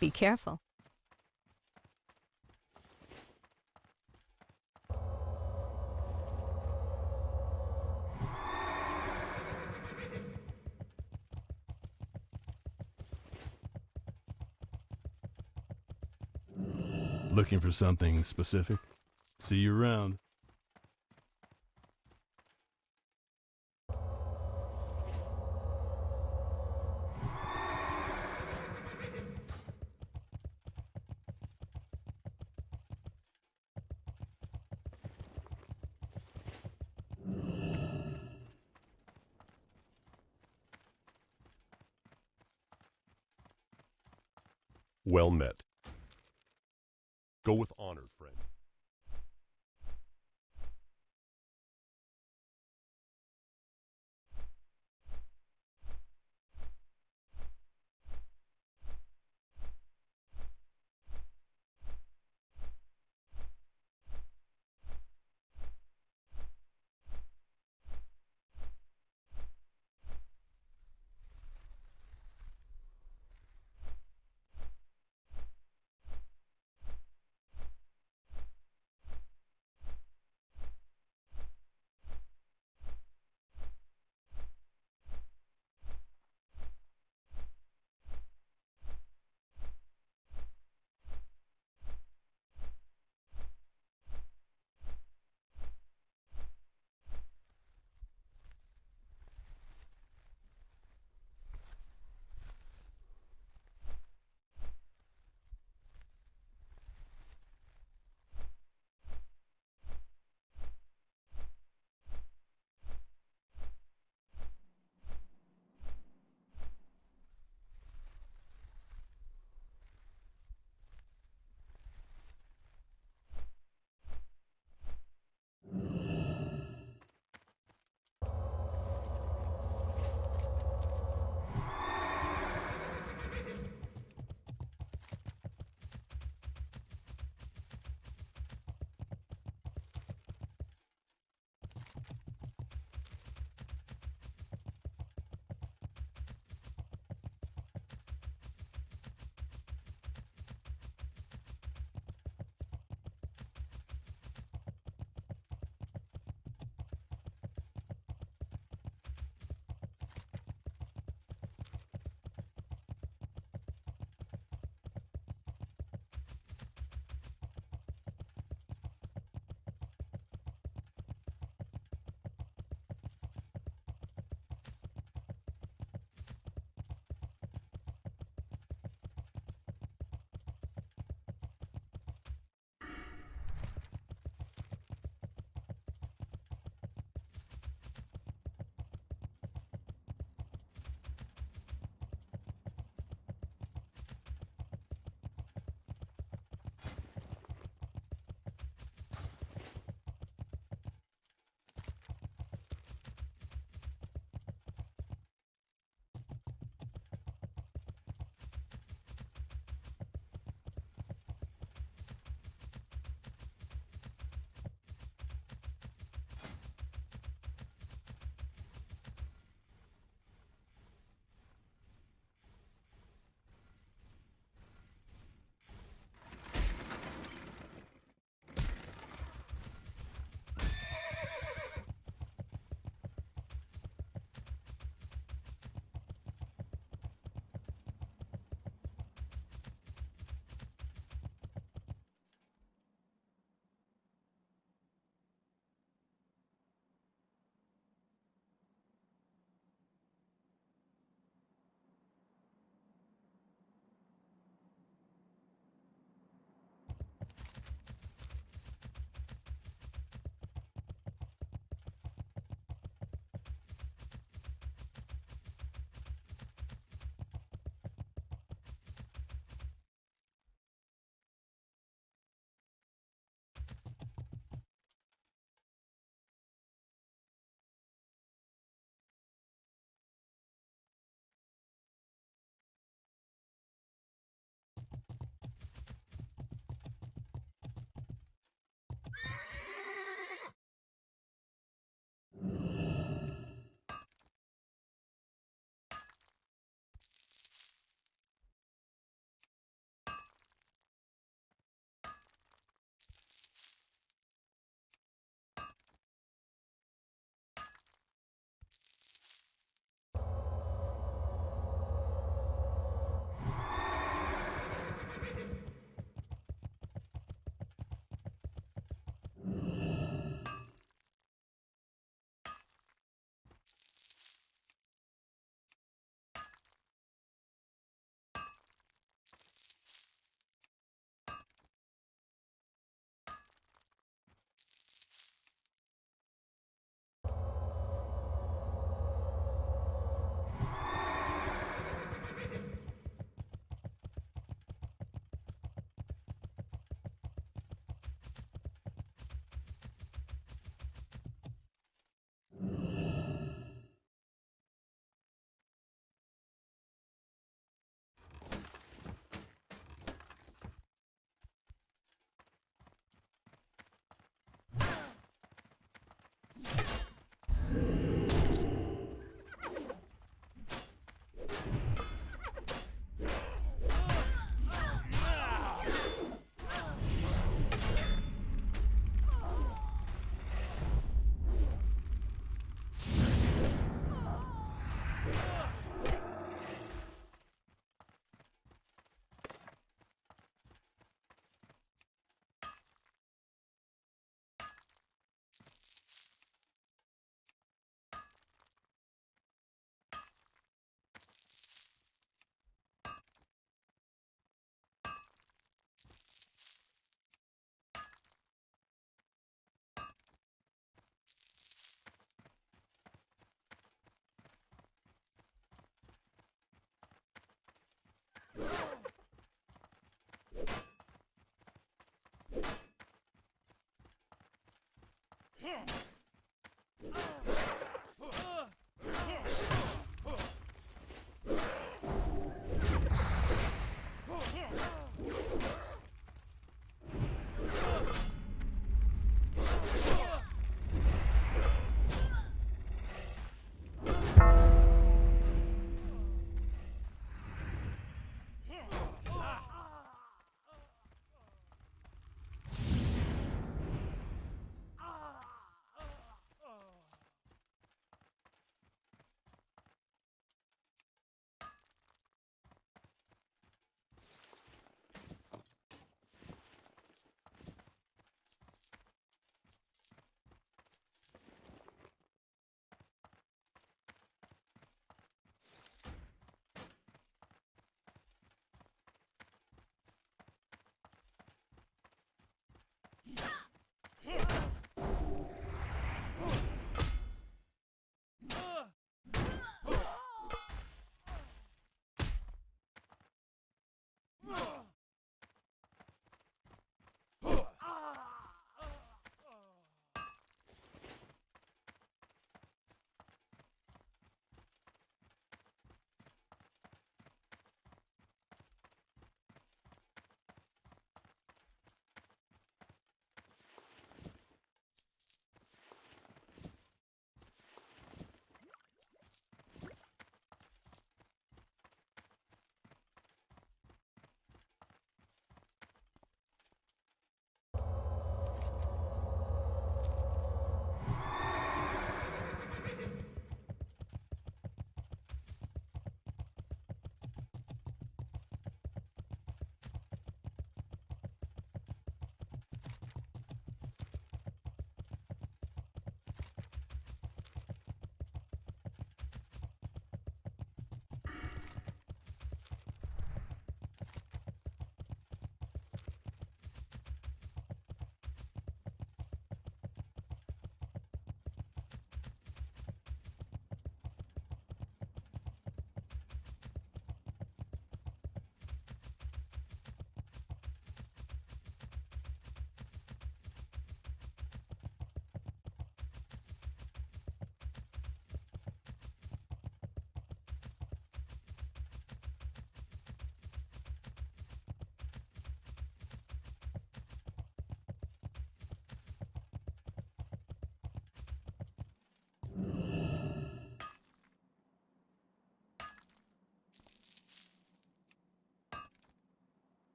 Be careful. Looking for something specific? See you around. Well met. Go with honor, friend.